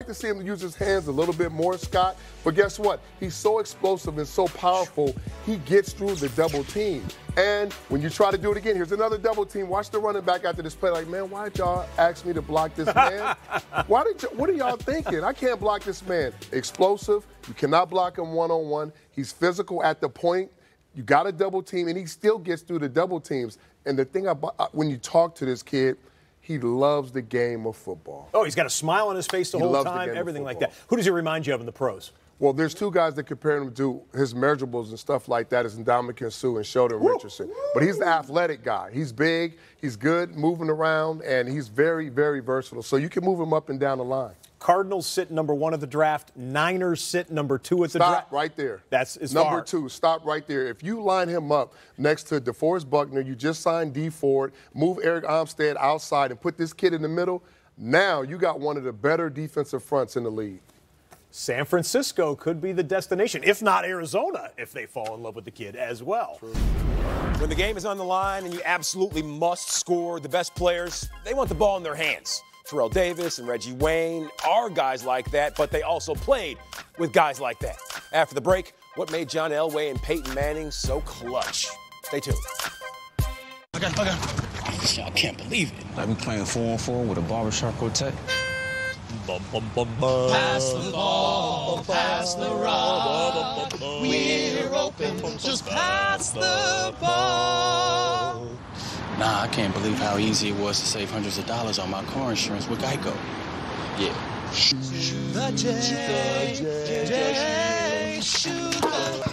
to see him use his hands a little bit more, Scott. But guess what? He's so explosive and so powerful, he gets through the double team. And when you try to do it again, here's another double team. Watch the running back after this play like, man, why did y'all ask me to block this man? What are y'all thinking? I can't block this man. Explosive. You cannot block him one-on-one. He's physical at the point. You got to double team, and he still gets through the double teams. And the thing when you talk to this kid, he loves the game of football. Oh, he's got a smile on his face the whole time, everything like that. Who does he remind you of in the pros? Well, there's two guys that compare him to his measurables and stuff like that, is Ndamukong Suh and Sheldon Richardson. But he's the athletic guy. He's big, he's good moving around, and he's very, very versatile. So you can move him up and down the line. Cardinals sit number 1 at the draft. Niners sit number 2 at the draft. Stop right there. That's as number 2. Stop right there. If you line him up next to DeForest Buckner, you just signed D Ford, move Eric Armstead outside and put this kid in the middle, now you got one of the better defensive fronts in the league. San Francisco could be the destination, if not Arizona, if they fall in love with the kid as well. True. When the game is on the line and you absolutely must score, the best players, they want the ball in their hands. Terrell Davis and Reggie Wayne are guys like that, but they also played with guys like that. After the break, what made John Elway and Peyton Manning so clutch? Stay tuned. Okay. I can't believe it. Like we playing 4-on-4 with a barbershop quartet. Pass the ball, pass the rock. We're open, just pass the ball. Nah, I can't believe how easy it was to save hundreds of dollars on my car insurance with Geico. Yeah. The J, shoot the...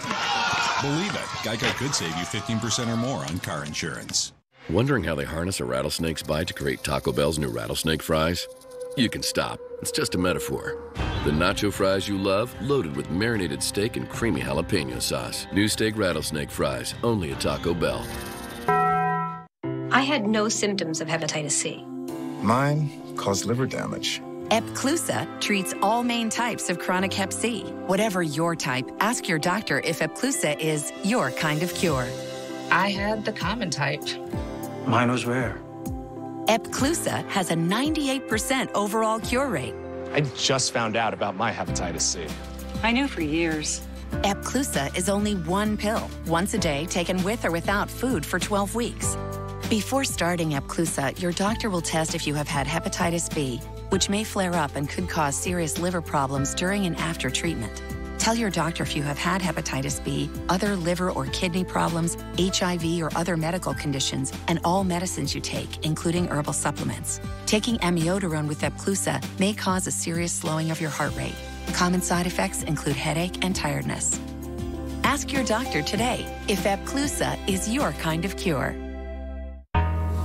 Believe it, Geico could save you 15% or more on car insurance. Wondering how they harness a rattlesnake's bite to create Taco Bell's new rattlesnake fries? You can stop. It's just a metaphor. The nacho fries you love, loaded with marinated steak and creamy jalapeno sauce. New steak rattlesnake fries, only at Taco Bell. I had no symptoms of hepatitis C. Mine caused liver damage. Epclusa treats all main types of chronic hep C. Whatever your type, ask your doctor if Epclusa is your kind of cure. I had the common type. Mine was rare. Epclusa has a 98% overall cure rate. I just found out about my hepatitis C. I knew for years. Epclusa is only one pill, once a day, taken with or without food for 12 weeks. Before starting Epclusa, your doctor will test if you have had hepatitis B, which may flare up and could cause serious liver problems during and after treatment. Tell your doctor if you have had hepatitis B, other liver or kidney problems, HIV or other medical conditions, and all medicines you take, including herbal supplements. Taking amiodarone with Epclusa may cause a serious slowing of your heart rate. Common side effects include headache and tiredness. Ask your doctor today if Epclusa is your kind of cure.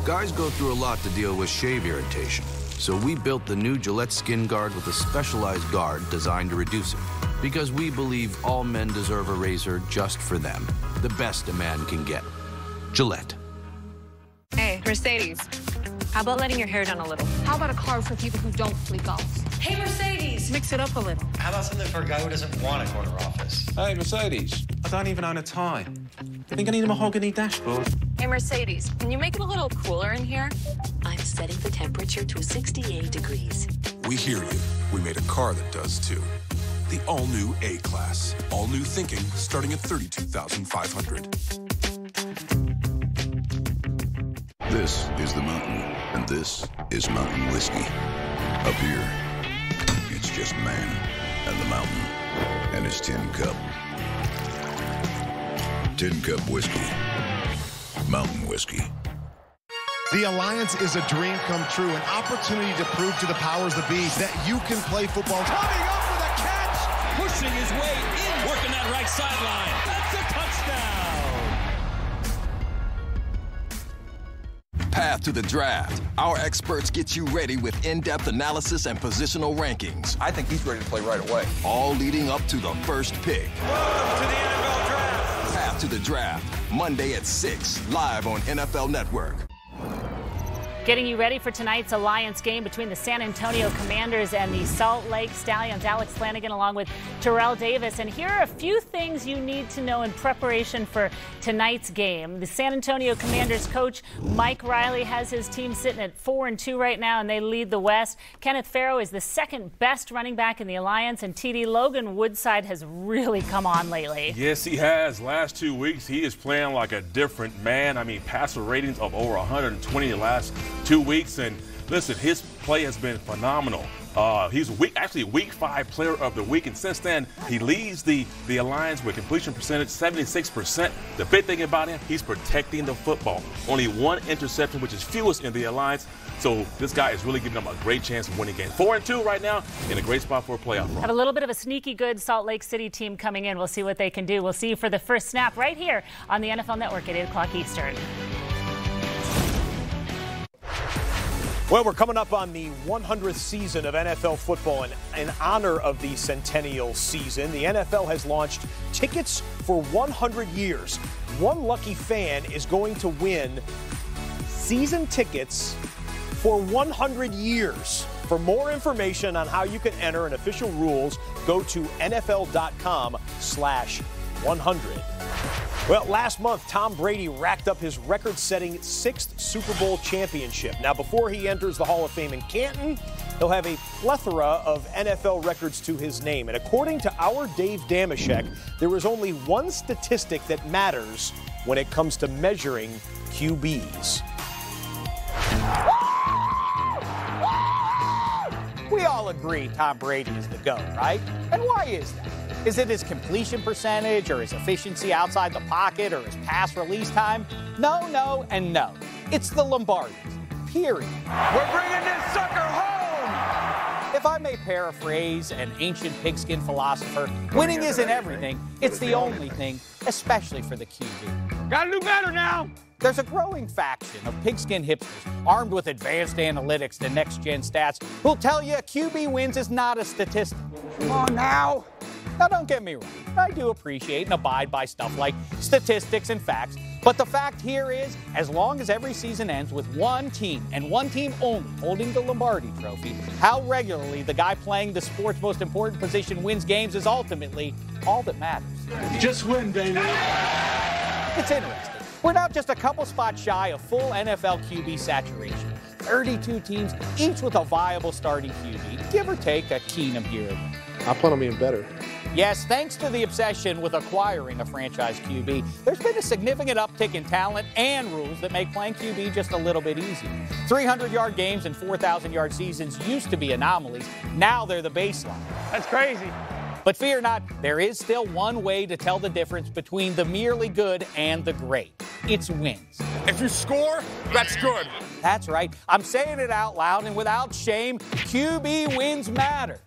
Guys go through a lot to deal with shave irritation, so we built the new Gillette Skin Guard with a specialized guard designed to reduce it. Because we believe all men deserve a razor just for them. The best a man can get. Gillette. Hey, Mercedes. How about letting your hair down a little? How about a car for people who don't play golf? Hey, Mercedes. Mix it up a little. How about something for a guy who doesn't want a corner office? Hey, Mercedes. I don't even own a tie. I think I need a mahogany dashboard. Hey, Mercedes. Can you make it a little cooler in here? I'm setting the temperature to 68 degrees. We hear you. We made a car that does too. The all-new A-Class. All-new thinking starting at $32,500. This is the mountain, and this is mountain whiskey. Up here, it's just man and the mountain and his tin cup. Tin Cup whiskey. Mountain whiskey. The Alliance is a dream come true, an opportunity to prove to the powers that be that you can play football. Coming up with a catch, pushing his way in, working that right sideline. That's a touchdown. Path to the draft. Our experts get you ready with in-depth analysis and positional rankings. I think he's ready to play right away. All leading up to the first pick. Welcome to the NFL Draft. Path to the Draft, Monday at 6, live on NFL Network. Getting you ready for tonight's Alliance game between the San Antonio Commanders and the Salt Lake Stallions. Alex Flanagan along with Terrell Davis. And here are a few things you need to know in preparation for tonight's game. The San Antonio Commanders coach Mike Riley has his team sitting at 4-2 right now, and they lead the West. Kenneth Farrow is the second best running back in the Alliance, and TD Logan Woodside has really come on lately. Yes, he has. Last 2 weeks, he is playing like a different man. I mean, passer ratings of over 120 the last 2 weeks, and listen, his play has been phenomenal. He's week 5 player of the week, and since then he leads the Alliance with completion percentage 76%. The big thing about him, he's protecting the football. Only 1 interception, which is fewest in the Alliance. So this guy is really giving them a great chance of winning games. 4-2 right now, in a great spot for a playoff run. Have a little bit of a sneaky good Salt Lake City team coming in. We'll see what they can do. We'll see you for the first snap right here on the NFL Network at 8 o'clock Eastern. Well, we're coming up on the 100th season of NFL football, and in honor of the centennial season, the NFL has launched Tickets for 100 years. One lucky fan is going to win season tickets for 100 years. For more information on how you can enter and official rules, go to NFL.com/100. Well, last month, Tom Brady racked up his record-setting 6th Super Bowl championship. Now, before he enters the Hall of Fame in Canton, he'll have a plethora of NFL records to his name. And according to our Dave Damashek, there is only one statistic that matters when it comes to measuring QBs. We all agree Tom Brady is the GOAT, right? And why is that? Is it his completion percentage or his efficiency outside the pocket or his pass release time? No, no, and no. It's the Lombardis, period. We're bringing this sucker home! If I may paraphrase an ancient pigskin philosopher, winning isn't everything, it's the only thing, especially for the QB. Gotta do better now! There's a growing faction of pigskin hipsters armed with advanced analytics and next-gen stats who'll tell you a QB wins is not a statistic. Come on now. Now, don't get me wrong. I do appreciate and abide by stuff like statistics and facts. But the fact here is, as long as every season ends with one team and one team only holding the Lombardi Trophy, how regularly the guy playing the sport's most important position wins games is ultimately all that matters. Just win, baby. It's interesting. We're now just a couple spots shy of full NFL QB saturation. 32 teams, each with a viable starting QB, give or take a Keenum here and there. I plan on being better. Yes, thanks to the obsession with acquiring a franchise QB, there's been a significant uptick in talent and rules that make playing QB just a little bit easier. 300-yard games and 4,000-yard seasons used to be anomalies. Now they're the baseline. That's crazy. But fear not, there is still one way to tell the difference between the merely good and the great. It's wins. If you score, that's good. That's right. I'm saying it out loud and without shame. QB wins matter.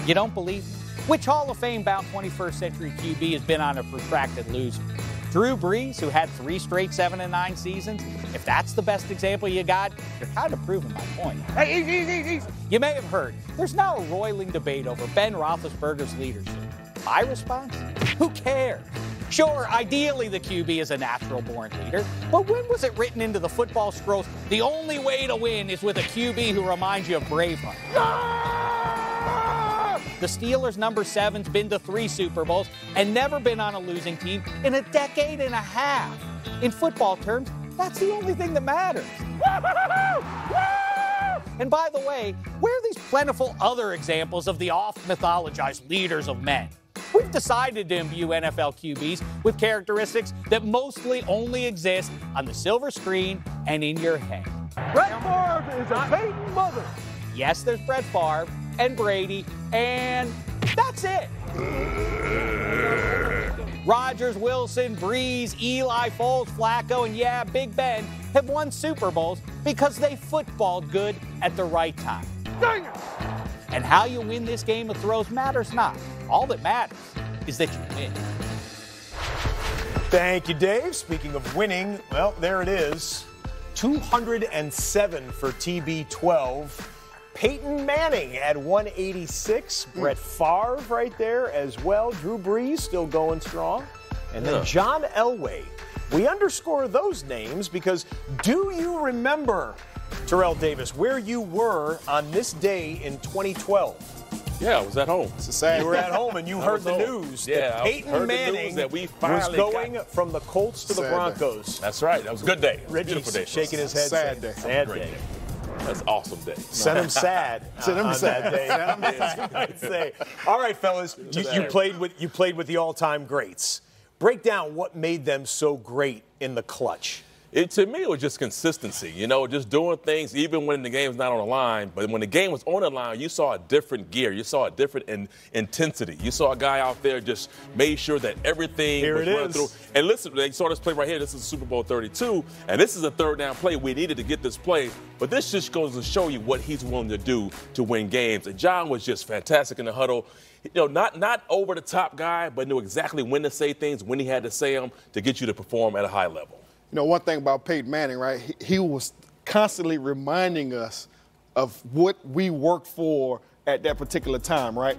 You don't believe me? Which Hall of Fame-bound 21st century QB has been on a protracted loser? Drew Brees, who had 3 straight 7-9 seasons? If that's the best example you got, you're kind of proving my point. Hey, easy. You may have heard, there's now a roiling debate over Ben Roethlisberger's leadership. My response? Who cares? Sure, ideally the QB is a natural-born leader, but when was it written into the football scrolls the only way to win is with a QB who reminds you of Braveheart? The Steelers' number 7's been to 3 Super Bowls and never been on a losing team in a decade and a half. In football terms, that's the only thing that matters. And by the way, where are these plentiful other examples of the oft-mythologized leaders of men? We've decided to imbue NFL QBs with characteristics that mostly only exist on the silver screen and in your head. Brett Favre is a Peyton mother. Yes, there's Brett Favre and Brady, and that's it. Rodgers, Wilson, Breeze, Eli, Foles, Flacco, and yeah, Big Ben have won Super Bowls because they footballed good at the right time. Dang it! And how you win this game of throws matters not. All that matters is that you win. Thank you, Dave. Speaking of winning, well, there it is. 207 for TB12. Peyton Manning at 186. Brett Favre right there as well. Drew Brees still going strong. And then John Elway We underscore those names because do you remember, Terrell Davis, where you were on this day in 2012? Yeah, I was at home. You were at home and you heard the news that Peyton Manning that we was going from the Colts to the Broncos. That's right. That was a good day. Reggie's shaking his head. Sad day. Sad day. That's an awesome day. Send him sad. Send him sad. That day. I'd say. All right, fellas, you played with the all-time greats. Break down what made them so great in the clutch. To me, it was just consistency, just doing things even when the game's not on the line. But when the game was on the line, you saw a different gear. You saw a different intensity. You saw a guy out there just made sure that everything was running through. And listen, they saw this play right here. This is Super Bowl 32, and this is a third down play. We needed to get this play, but this just goes to show you what he's willing to do to win games. And John was just fantastic in the huddle. Not over the top guy, but knew exactly when to say things, when he had to say them to get you to perform at a high level. One thing about Peyton Manning, right? He was constantly reminding us of what we worked for at that particular time, right?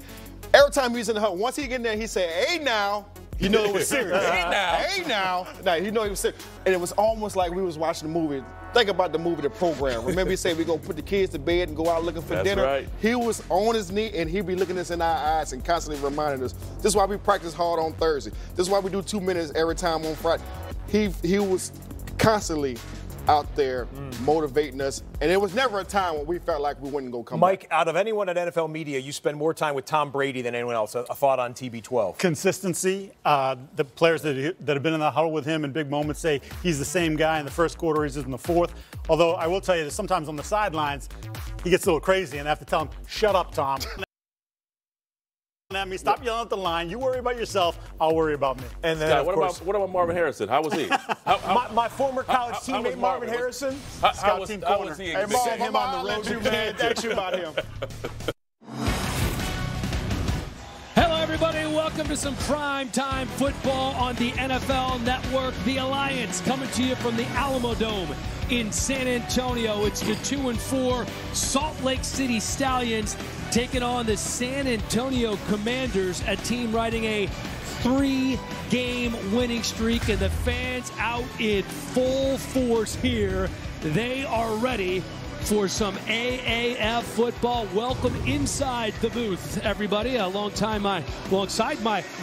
Every time he was in the huddle, once he get in there, he said, "Hey now," it was serious. Hey now. Nah, he was serious. And it was almost like we was watching the movie. Think about the movie, The Program. Remember he said we're going to put the kids to bed and go out looking for dinner? Right. He was on his knee, and he'd be looking us in our eyes and constantly reminding us. This is why we practice hard on Thursday. This is why we do 2 minutes every time on Friday. He was constantly out there motivating us, and there was never a time when we felt like we wouldn't go come Mike, back. out of anyone at NFL media, you spend more time with Tom Brady than anyone else. A thought on TB12. Consistency. The players that have been in the huddle with him in big moments say he's the same guy in the first quarter as in the fourth. Although I will tell you that sometimes on the sidelines, he gets a little crazy, and I have to tell him, "Shut up, Tom." At me, stop yelling at the line. You worry about yourself. I'll worry about me. And then, Scott, what about Marvin Harrison? How was he? My former college teammate Marvin Harrison. How was he? Hey, send him on the road. Ask you about him. Hello, everybody. Welcome to some primetime football on the NFL Network. The Alliance coming to you from the Alamo Dome in San Antonio. It's the 2-4 Salt Lake City Stallions taking on the San Antonio Commanders, a team riding a 3-game winning streak, and the fans out in full force here. They are ready for some AAF football. Welcome inside the booth, everybody. Alongside my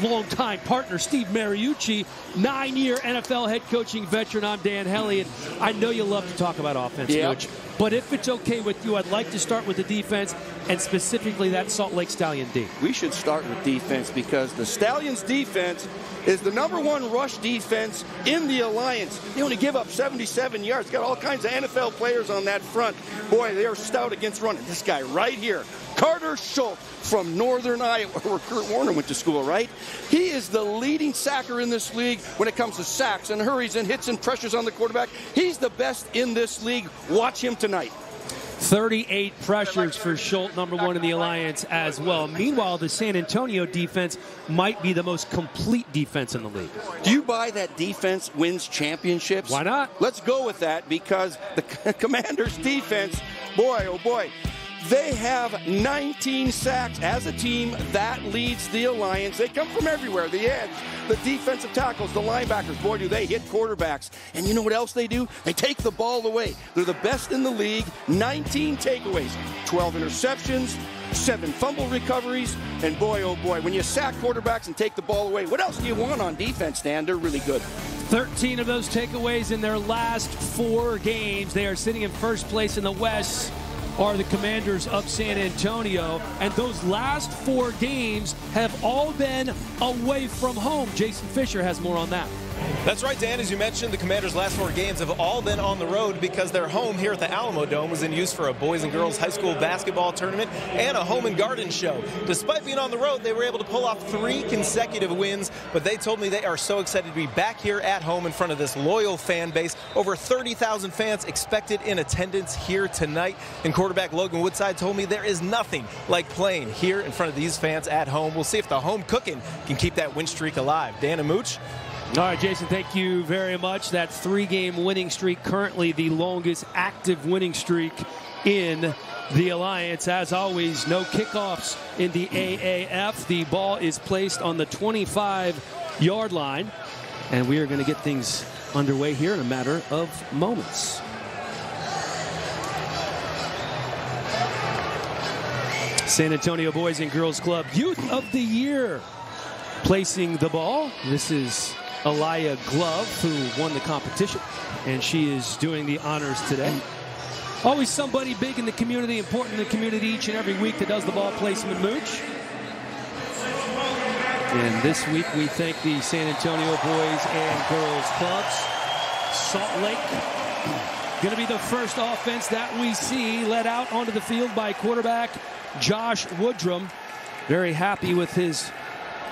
longtime partner, Steve Mariucci, 9-year NFL head coaching veteran. I'm Dan Helly, and I know you love to talk about offense, Coach. But if it's okay with you, I'd like to start with the defense, and specifically that Salt Lake Stallion D. We should start with defense because the Stallions defense is the #1 rush defense in the Alliance. They only give up 77 yards. Got all kinds of NFL players on that front. Boy, they are stout against running. This guy right here, Carter Schultz from Northern Iowa, where Kurt Warner went to school, right? He is the leading sacker in this league when it comes to sacks and hurries and hits and pressures on the quarterback. He's the best in this league. Watch him tonight. 38 pressures for Schultz, #1 in the Alliance as well. Meanwhile, the San Antonio defense might be the most complete defense in the league. Do you buy that defense wins championships? Why not? Let's go with that because the Commanders' defense, boy, oh boy, they have 19 sacks as a team. That leads the Alliance. They come from everywhere. The edge, the defensive tackles, the linebackers. Boy, do they hit quarterbacks. And you know what else they do? They take the ball away. They're the best in the league. 19 takeaways, 12 interceptions, 7 fumble recoveries. And boy, oh boy, when you sack quarterbacks and take the ball away, what else do you want on defense, Dan? They're really good. 13 of those takeaways in their last 4 games. They are sitting in first place in the West. Are the Commanders of San Antonio, and those last 4 games have all been away from home. Jason Fisher has more on that. That's right, Dan. As you mentioned, the Commanders' last 4 games have all been on the road because their home here at the Alamo Dome was in use for a boys and girls high school basketball tournament and a home and garden show. Despite being on the road, they were able to pull off 3 consecutive wins, but they told me they are so excited to be back here at home in front of this loyal fan base. Over 30,000 fans expected in attendance here tonight. And quarterback Logan Woodside told me there is nothing like playing here in front of these fans at home. We'll see if the home cooking can keep that win streak alive. Dan and Mooch. All right, Jason, thank you very much. That 3-game winning streak, currently the longest active winning streak in the Alliance. As always, no kickoffs in the AAF. The ball is placed on the 25-yard line, and we are going to get things underway here in a matter of moments. San Antonio Boys and Girls Club Youth of the Year placing the ball. This is Aliyah Glove, who won the competition, and she is doing the honors today. Always somebody big in the community, important in the community each and every week that does the ball placement, Mooch. And this week we thank the San Antonio Boys and Girls Clubs. Salt Lake going to be the first offense that we see led out onto the field by quarterback Josh Woodrum. Very happy with his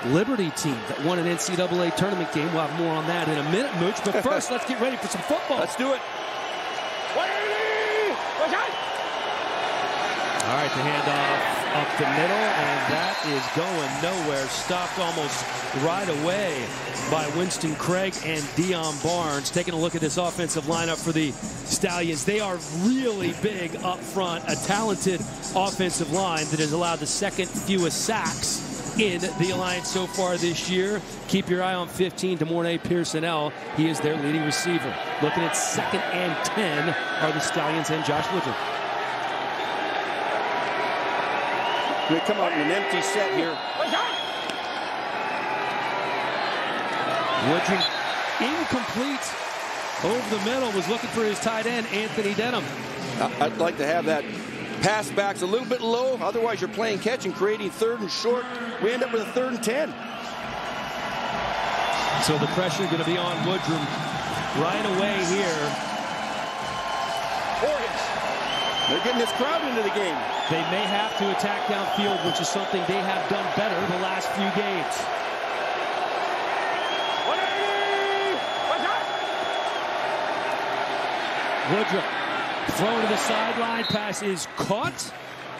Liberty team that won an NCAA tournament game. We'll have more on that in a minute, Mooch. But first, let's get ready for some football. Let's do it. All right, the handoff up the middle, and that is going nowhere. Stopped almost right away by Winston Craig and Dion Barnes. Taking a look at this offensive lineup for the Stallions. They are really big up front. A talented offensive line that has allowed the second fewest sacks in the Alliance so far this year. Keep your eye on 15, Demorne Pearsonell. He is their leading receiver. Looking at 2nd and 10 are the Stallions and Josh Woodrum. They come out in an empty set here. Woodrum incomplete over the middle. Was looking for his tight end, Anthony Denham. I'd like to have that pass backs a little bit low. Otherwise, you're playing catch and creating 3rd and short. We end up with a 3rd and 10. So the pressure going to be on Woodrum right away here. They're getting this crowd into the game. They may have to attack downfield, which is something they have done better the last few games. Woodrum throwing to the sideline. Pass is caught.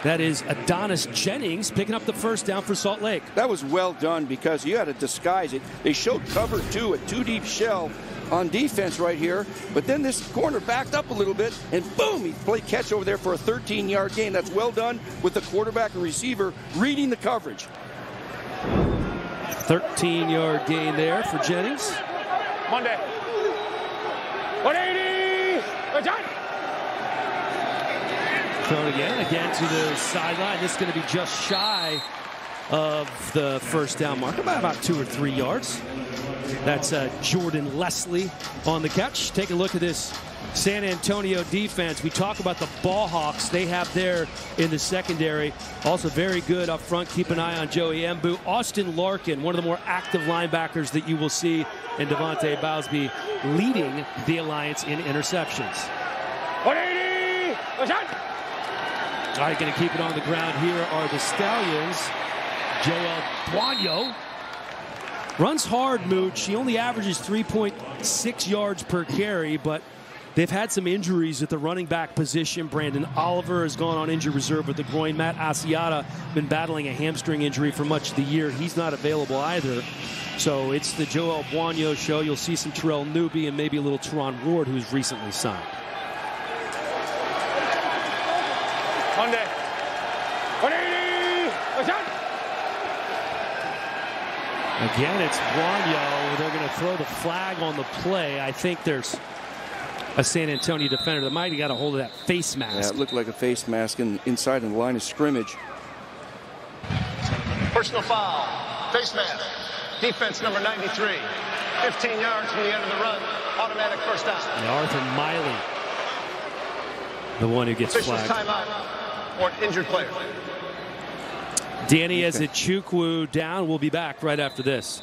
That is Adonis Jennings picking up the first down for Salt Lake. That was well done because you had to disguise it. They showed cover 2, a 2-deep shell on defense right here, but then this corner backed up a little bit, and boom, he played catch over there for a 13-yard gain. That's well done with the quarterback and receiver reading the coverage. 13-yard gain there for Jennings. Monday. 180. Thrown again to the sideline. This is going to be just shy of the first down mark, about 2 or 3 yards. That's Jordan Leslie on the catch. Take a look at this San Antonio defense. We talk about the ball hawks they have there in the secondary. Also very good up front. Keep an eye on Joey Mbu. Austin Larkin, one of the more active linebackers that you will see, and Devontae Bowsby leading the Alliance in interceptions. 180. All right, going to keep it on the ground here are the Stallions. Joel Buonio runs hard, Mooch. He only averages 3.6 yards per carry, but they've had some injuries at the running back position. Brandon Oliver has gone on injured reserve with the groin. Matt Asiata been battling a hamstring injury for much of the year. He's not available either. So it's the Joel Buonio show. You'll see some Terrell Newby and maybe a little Teron Ward, who's recently signed. Monday. 180. Again, it's Buonio. They're going to throw the flag on the play. I think there's a San Antonio defender that might have got a hold of that face mask. Yeah, it looked like a face mask inside the line of scrimmage. Personal foul. Face mask. Defense number 93. 15 yards from the end of the run. Automatic first down. And Arthur Miley, the one who gets flagged. Timeout for an injured player. Danny Ezechukwu down. We'll be back right after this.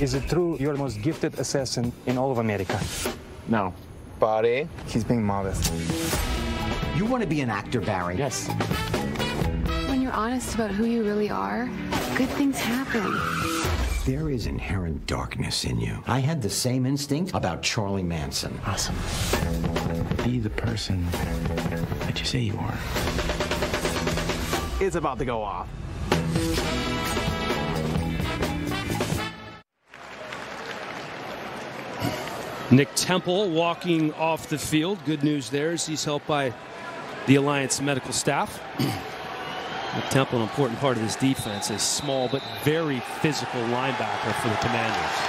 Is it true you're the most gifted assassin in all of America? No. Buddy, he's being modest. You want to be an actor, Barry? Yes. When you're honest about who you really are, good things happen. There is inherent darkness in you. I had the same instinct about Charlie Manson. Awesome. Be the person that you say you are. It's about to go off. Nick Temple walking off the field. Good news there as he's helped by the Alliance medical staff. Nick Temple, an important part of this defense, a small but very physical linebacker for the Commanders.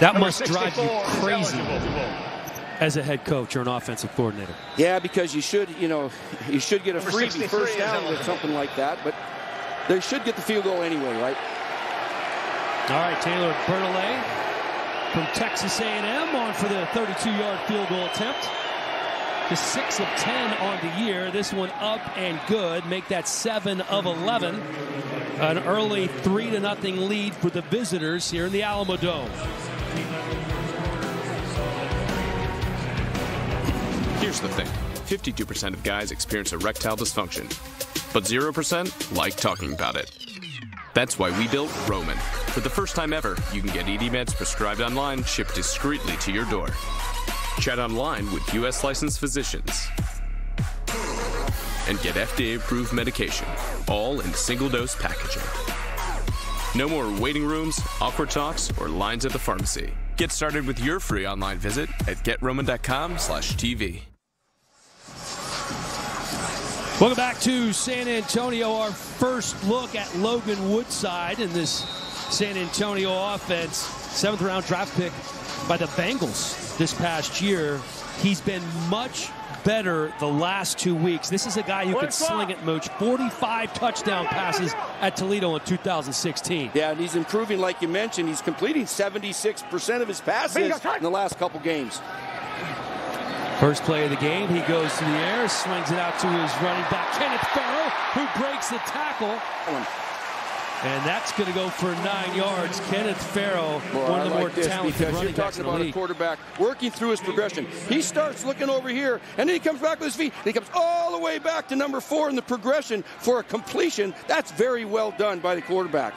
That must drive you crazy as a head coach or an offensive coordinator. Yeah, because you should get a freebie first down with something like that, but they should get the field goal anyway, right? All right, Taylor Bertolet from Texas A&M on for the 32-yard field goal attempt. The 6 of 10 on the year. This one up and good. Make that 7 of 11. An early 3-0 lead for the visitors here in the Alamo Dome. Here's the thing. 52% of guys experience erectile dysfunction, but 0% like talking about it. That's why we built Roman. For the first time ever, you can get ED meds prescribed online, shipped discreetly to your door. Chat online with U.S. licensed physicians and get FDA-approved medication, all in single-dose packaging. No more waiting rooms, awkward talks, or lines at the pharmacy. Get started with your free online visit at GetRoman.com/TV. Welcome back to San Antonio. Our first look at Logan Woodside in this San Antonio offense. 7th-round draft pick by the Bengals this past year. He's been much better the last 2 weeks. This is a guy who can sling it, Mooch. 45 touchdown passes at Toledo in 2016. Yeah, and he's improving like you mentioned. He's completing 76% of his passes in the last couple games. First play of the game, he goes to the air, swings it out to his running back, Kenneth Farrell, who breaks the tackle. And that's going to go for 9 yards. Kenneth Farrell, one of the more talented running backs in the league. You're talking about a quarterback working through his progression. He starts looking over here, and then he comes back with his feet. And he comes all the way back to number 4 in the progression for a completion. That's very well done by the quarterback.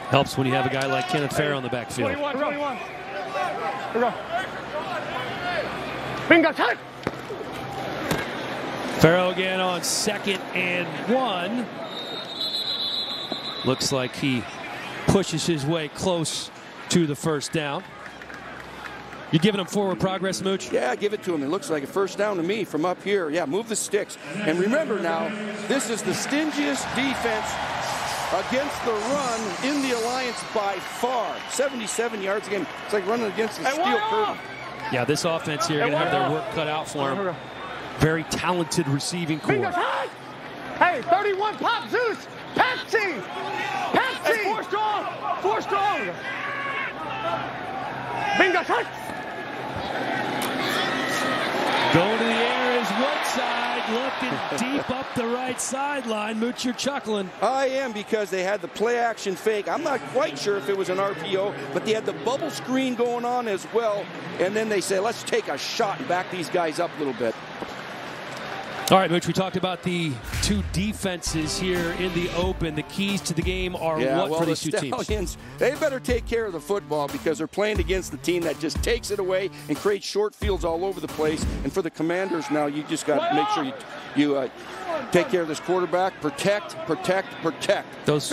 Helps when you have a guy like Kenneth Farrell in the backfield. 21. Bingo time. Farrell again on 2nd and 1. Looks like he pushes his way close to the first down. You giving him forward progress, Mooch? Yeah, give it to him. It looks like a first down to me from up here. Yeah, move the sticks. And remember now, this is the stingiest defense against the run in the Alliance by far. 77 yards a game. It's like running against the steel curtain. Yeah, this offense here going to have their work cut out for him. Very talented receiving core. Hey, 31 pop Zeus. Pepsi. Pepsi. Hey, 4 strong. 4 strong. Bingo touch. Going to the air is Woodside, looking deep up the right sideline. Mooch, you're chuckling. I am, because they had the play action fake. I'm not quite sure if it was an RPO, but they had the bubble screen going on as well. And then they say, let's take a shot and back these guys up a little bit. All right, Mooch, we talked about the 2 defenses here in the open. The keys to the game are what for these 2 teams? Stallions, they better take care of the football, because they're playing against the team that just takes it away and creates short fields all over the place. And for the Commanders now, you just got to make sure you take care of this quarterback. Protect, protect, protect. Those.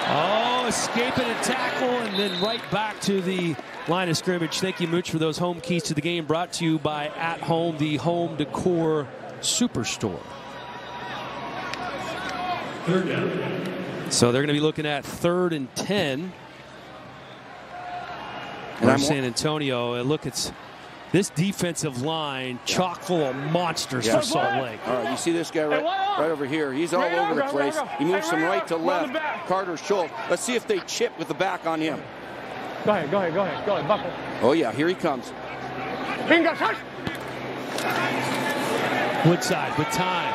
Oh, escaping a tackle and then right back to the line of scrimmage. Thank you, Mooch, for those home keys to the game, brought to you by At Home, the home decor superstore. So they're going to be looking at 3rd and 10. And San Antonio. Look, it's this defensive line chock full of monsters for Salt Lake. All right, you see this guy right over here. He's all over the place. He moves from right to left. Carter Schultz. Let's see if they chip with the back on him. Go ahead, buckle. Oh, yeah, here he comes. Bingo touch. Woodside with time.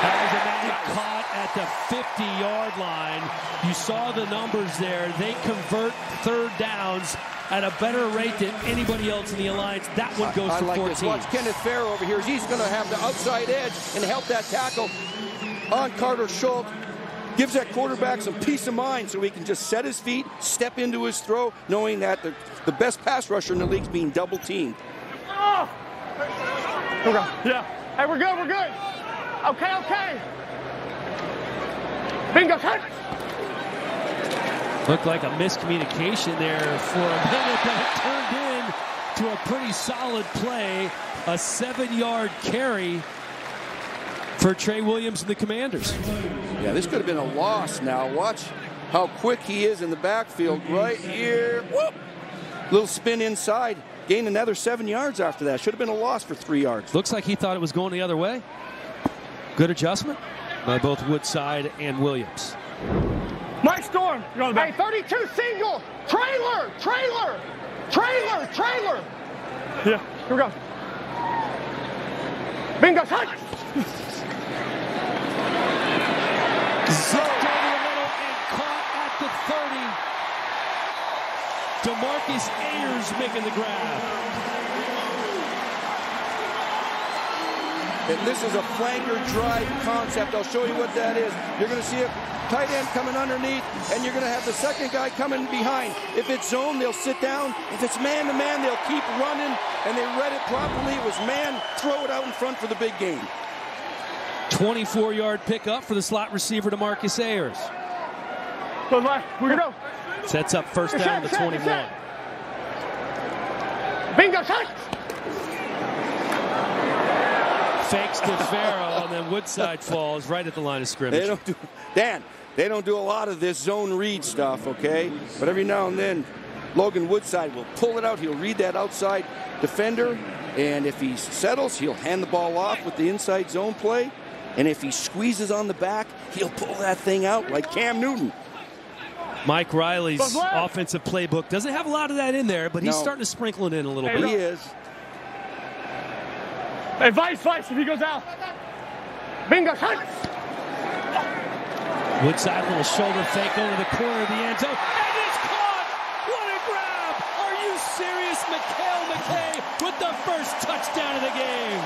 Has a man caught at the 50-yard line. You saw the numbers there. They convert 3rd downs at a better rate than anybody else in the Alliance. That one goes for 14. This. Watch Kenneth Farrell over here. He's going to have the outside edge and help that tackle on Carter Schultz. Gives that quarterback some peace of mind so he can just set his feet, step into his throw, knowing that the best pass rusher in the league is being double teamed. Oh. Yeah. Hey, we're good. Okay. Bingo touch. Looked like a miscommunication there for a minute, but it turned into a pretty solid play. A 7-yard carry for Trey Williams and the Commanders. Yeah, this could have been a loss now. Watch how quick he is in the backfield right here. Whoop! Little spin inside. Gained another 7 yards after that. Should have been a loss for 3 yards. Looks like he thought it was going the other way. Good adjustment by both Woodside and Williams. Mike Storm. Hey, 32 single. Trailer. Yeah, here we go. Bingo. Touch. Zipped over the middle and caught at the 30. DeMarcus Ayers making the grab. And this is a flanker drive concept. I'll show you what that is. You're going to see a tight end coming underneath, and you're going to have the second guy coming behind. If it's zone, they'll sit down. If it's man-to-man, they'll keep running, and they read it properly. It was man, throw it out in front for the big game. 24-yard pickup for the slot receiver DeMarcus Ayers. Go left. We're going to go. Sets up first down to 21. Bingo. Touch. Fakes to Farrell, and then Woodside falls right at the line of scrimmage. They don't do a lot of this zone read stuff, okay? But every now and then, Logan Woodside will pull it out. He'll read that outside defender, and if he settles, he'll hand the ball off with the inside zone play. And if he squeezes on the back, he'll pull that thing out like Cam Newton. Mike Riley's offensive playbook doesn't have a lot of that in there, but he's starting to sprinkle it in a little bit. He is. Hey, Vice, if he goes out. Bingo. Touch. Woodside, little shoulder fake going to the corner of the end zone. And it's caught! What a grab! Are you serious? Mikhail McKay with the first touchdown of the game.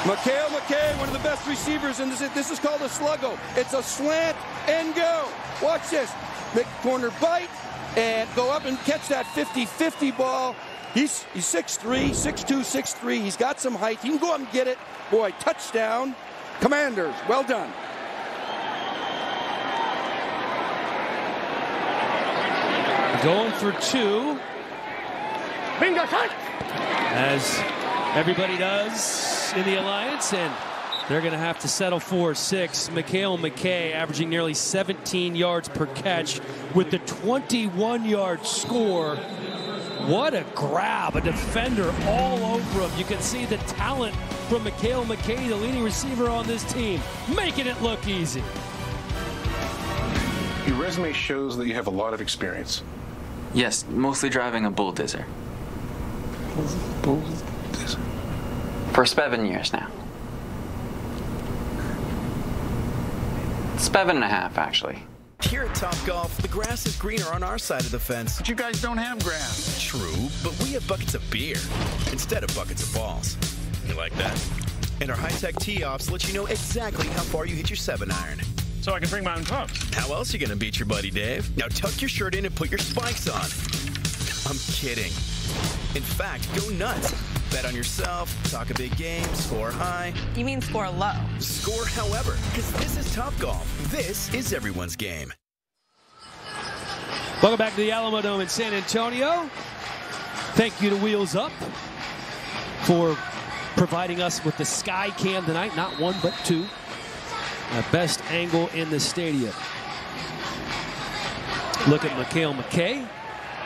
Mikhail McKay, one of the best receivers in this is called a sluggo. It's a slant and go. Watch this. Make corner bite and go up and catch that 50-50 ball. He's 6'3", 6'2", 6'3". He's got some height. He can go up and get it. Boy, touchdown. Commanders, well done. Going for two. Bingo. Touch. As everybody does in the Alliance, and they're going to have to settle for 6. Mikhail McKay averaging nearly 17 yards per catch with the 21-yard score. What a grab, a defender all over him. You can see the talent from Mikhail McKay, the leading receiver on this team, making it look easy. Your resume shows that you have a lot of experience. Yes, mostly driving a bull dizzer. Bull dizzer? For 7 years now. 7.5, actually. Here at Topgolf, the grass is greener on our side of the fence. But you guys don't have grass. True, but we have buckets of beer instead of buckets of balls. You like that? And our high-tech tee-offs let you know exactly how far you hit your 7-iron. So I can bring my own clubs. How else are you going to beat your buddy Dave? Now tuck your shirt in and put your spikes on. I'm kidding. In fact, go nuts. Bet on yourself, talk a big game, score high. You mean score low? Score however, because this is Topgolf. This is everyone's game. Welcome back to the Alamo Dome in San Antonio. Thank you to Wheels Up for providing us with the sky cam tonight. Not one, but two. The best angle in the stadium. Look at Mikhail McKay,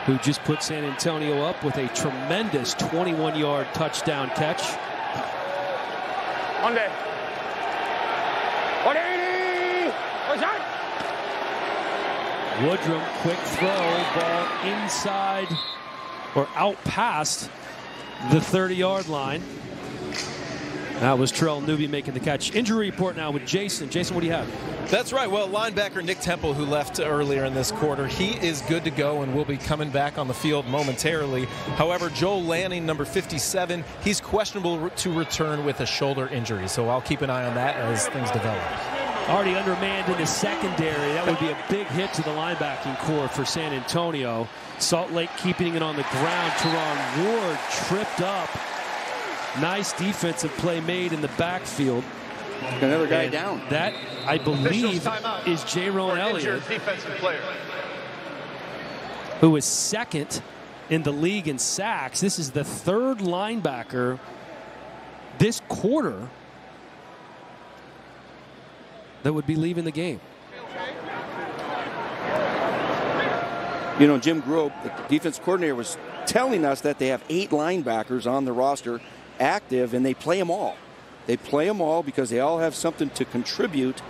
who just put San Antonio up with a tremendous 21-yard touchdown catch. One day. 180. What's that? Woodrum, quick throw, ball inside or out past the 30-yard line. That was Terrell Newby making the catch. Injury report now with Jason. Jason, what do you have? That's right. Well, linebacker Nick Temple, who left earlier in this quarter, he is good to go and will be coming back on the field momentarily. However, Joel Lanning, number 57, he's questionable to return with a shoulder injury. So I'll keep an eye on that as things develop. Already undermanned in the secondary. That would be a big hit to the linebacking core for San Antonio. Salt Lake keeping it on the ground. Teron Ward tripped up. Nice defensive play made in the backfield. Another guy down. That, I believe, is Jaron Elliott, defensive player, who is second in the league in sacks. This is the third linebacker this quarter that would be leaving the game. You know, Jim Grobe, the defense coordinator, was telling us that they have 8 linebackers on the roster active, and they play them all. They play them all because they all have something to contribute.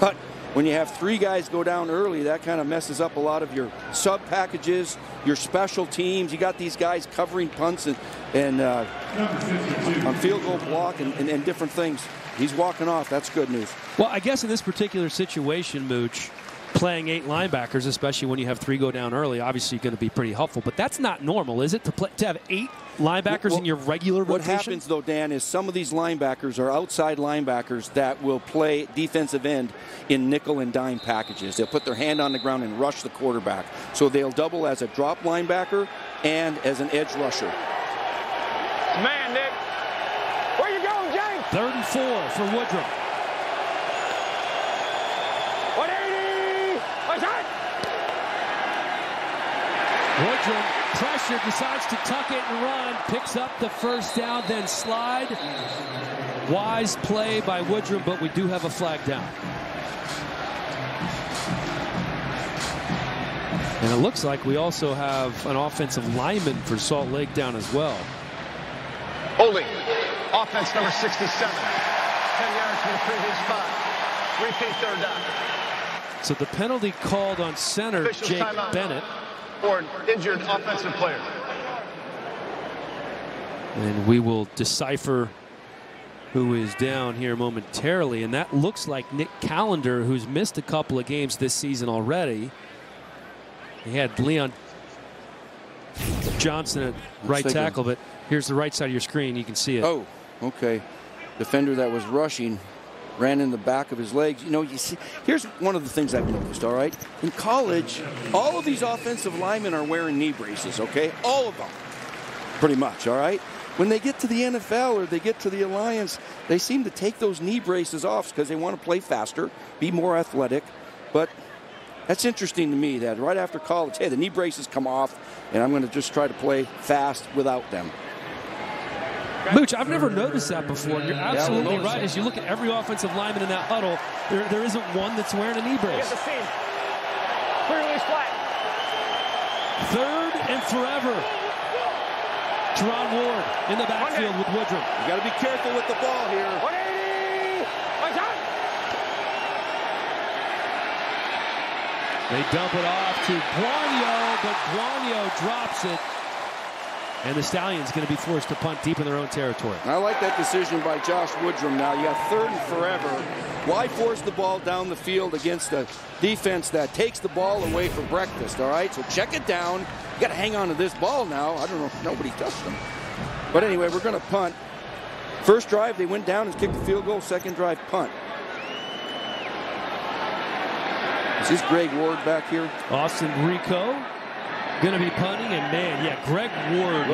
But when you have 3 guys go down early, that kind of messes up a lot of your sub packages, your special teams. You got these guys covering punts and on field goal block and different things. He's walking off. That's good news. Well, I guess in this particular situation, Mooch, playing 8 linebackers, especially when you have 3 go down early, obviously going to be pretty helpful. But that's not normal, is it, to have 8 linebackers in your regular rotation? What happens, though, Dan, is some of these linebackers are outside linebackers that will play defensive end in nickel and dime packages. They'll put their hand on the ground and rush the quarterback. So they'll double as a drop linebacker and as an edge rusher. Man, Nick. Where you going, James? 3rd and 4 for Woodrum. 180. What's that? Woodrum, pressure, decides to tuck it and run, picks up the first down, then slide. Wise play by Woodrum, but we do have a flag down. And it looks like we also have an offensive lineman for Salt Lake down as well. Holding. Offense number 67. 10 yards from the previous spot. Repeat 3rd down. So the penalty called on center, Officials Jake timeout. Bennett. For an injured offensive player. And we will decipher who is down here momentarily. And that looks like Nick Callender, who's missed a couple of games this season already. He had Leon Johnson at right tackle, but here's the right side of your screen. You can see it. Oh, okay. Defender that was rushing ran in the back of his legs. You know, you see, here's one of the things I've noticed, all right? In college, all of these offensive linemen are wearing knee braces, okay? All of them, pretty much, all right? When they get to the NFL or they get to the Alliance, they seem to take those knee braces off because they want to play faster, be more athletic. But that's interesting to me that right after college, hey, the knee braces come off, and I'm going to just try to play fast without them. Mooch, I've never noticed that before. You're absolutely right. As you look at every offensive lineman in that huddle, there isn't one that's wearing a knee brace. Clearly flat. 3rd and forever. Teron Ward in the backfield with Woodrum. You got to be careful with the ball here. 180. What's that? They dump it off to Guanyo, but Guanyo drops it. And the Stallions going to be forced to punt deep in their own territory. I like that decision by Josh Woodrum. Now you got 3rd and forever. Why force the ball down the field against a defense that takes the ball away for breakfast, all right? So check it down. You got to hang on to this ball now. I don't know if nobody touched them. But anyway, we're going to punt. First drive, they went down and kicked the field goal. Second drive, punt. Is this Greg Ward back here? Austin Rico going to be punting, and man, yeah, Greg Ward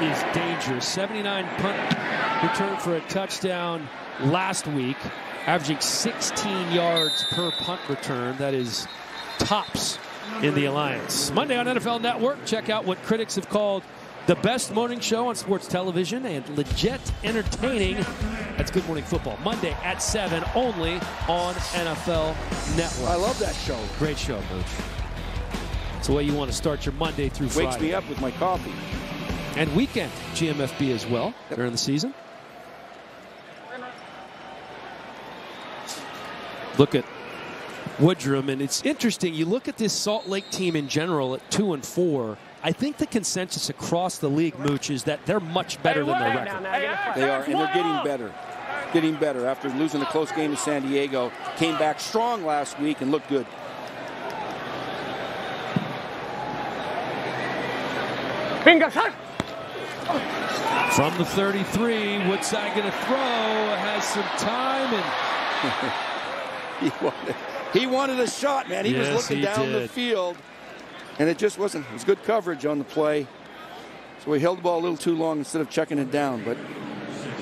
is dangerous. 79 punt return for a touchdown last week, averaging 16 yards per punt return. That is tops in the Alliance. Monday on NFL Network, check out what critics have called the best morning show on sports television and legit entertaining. That's Good Morning Football. Monday at 7, only on NFL Network. I love that show. Great show, Mooch. It's the way you want to start your Monday through Friday. Wakes me up with my coffee. And weekend GMFB as well during the season. Look at Woodrum, and it's interesting. You look at this Salt Lake team in general at 2-4. I think the consensus across the league, Mooch, is that they're much better than their record. They are, and they're getting better. Getting better after losing a close game to San Diego. Came back strong last week and looked good. From the 33, Woodside going to throw, has some time, and he wanted a shot, man. He was looking down the field, and it just wasn't. It was good coverage on the play, so he held the ball a little too long instead of checking it down. But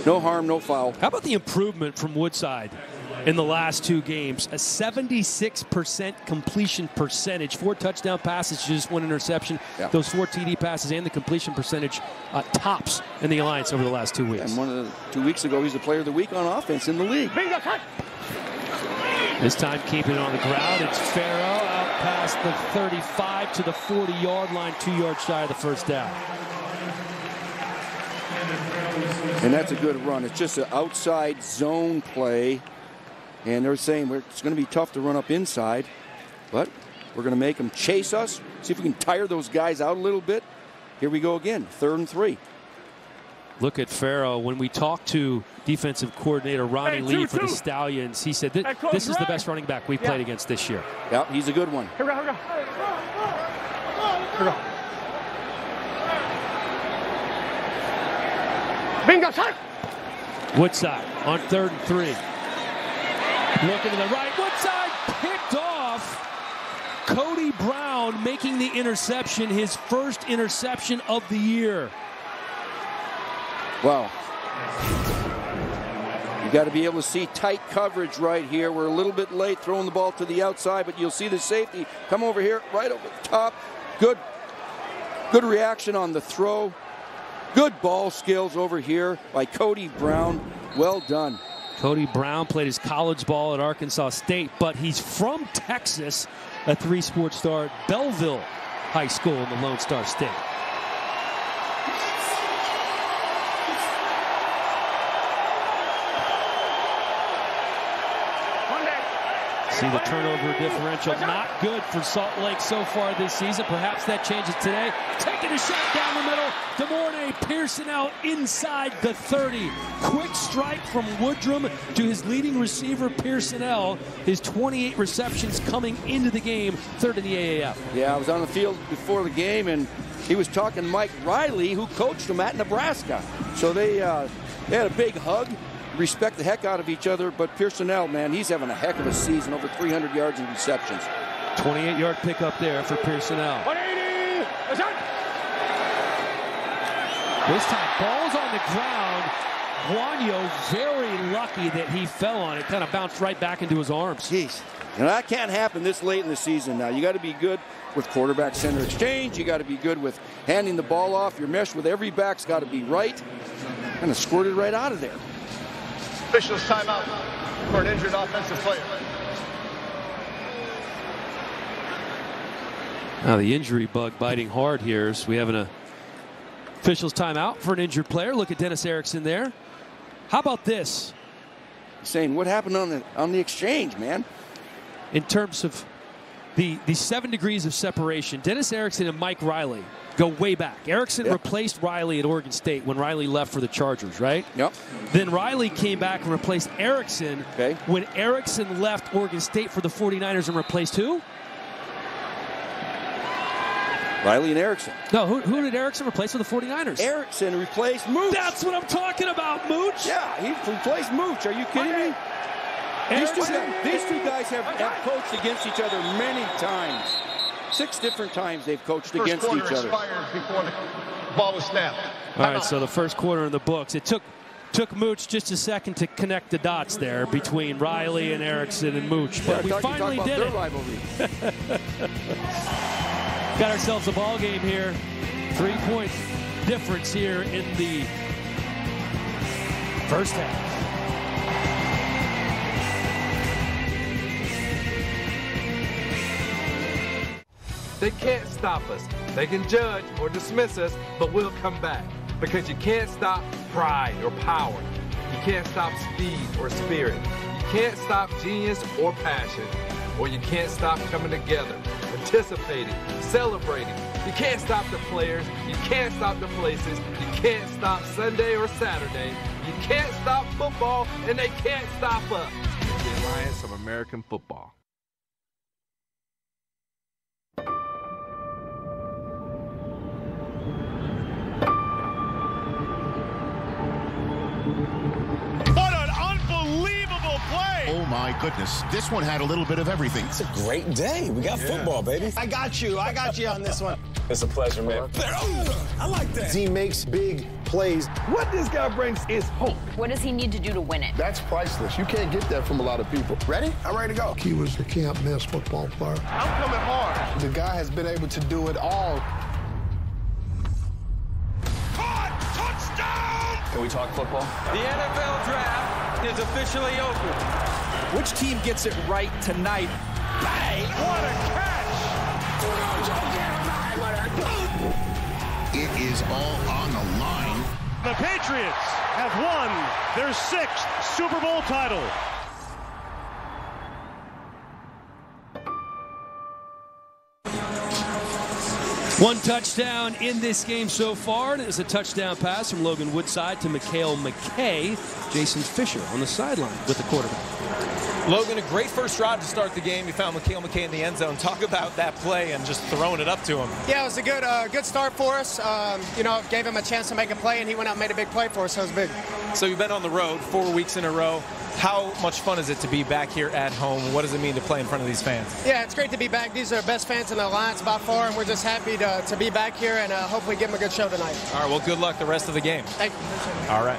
no harm, no foul. How about the improvement from Woodside in the last 2 games. A 76% completion percentage. 4 touchdown passes, just 1 interception. Yeah. Those 4 TD passes and the completion percentage tops in the Alliance over the last 2 weeks. And 2 weeks ago, he's the player of the week on offense in the league. This time keeping it on the ground. It's Farrow out past the 35 to the 40-yard line, 2 yards shy of the first down. And that's a good run. It's just an outside zone play. And they're saying it's going to be tough to run up inside. But we're going to make them chase us. See if we can tire those guys out a little bit. Here we go again. 3rd and 3. Look at Farrow. When we talked to defensive coordinator Ronnie Lee for the Stallions, he said this is the best running back we've played against this year. Yeah, he's a good one. Here we go. Here we go. Bingo, shot. Woodside on 3rd and 3. Looking to the right. Woodside picked off. Cody Brown making the interception, his first interception of the year. Wow. You got to be able to see tight coverage right here. We're a little bit late throwing the ball to the outside, but you'll see the safety come over here, right over the top. Good reaction on the throw. Good ball skills over here by Cody Brown. Well done. Cody Brown played his college ball at Arkansas State, but he's from Texas, a 3-sport star at Belleville High School in the Lone Star State. See the turnover differential, not good for Salt Lake so far this season. Perhaps that changes today. Taking a shot down the middle. DeMornay Pearson out inside the 30. Quick strike from Woodrum to his leading receiver, Pearsonell. His 28 receptions coming into the game, 3rd in the AAF. Yeah, I was on the field before the game, and he was talking to Mike Riley, who coached him at Nebraska. So they had a big hug. Respect the heck out of each other, but Pearsonell, man, he's having a heck of a season, over 300 yards in receptions. 28-yard pickup there for Pearsonell. 180. This time, ball's on the ground. Guanyo very lucky that he fell on it. Kind of bounced right back into his arms. Jeez. And that can't happen this late in the season now. You got to be good with quarterback-center exchange. You got to be good with handing the ball off. Your mesh with every back's got to be right. Kind of squirted right out of there. Officials timeout for an injured offensive player. Now the injury bug biting hard here as we have an officials timeout for an injured player. Look at Dennis Erickson there. How about this? Saying what happened on the exchange, man? In terms of the 7 degrees of separation, Dennis Erickson and Mike Riley go way back. Erickson replaced Riley at Oregon State when Riley left for the Chargers, right? Yep. Then Riley came back and replaced Erickson when Erickson left Oregon State for the 49ers and replaced who? Riley and Erickson. No, who did Erickson replace for the 49ers? Erickson replaced Mooch. That's what I'm talking about, Mooch. Yeah, he replaced Mooch. Are you kidding me? These two guys have coached against each other many times. 6 different times they've coached against each other. Expired before the ball was snapped. All right, so the first quarter in the books. It took Mooch just a second to connect the dots there between Riley and Erickson and Mooch, but we finally did it. Got ourselves a ball game here. 3-point difference here in the first half. They can't stop us. They can judge or dismiss us, but we'll come back. Because you can't stop pride or power. You can't stop speed or spirit. You can't stop genius or passion. Or you can't stop coming together, anticipating, celebrating. You can't stop the players. You can't stop the places. You can't stop Sunday or Saturday. You can't stop football, and they can't stop us. It's the Alliance of American Football. What an unbelievable play! Oh my goodness, this one had a little bit of everything. It's a great day. We got football, baby. I got you on this one. It's a pleasure, man. I like that. He makes big plays. What this guy brings is hope. What does he need to do to win it? That's priceless. You can't get that from a lot of people. Ready? I'm ready to go. He was a can't-miss football player. I'm coming hard. The guy has been able to do it all. Can we talk football? The NFL draft is officially open. Which team gets it right tonight? Bang! What a catch! It is all on the line. The Patriots have won their 6th Super Bowl title. One touchdown in this game so far, and it was a touchdown pass from Logan Woodside to Mikhail McKay. Jason Fisher on the sideline with the quarterback. Logan, a great first drive to start the game. You found Mikhail McKay in the end zone. Talk about that play and just throwing it up to him. Yeah, it was a good start for us. You know, gave him a chance to make a play, and he went out and made a big play for us, so it was big. So you've been on the road 4 weeks in a row. How much fun is it to be back here at home? What does it mean to play in front of these fans? Yeah, it's great to be back. These are the best fans in the Alliance by far, and we're just happy to be back here and hopefully give them a good show tonight. All right, well, good luck the rest of the game. Thank you. All right.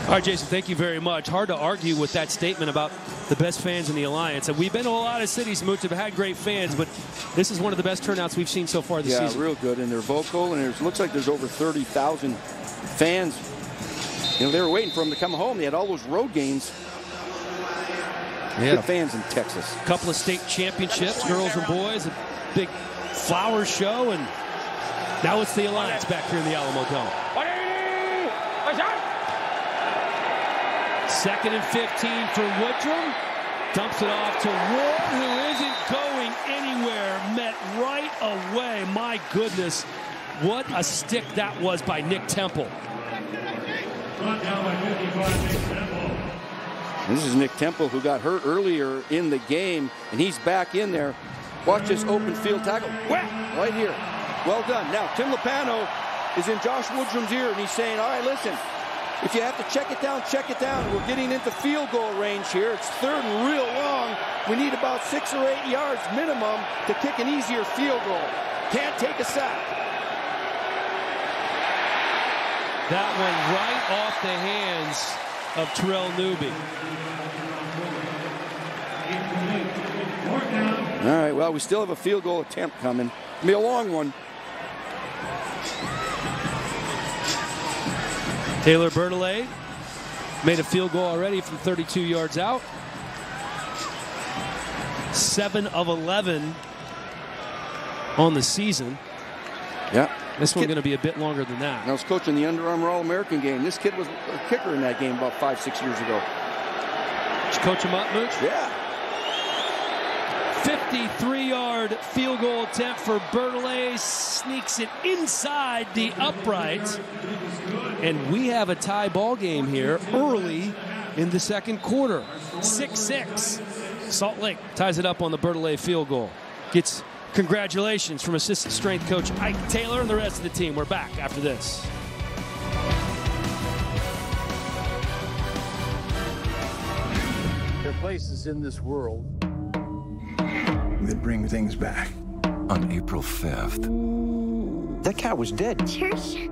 All right, Jason, thank you very much. Hard to argue with that statement about the best fans in the Alliance. And we've been to a lot of cities, Mooch, have had great fans, but this is one of the best turnouts we've seen so far this season. Yeah, real good, and they're vocal, and it looks like there's over 30,000 fans. You know, they were waiting for them to come home. They had all those road games. Yeah. Good fans in Texas. A couple of state championships, girls and boys, a big flower show, and now it's the Alliance back here in the Alamo Dome. 2nd and 15 for Woodrum. Dumps it off to Ward, who isn't going anywhere. Met right away. My goodness, what a stick that was by Nick Temple. This is Nick Temple, who got hurt earlier in the game, and he's back in there. Watch this open field tackle. Right here. Well done. Now, Tim Lopano is in Josh Woodrum's ear, and he's saying, all right, listen, if you have to check it down, check it down. We're getting into field goal range here. It's 3rd and real long. We need about 6 or 8 yards minimum to kick an easier field goal. Can't take a sack. That one right off the hands of Terrell Newby. All right, well, we still have a field goal attempt coming. It'll be a long one. Taylor Bertolet made a field goal already from 32 yards out. 7 of 11 on the season. Yeah. This one's going to be a bit longer than that. I was coaching the Under Armour All-American game. This kid was a kicker in that game about 5-6 years ago. Did you coach him up, Mooch? Yeah. 53-yard field goal attempt for Bertolet. Sneaks it inside the upright. And we have a tie ball game here early in the second quarter. 6-6. Salt Lake ties it up on the Bertolet field goal. Gets congratulations from assistant strength coach Ike Taylor and the rest of the team. We're back after this. There are places in this world that bring things back. On April 5th. That cat was dead. Church?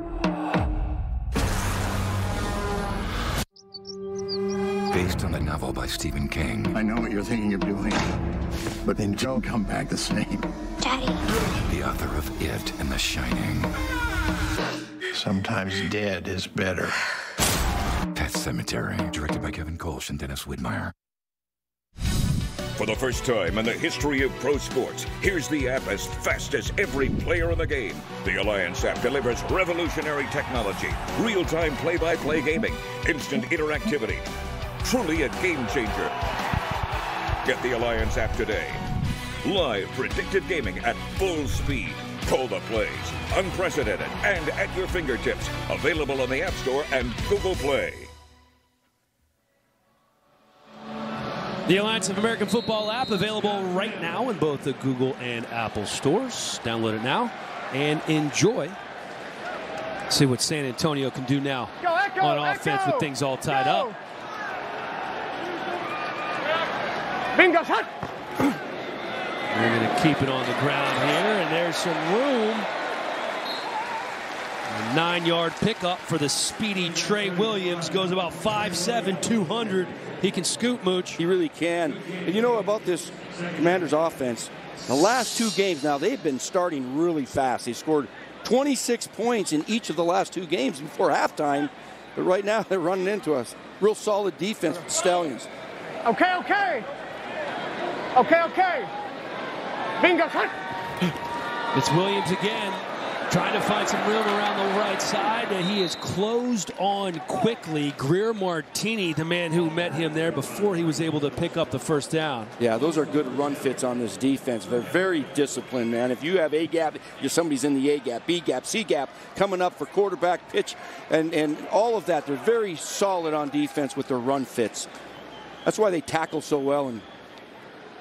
Based on a novel by Stephen King. I know what you're thinking of doing, but then don't come back the same. Daddy. The author of It and The Shining. Sometimes dead is better. Pet Cemetery, directed by Kevin Kolsch and Dennis Widmeyer. For the first time in the history of pro sports, here's the app as fast as every player in the game. The Alliance app delivers revolutionary technology, real-time play-by-play gaming, instant interactivity. Truly a game changer. Get the Alliance app today. Live predictive gaming at full speed. Call the plays. Unprecedented and at your fingertips. Available on the App Store and Google Play. The Alliance of American Football app available right now in both the Google and Apple stores. Download it now and enjoy. See what San Antonio can do now on offense with things all tied up. Bingo shot. They're going to keep it on the ground here, and there's some room. A 9-yard pickup for the speedy Trey Williams. Goes about 5'7", 200. He can scoot, Mooch. He really can. And you know about this Commanders offense, the last 2 games now, they've been starting really fast. They scored 26 points in each of the last 2 games before halftime. But right now, they're running into us. Real solid defense with the Stallions. Okay, okay. Okay, okay. Bingo. It's Williams again, trying to find some room around the right side, and he is closed on quickly. Greer Martini, the man who met him there before he was able to pick up the first down. Yeah, those are good run fits on this defense. They're very disciplined, man. If you have A-gap, somebody's in the A-gap, B-gap, C-gap, coming up for quarterback pitch, and all of that. They're very solid on defense with their run fits. That's why they tackle so well and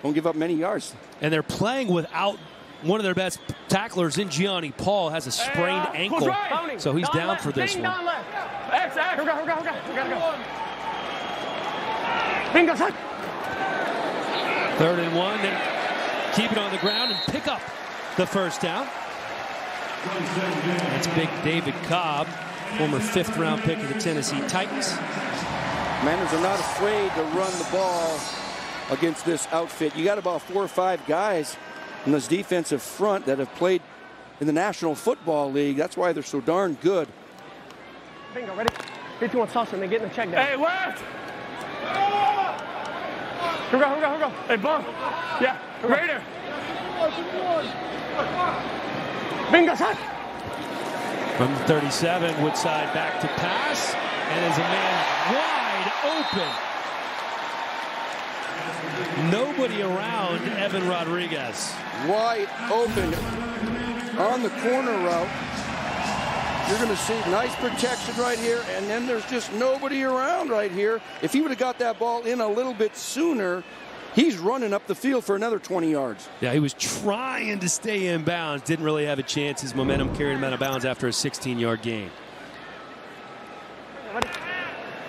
don't give up many yards. And they're playing without one of their best tacklers in Gianni Paul. Has a sprained ankle, so he's down for this one. Here we go. Bingo. 3rd and 1. Then keep it on the ground and pick up the first down. That's big David Cobb, former 5th-round pick of the Tennessee Titans. Commanders are not afraid to run the ball against this outfit. You got about 4 or 5 guys in this defensive front that have played in the National Football League. That's why they're so darn good. Bingo, ready? 51 toss and they get in the check down. Hey, what? Here we go. Hey, Bump. Yeah, Raider. Bingo, shot. From the 37, Woodside back to pass, and there's a man wide open. Nobody around Evan Rodriguez. Wide open on the corner route. You're going to see nice protection right here, and then there's just nobody around right here. If he would have got that ball in a little bit sooner, he's running up the field for another 20 yards. Yeah, he was trying to stay in bounds. Didn't really have a chance. His momentum carried him out of bounds after a 16-yard gain.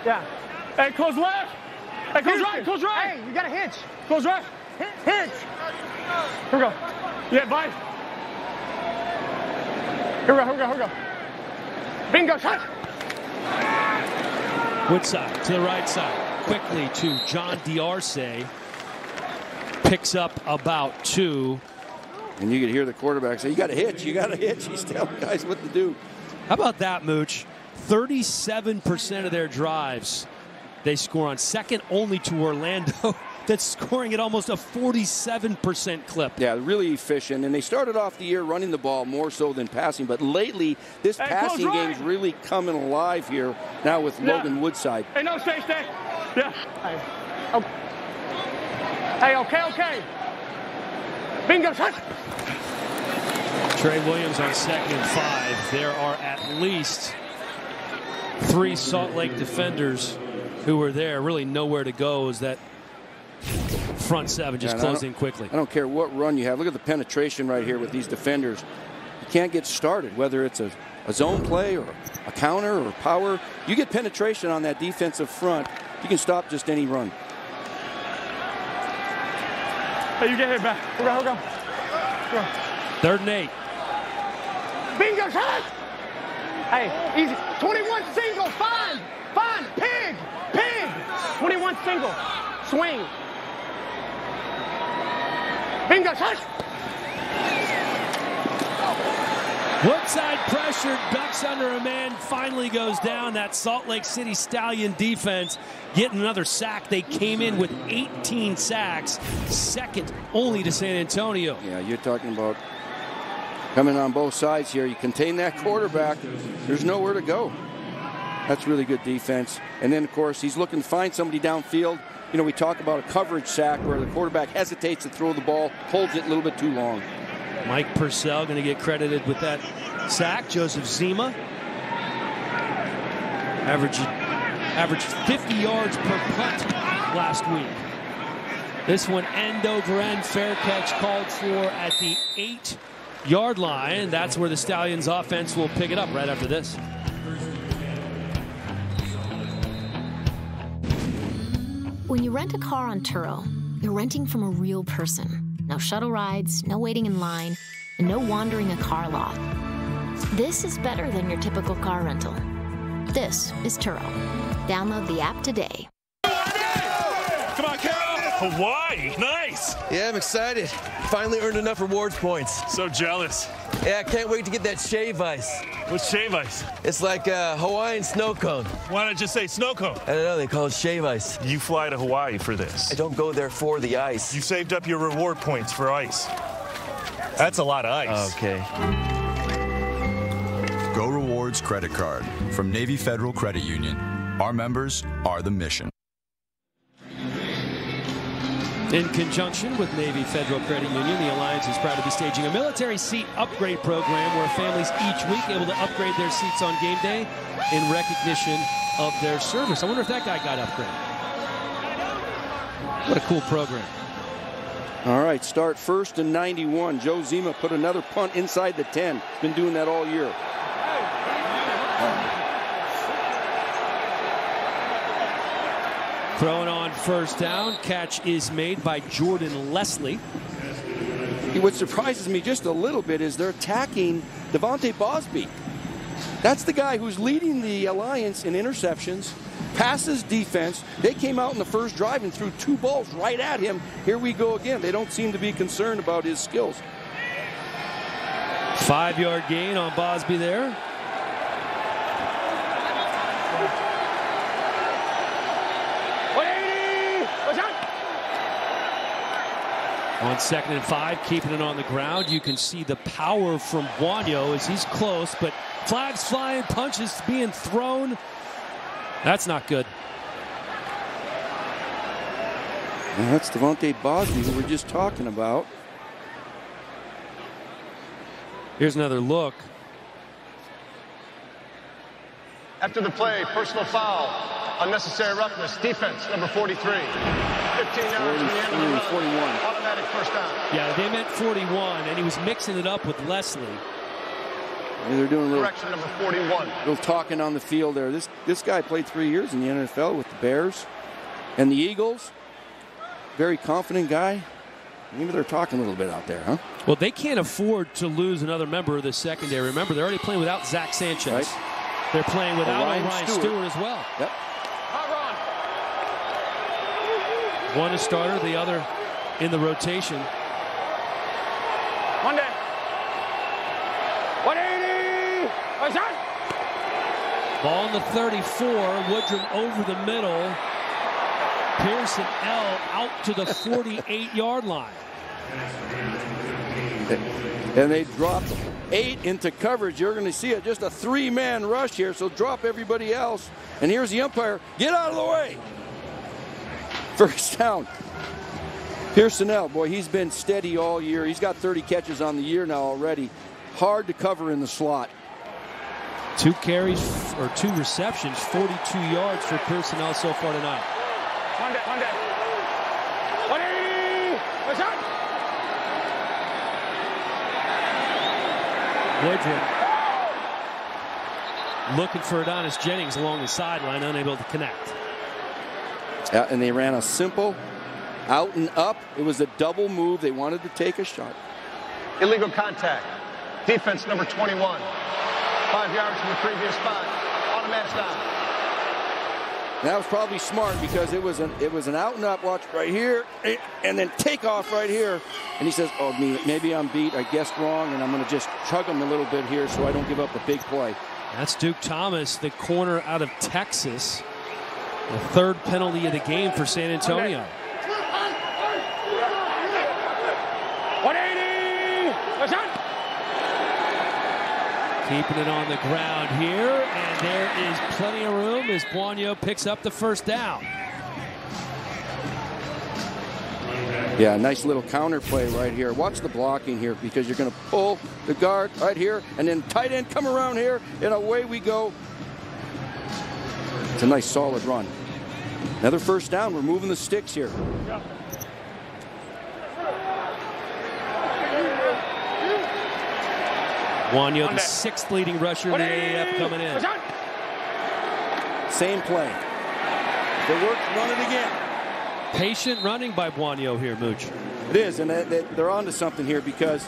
Yeah. Hey, close left. Hey, close right. Hey, you got a hitch. Close right. Hitch. Here we go. Yeah, bye. Here we go. Bingo, shot. Woodside to the right side. Quickly to John D'Arce. Picks up about 2. And you could hear the quarterback say, you got a hitch. He's telling guys what to do. How about that, Mooch? 37% of their drives they score on, second only to Orlando. That's scoring at almost a 47% clip. Yeah, really efficient. And they started off the year running the ball more so than passing. But lately, this passing game's really coming alive here now with Logan Woodside. Hey, no, stay. Yeah. Hey, okay. Bingo, shot. Trey Williams on 2nd and 5. There are at least 3 Salt Lake defenders who were there. Really nowhere to go as that front 7 just closing quickly. I don't care what run you have. Look at the penetration right here with these defenders. You can't get started, whether it's a zone play or a counter or power. You get penetration on that defensive front, you can stop just any run. Hey, you get hit back. Here we go. 3rd and 8. Bingo, shot. Hey, easy. 21 single. Fine. Pig. 21 single. Swing. Bingo, shot. Woodside pressured, ducks under a man, finally goes down. That Salt Lake City Stallion defense getting another sack. They came in with 18 sacks, second only to San Antonio. Yeah, you're talking about coming on both sides here. You contain that quarterback, there's nowhere to go. That's really good defense. And then, of course, he's looking to find somebody downfield. You know, we talk about a coverage sack where the quarterback hesitates to throw the ball, holds it a little bit too long. Mike Purcell going to get credited with that sack. Joseph Zima averaged 50 yards per punt last week. This one end over end, fair catch called for at the 8-yard line. That's where the Stallions offense will pick it up right after this. When you rent a car on Turo, you're renting from a real person. No shuttle rides, no waiting in line, and no wandering a car lot. This is better than your typical car rental. This is Turo. Download the app today. Come on, Carol! Hawaii, nice! Yeah, I'm excited. Finally earned enough rewards points. So jealous. Yeah, I can't wait to get that shave ice. What's shave ice? It's like a Hawaiian snow cone. Why not just say snow cone? I don't know, they call it shave ice. You fly to Hawaii for this. I don't go there for the ice. You saved up your reward points for ice. That's a lot of ice. Okay. Go Rewards Credit Card from Navy Federal Credit Union. Our members are the mission. In conjunction with Navy Federal Credit Union, the Alliance is proud to be staging a military seat upgrade program where families each week able to upgrade their seats on game day in recognition of their service. I wonder if that guy got upgraded. What a cool program. All right, start first and 91. Joe Zima put another punt inside the 10. He's been doing that all year. Throwing on first down. Catch is made by Jordan Leslie. What surprises me just a little bit is they're attacking Devontae Bosby. That's the guy who's leading the Alliance in interceptions, passes defense. They came out in the first drive and threw 2 balls right at him. Here we go again. They don't seem to be concerned about his skills. 5-yard gain on Bosby there. On 2nd and 5, keeping it on the ground. You can see the power from Buonio as he's close, but flags flying, punches being thrown. That's not good. And that's Devontae Bosby, who we're just talking about. Here's another look. After the play, personal foul, unnecessary roughness, defense, number 43. 15 yards from the end of the run. 41. Automatic first down. Yeah, they meant 41, and he was mixing it up with Leslie. Yeah, they're doing a little, correction, number 41. Little talking on the field there. This guy played 3 years in the NFL with the Bears and the Eagles. Very confident guy. Maybe they're talking a little bit out there, huh? Well, they can't afford to lose another member of the secondary. Remember, they're already playing without Zach Sanchez. Right. They're playing without Ryan Stewart as well. Yep. One a starter, the other in the rotation. Monday. 180. Ball in the 34. Woodrum over the middle. Pearson L out to the 48-yard line. And they dropped 8 into coverage. You're going to see it, just a 3-man rush here, so drop everybody else. And here's the umpire. Get out of the way. First down. Pearson L, boy, he's been steady all year. He's got 30 catches on the year now already. Hard to cover in the slot. 2 carries or 2 receptions, 42 yards for Pearson L so far tonight. Monday. 180. Woodrum looking for Adonis Jennings along the sideline, unable to connect. And they ran a simple out and up. It was a double move. They wanted to take a shot. Illegal contact. Defense number 21. 5 yards from the previous spot. Automatic stop. That was probably smart because it was an out and up. Watch right here, and then take off right here. And he says, "Oh, maybe I'm beat. I guessed wrong, and I'm going to just chug him a little bit here so I don't give up a big play." That's Duke Thomas, the corner out of Texas. The 3rd penalty of the game for San Antonio. 180. Keeping it on the ground here, and there is plenty of room as Buonio picks up the first down. Yeah, nice little counter play right here. Watch the blocking here because you're going to pull the guard right here, and then tight end come around here, and away we go. It's a nice solid run. Another first down. We're moving the sticks here. Buonio, the 6th leading rusher in the AAF coming in. Same play. If it works, run it again. Patient running by Buonio here, Mooch. It is, and they're on to something here because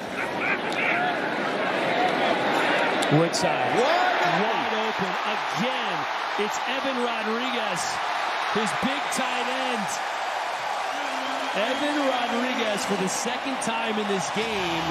Woodside. Wide open again. It's Evan Rodriguez, his big tight end. Evan Rodriguez for the second time in this game.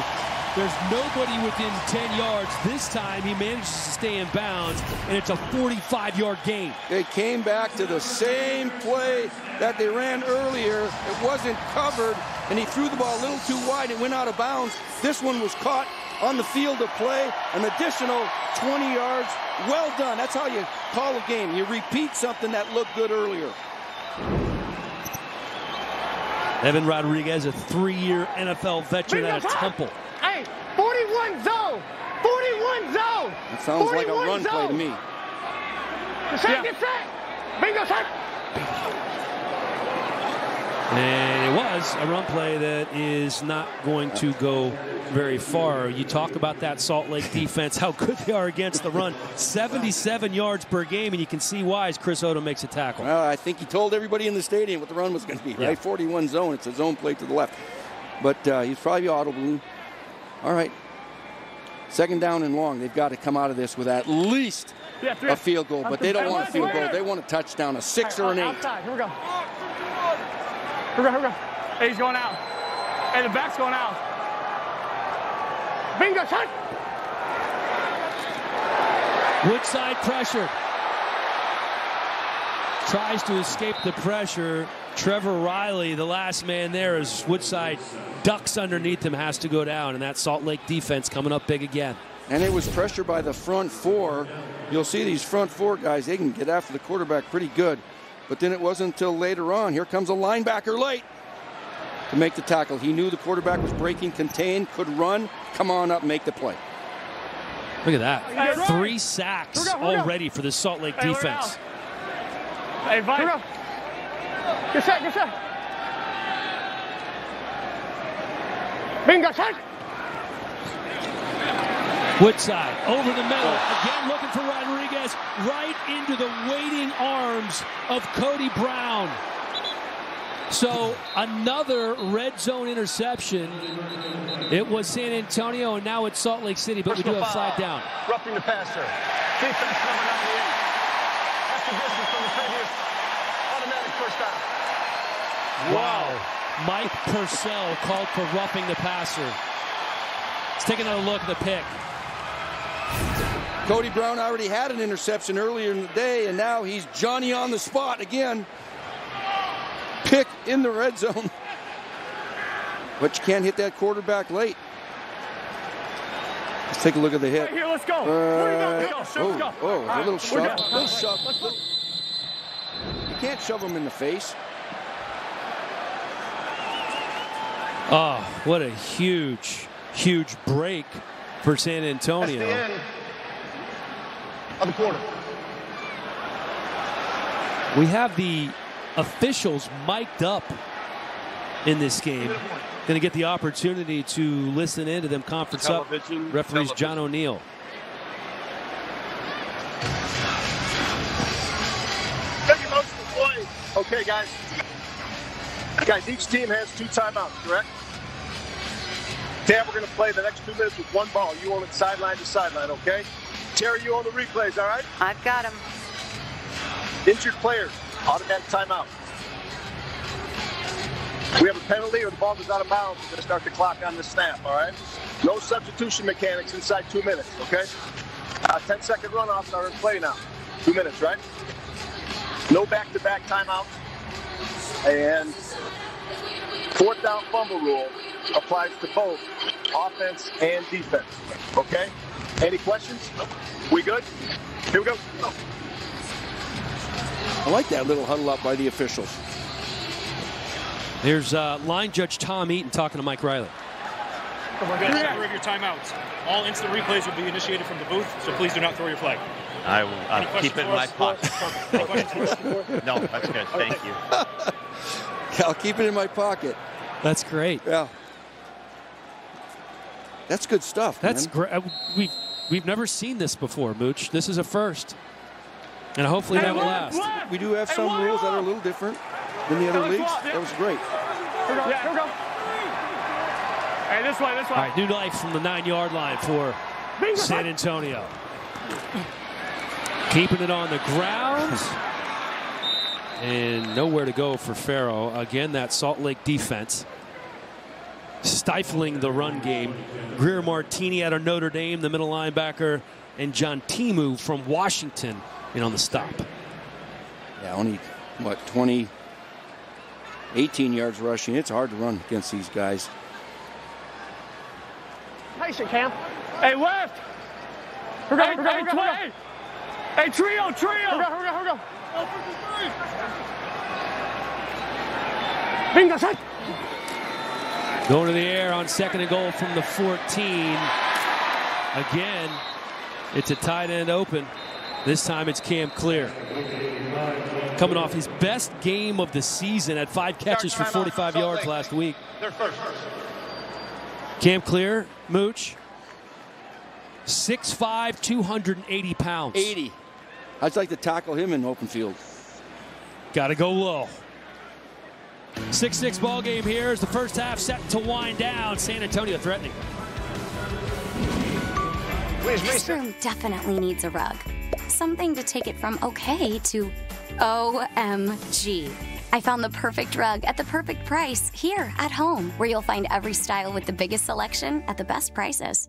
There's nobody within 10 yards. This time he manages to stay in bounds, and it's a 45-yard gain. They came back to the same play that they ran earlier. It wasn't covered, and he threw the ball a little too wide. It went out of bounds. This one was caught on the field of play, an additional 20 yards. Well done. That's how you call a game. You repeat something that looked good earlier. Evan Rodriguez, a 3-year NFL veteran out of Temple. Hey, 41 zone. 41 zone. It sounds like a run play to me. Get set. Bingo set. And it was a run play that is not going to go very far. You talk about that Salt Lake defense, how good they are against the run. 77 yards per game, and you can see why as Chris Odom makes a tackle. Well, I think he told everybody in the stadium what the run was going to be, right? Yeah. 41 zone. It's a zone play to the left. But he's probably audible. All right. Second down and long. They've got to come out of this with at least a field goal, but they don't want a field goal. They want a touchdown, a 6 or an 8. Outside. Here we go. Here we go. Hey, he's going out. Hey, the back's going out. Bingo, shot. Woodside pressured. Tries to escape the pressure. Trevor Riley, the last man there, as Woodside ducks underneath him, has to go down, and that Salt Lake defense coming up big again. And it was pressure by the front four. You'll see these front four guys, they can get after the quarterback pretty good. But then it wasn't until later on. Here comes a linebacker late to make the tackle. He knew the quarterback was breaking, contained, could run. Come on up, make the play. Look at that. 3 sacks already for the Salt Lake defense. Hey, Vite. Good set, good set. Bingo, shot. Woodside over the middle, again looking for Rodriguez, right into the waiting arms of Cody Brown. So another red zone interception. It was San Antonio, and now it's Salt Lake City, but we do have a flag down. Roughing the passer. Defense number 98. That's the distance from the previous automatic first down. Wow. Mike Purcell called for roughing the passer. Let's take another look at the pick. Cody Brown already had an interception earlier in the day, and now he's Johnny on the spot again. Pick in the red zone. But you can't hit that quarterback late. Let's take a look at the hit. Right here, let's go. Let's go. Let's go. A little shove. Little shove. You can't shove him in the face. Oh, what a huge, huge break for San Antonio. That's the end of the quarter. We have the officials mic'd up in this game. Going to get the opportunity to listen into them conference up. Referees John O'Neill. Okay, guys. Guys, each team has 2 timeouts, correct? Tam, we're going to play the next 2 minutes with 1 ball. You own it sideline to sideline, okay? Terry, you own the replays, all right? I've got him. Injured players, automatic timeout. We have a penalty or the ball goes out of bounds. We're going to start the clock on the snap, all right? No substitution mechanics inside 2 minutes, okay? 10-second runoffs are in play now. 2 minutes, right? No back-to-back timeout. And 4th down fumble rule applies to both offense and defense, okay? Any questions? We good? Here we go. I like that little huddle up by the officials. There's line judge Tom Eaton talking to Mike Riley. Remember your timeouts. All instant replays will be initiated from the booth, so please do not throw your flag. I will keep it in my pocket. Okay. No, that's good. Thank you. I'll keep it in my pocket. That's great. Yeah. That's good stuff. That's great. We've never seen this before, Mooch. This is a first. And hopefully that will last. We do have some rules that are a little different than the other leagues. That was great. Here we go. Hey, this way, this way. All right, new life from the 9-yard line for San Antonio. Keeping it on the ground. And nowhere to go for Farrow. Again, that Salt Lake defense stifling the run game. Greer Martini out of Notre Dame, the middle linebacker, and John Timu from Washington in on the stop. Yeah, only, what, 18 yards rushing. It's hard to run against these guys. Patient, Cam. Hey, left. Hey, trio. Here we go. Bingo, set. Going to the air on 2nd and goal from the 14. Again, it's a tight end open. This time it's Cam Clear. Coming off his best game of the season at 5 catches for 45 yards last week. Cam Clear, Mooch, 6'5", 280 pounds. 80. I'd like to tackle him in open field. Got to go low. 6-6 ball game here as the first half set to wind down. San Antonio threatening. This room definitely needs a rug. Something to take it from okay to OMG. I found the perfect rug at the perfect price here at home, where you'll find every style with the biggest selection at the best prices.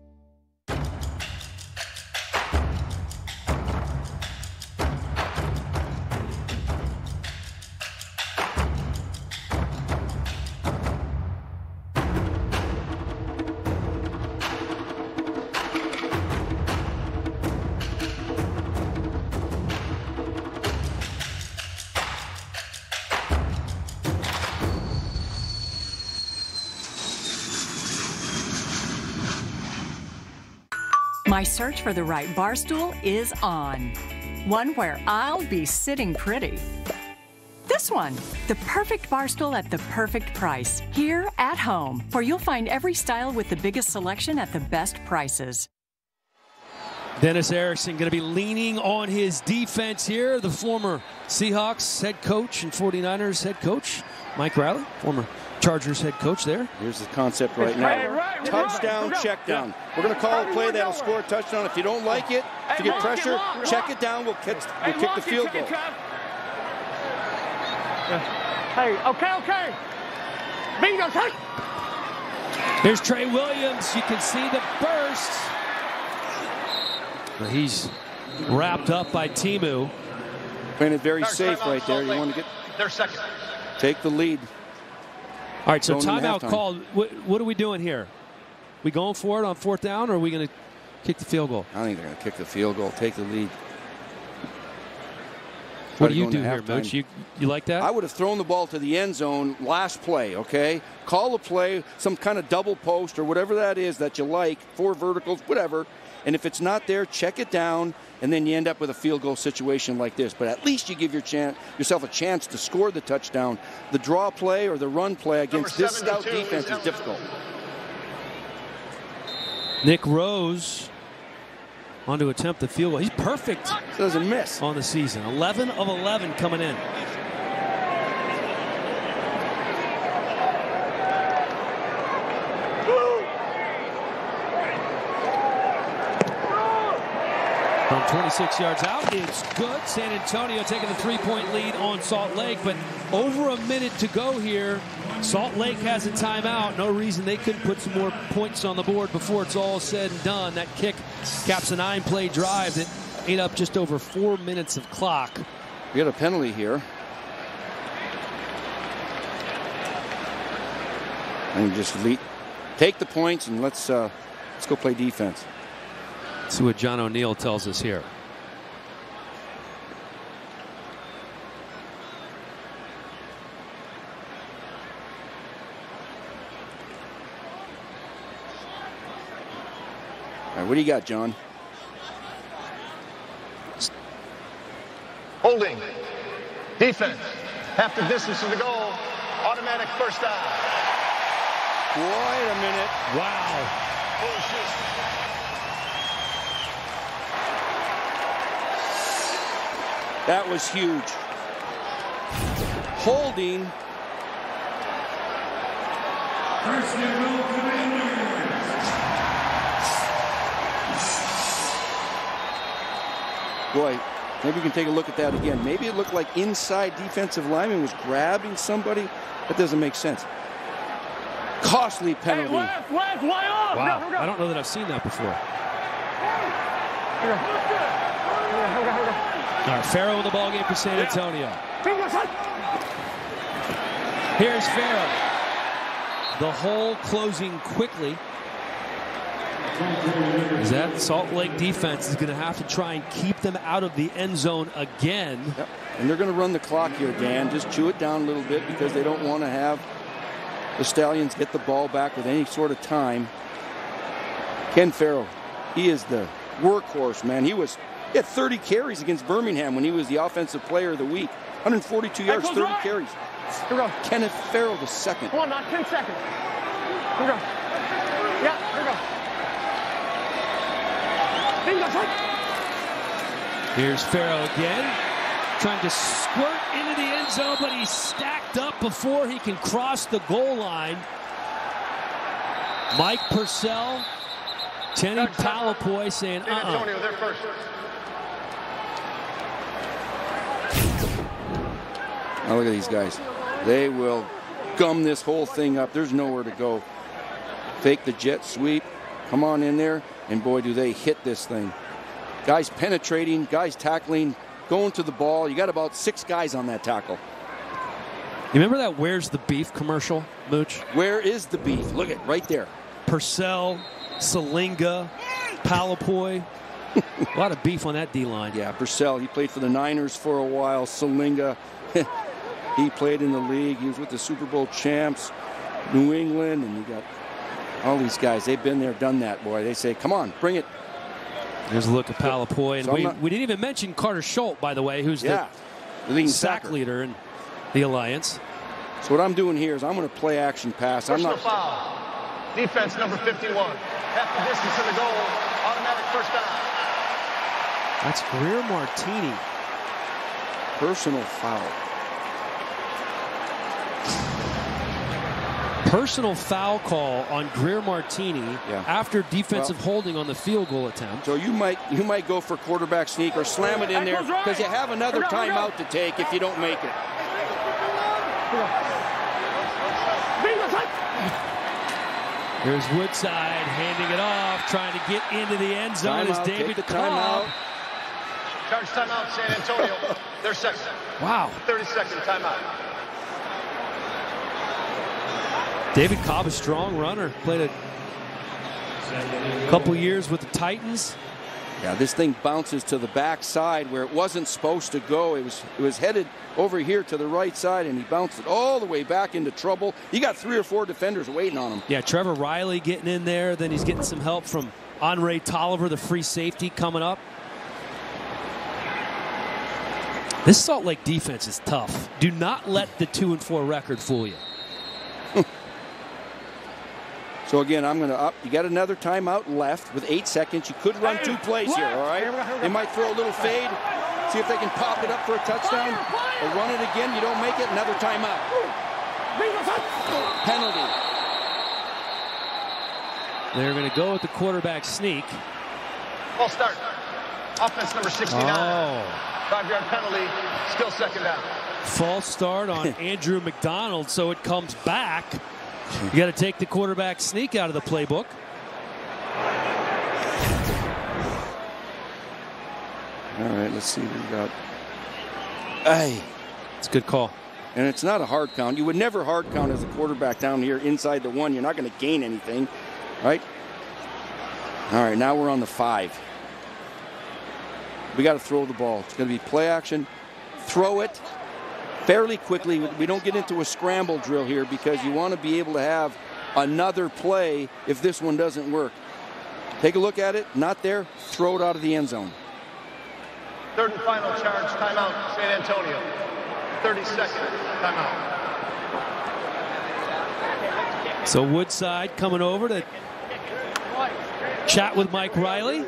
My search for the right bar stool is on. One where I'll be sitting pretty. This one, the perfect bar stool at the perfect price. Here at home, where you'll find every style with the biggest selection at the best prices. Dennis Erickson going to be leaning on his defense here. The former Seahawks head coach and 49ers head coach, Mike Riley, former Chargers head coach there. Here's the concept right now. Touchdown, check down. We're going to call a play that'll score a touchdown. If you don't like it, if you get pressure, check it down. We'll kick the field goal. Hey, okay. Bingo, take. Here's Trey Williams. You can see the burst. But he's wrapped up by Timu. Playing it very safe right there. You want to take the lead. All right, so timeout called. What are we doing here? We going for it on 4th down, or are we going to kick the field goal? I think they're going to kick the field goal, take the lead. What do you do here, Mooch? You like that? I would have thrown the ball to the end zone last play, okay? Call a play, some kind of double post or whatever that is that you like, 4 verticals, whatever. And if it's not there, check it down, and then you end up with a field goal situation like this. But at least you give yourself a chance to score the touchdown. The draw play or the run play against this stout defense is difficult. Nick Rose on to attempt the field goal. He's perfect. Doesn't miss on the season. 11 of 11 coming in. From 26 yards out, it's good. San Antonio taking a 3-point lead on Salt Lake, but over a minute to go here. Salt Lake has a timeout. No reason they couldn't put some more points on the board before it's all said and done. That kick caps a 9-play drive that ate up just over 4 minutes of clock. We got a penalty here. And just take the points and let's go play defense. See what John O'Neill tells us here. All right, what do you got, John? Holding. Defense. Half the distance to the goal. Automatic first down. Wait a minute. Wow. That was huge. Holding. Boy, maybe we can take a look at that again. Maybe it looked like inside defensive lineman was grabbing somebody. That doesn't make sense. Costly penalty. Wow, I don't know that I've seen that before. All right, Farrell in the ballgame for San Antonio. Here's Farrell. The hole closing quickly. That Salt Lake defense is going to have to try and keep them out of the end zone again. Yep. And they're going to run the clock here, Dan. Just chew it down a little bit because they don't want to have the Stallions get the ball back with any sort of time. Ken Farrell, he is the workhorse, man. He had 30 carries against Birmingham when he was the offensive player of the week. 142 yards, 30 carries. Here we go. Kenneth Farrell the second. Come on, not 10 seconds. Here we go. Yeah, here we go. Here's Farrell again, trying to squirt into the end zone, but he's stacked up before he can cross the goal line. Mike Purcell, Tenny Palapoy saying, Antonio, they're first. Now look at these guys. They will gum this whole thing up. There's nowhere to go. Fake the jet sweep. Come on in there. And boy, do they hit this thing. Guys penetrating, guys tackling, going to the ball. You got about 6 guys on that tackle. You remember that Where's the Beef commercial, Mooch? Where is the beef? Look at right there. Purcell, Salinga, Palapoy. A lot of beef on that D-line. Yeah, Purcell, he played for the Niners for a while. Salinga, he played in the league. He was with the Super Bowl champs, New England, and you got all these guys. They've been there, done that, boy. They say, come on, bring it. There's a look at Palapoy. And So we didn't even mention Carter Schultz, by the way, who's the leading sack leader in the Alliance. So what I'm doing here is I'm going to play action pass. I'm Personal not. foul. Defense number 51. Half the distance to the goal. Automatic first down. That's Greer Martini. Personal foul. Personal foul call on Greer Martini after defensive holding on the field goal attempt. So you might go for quarterback sneak or slam it in there because you have another timeout to take if you don't make it. There's Woodside handing it off, trying to get into the end zone as David Cobb. Charge timeout, San Antonio. They're second. Wow. 30-second timeout. David Cobb, a strong runner, played a couple years with the Titans. Yeah, this thing bounces to the backside where it wasn't supposed to go. It was headed over here to the right side, and he bounced it all the way back into trouble. You got 3 or 4 defenders waiting on him. Yeah, Trevor Riley getting in there. Then he's getting some help from Andre Tolliver, the free safety, coming up. This Salt Lake defense is tough. Do not let the 2-4 record fool you. So again, I'm going to up. You got another timeout left with 8 seconds. You could run 2 plays here, all right? They might throw a little fade, see if they can pop it up for a touchdown, or run it again. You don't make it, another timeout. Penalty. They're going to go with the quarterback sneak. False start. Offense number 69. Oh. 5-yard penalty. Still second down. False start on Andrew McDonald, so it comes back. You got to take the quarterback sneak out of the playbook. All right, let's see what we got. Hey, it's a good call. And it's not a hard count. You would never hard count as a quarterback down here inside the 1. You're not going to gain anything, right? All right, now we're on the 5. We got to throw the ball. It's going to be play action. Throw it fairly quickly. We don't get into a scramble drill here because you want to be able to have another play if this one doesn't work. Take a look at it. Not there. Throw it out of the end zone. Third and final charge. Timeout, San Antonio. 30-second timeout. So Woodside coming over to chat with Mike Riley.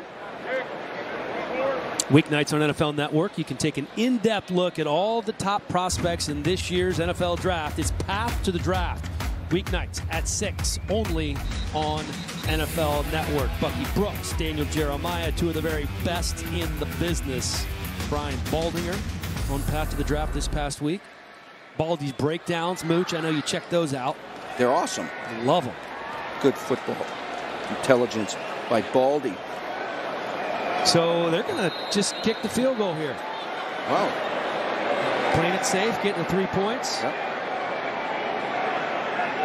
Weeknights on NFL Network, you can take an in-depth look at all the top prospects in this year's NFL Draft. It's Path to the Draft. Weeknights at 6, only on NFL Network. Bucky Brooks, Daniel Jeremiah, 2 of the very best in the business. Brian Baldinger on path to the draft this past week. Baldy's breakdowns, Mooch, I know you checked those out. They're awesome. I love them. Good football intelligence by Baldy. So they're going to just kick the field goal here. Wow. Playing it safe, getting the 3 points. Yep.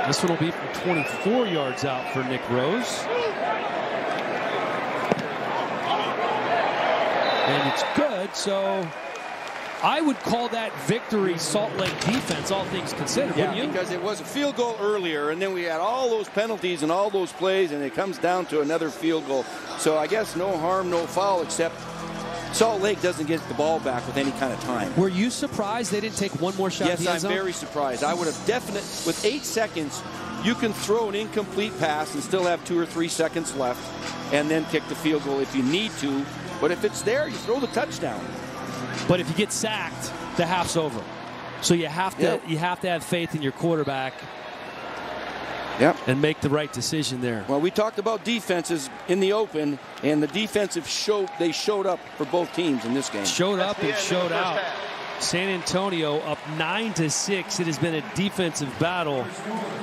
This one will be from 24 yards out for Nick Rose. And it's good, so I would call that victory Salt Lake defense, all things considered, wouldn't you? Because it was a field goal earlier, and then we had all those penalties and all those plays, and it comes down to another field goal. So I guess no harm, no foul, except Salt Lake doesn't get the ball back with any kind of time. Were you surprised they didn't take one more shot? Yes, I'm very surprised. I would have definitely, with 8 seconds, you can throw an incomplete pass and still have 2 or 3 seconds left, and then kick the field goal if you need to. But if it's there, you throw the touchdown. But if you get sacked, the half's over. So you have to have faith in your quarterback. Yep. And make the right decision there. Well, we talked about defenses in the open, and the defensive they showed up for both teams in this game. Showed up and showed out. San Antonio up 9-6. It has been a defensive battle.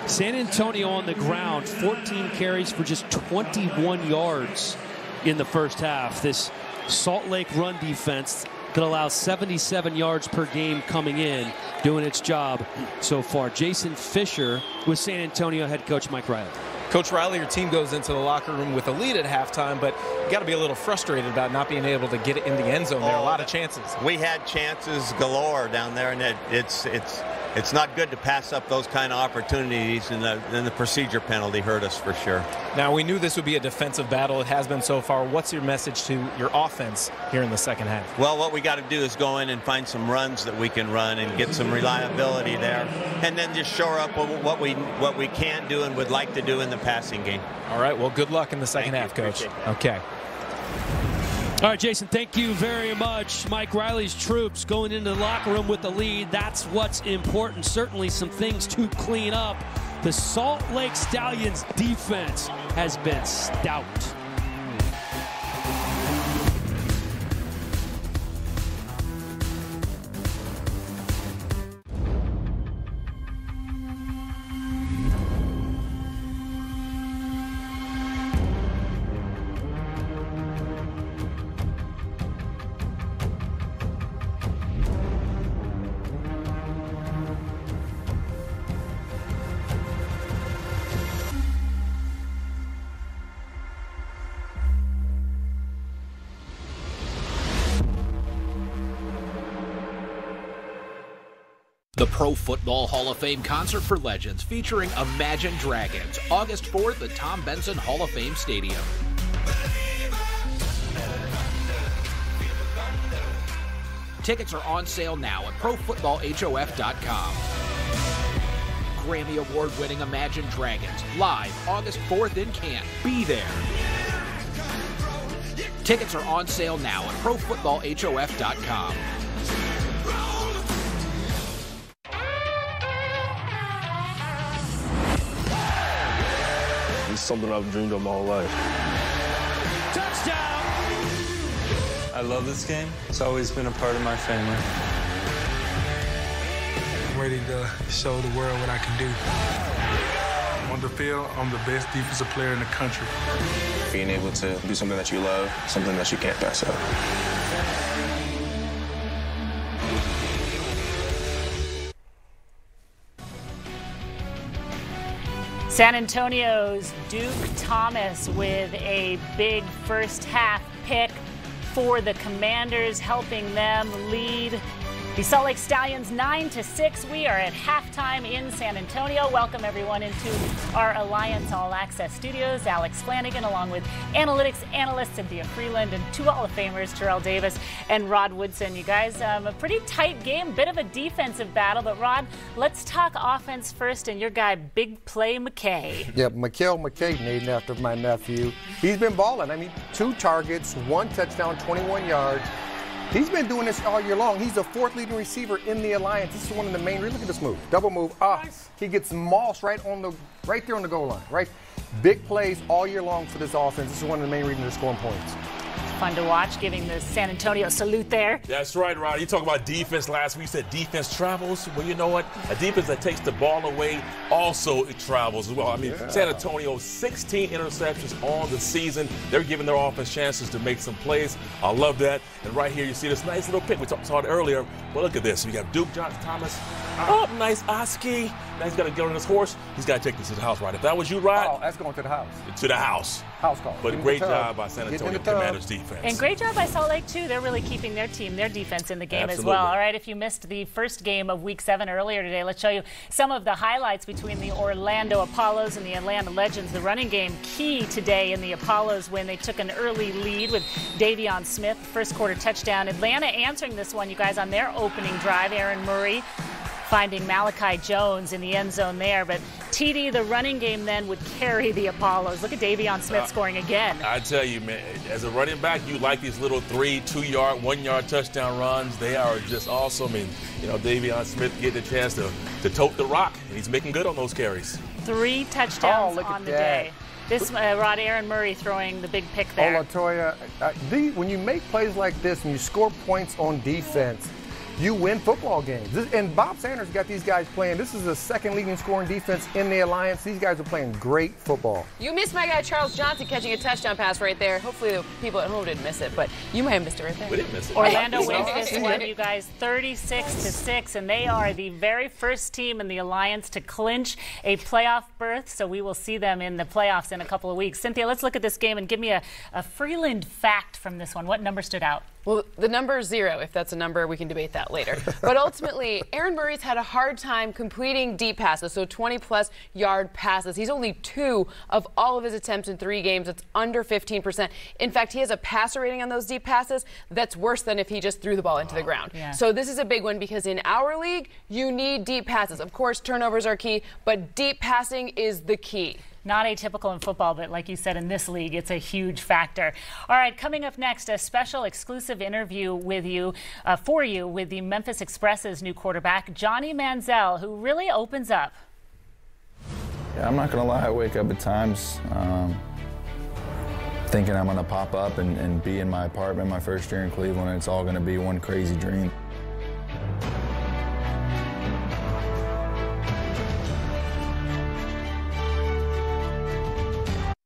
San Antonio on the ground, 14 carries for just 21 yards in the first half. This Salt Lake run defense could allow 77 yards per game coming in, doing its job so far. Jason Fisher with San Antonio head coach Mike Riley. Coach Riley, your team goes into the locker room with a lead at halftime, but you got to be a little frustrated about not being able to get it in the end zone. There are a lot of chances. We had chances galore down there, and it's not good to pass up those kind of opportunities, and the procedure penalty hurt us for sure. Now, we knew this would be a defensive battle. It has been so far. What's your message to your offense here in the second half? Well, what we got to do is go in and find some runs that we can run and get some reliability there, and then just shore up what we can do and would like to do in the passing game. All right, well, good luck in the second half, Coach. Okay. All right, Jason, thank you very much. Mike Riley's troops going into the locker room with the lead. That's what's important. Certainly some things to clean up. The Salt Lake Stallions defense has been stout. The Pro Football Hall of Fame Concert for Legends featuring Imagine Dragons, August 4th at Tom Benson Hall of Fame Stadium. Tickets are on sale now at ProFootballHOF.com. Grammy Award-winning Imagine Dragons, live August 4th in Canton. Be there. Tickets are on sale now at ProFootballHOF.com. It's something I've dreamed of my whole life. Touchdown! I love this game. It's always been a part of my family. I'm ready to show the world what I can do. On the field, I'm the best defensive player in the country. Being able to do something that you love, something that you can't pass up. San Antonio's Duke Thomas with a big first half pick for the Commanders, helping them lead the Salt Lake Stallions 9-6. We are at halftime in San Antonio. Welcome everyone into our Alliance All Access studios. Alex Flanagan along with analytics analyst Cynthia Freeland and two Hall of Famers, Terrell Davis and Rod Woodson. You guys, a pretty tight game, bit of a defensive battle, but Rod, let's talk offense first and your guy, Big Play McKay. Yeah, Mikael McKay, named after my nephew. He's been balling. I mean, 2 targets, 1 touchdown, 21 yards. He's been doing this all year long. He's the 4th leading receiver in the Alliance. This is one of the main. Look at this move, double move. He gets Moss right there on the goal line. Right, big plays all year long for this offense. This is one of the main reasons they're scoring points. fun to watch, giving the San Antonio salute there. That's right, Ron. You talked about defense last week. You said defense travels. Well, you know what? A defense that takes the ball away also travels as well. I mean, San Antonio, 16 interceptions on the season. They're giving their offense chances to make some plays. I love that. And right here, you see this nice little pick. We saw it earlier. Well, look at this. You got Duke Thomas. Oh, nice Oski. Now he's got to get on his horse. He's got to take this to the house, right? If that was you, Rod. Oh, that's going to the house. To the house. House call. But a great job by San Antonio Commanders defense. And great job by Salt Lake, too. They're really keeping their defense in the game as well. All right, if you missed the first game of Week 7 earlier today, let's show you some of the highlights between the Orlando Apollos and the Atlanta Legends. The running game key today in the Apollos when they took an early lead with Davion Smith, first quarter touchdown. Atlanta answering this one, you guys, on their opening drive. Aaron Murray finding Malachi Jones in the end zone there. But TD, the running game then would carry the Apollos. Look at Davion Smith scoring again. I tell you, man, as a running back, you like these little 3, 2-yard, 1-yard touchdown runs. They are just awesome. And, you know, Davion Smith getting a chance to tote the rock, and he's making good on those carries. 3 touchdowns on the day. This Rod, Aaron Murray throwing the big pick there. Oh, Latoya, when you make plays like this and you score points on defense, you win football games. And Bob Sanders got these guys playing. This is the second leading scoring defense in the Alliance. These guys are playing great football. You missed my guy Charles Johnson catching a touchdown pass right there. Hopefully the people at home didn't miss it, but you might have missed it right there. We didn't miss it. Orlando wins this one, you guys, 36-6, and they are the very first team in the Alliance to clinch a playoff berth, so we will see them in the playoffs in a couple of weeks. Cynthia, let's look at this game and give me a Freeland fact from this one. What number stood out? Well, the number is 0. If that's a number, we can debate that later. But ultimately, Aaron Murray's had a hard time completing deep passes, so 20-plus yard passes. He's only 2 of all of his attempts in 3 games. It's under 15%. In fact, he has a passer rating on those deep passes that's worse than if he just threw the ball into the ground. Yeah. So this is a big one because in our league, you need deep passes. Of course, turnovers are key, but deep passing is the key. Not atypical in football, but like you said, in this league, it's a huge factor. All right, coming up next, a special exclusive interview with you, for you with the Memphis Express's new quarterback, Johnny Manziel, who really opens up. Yeah, I'm not going to lie, I wake up at times thinking I'm going to pop up and be in my apartment my first year in Cleveland, and it's all going to be one crazy dream.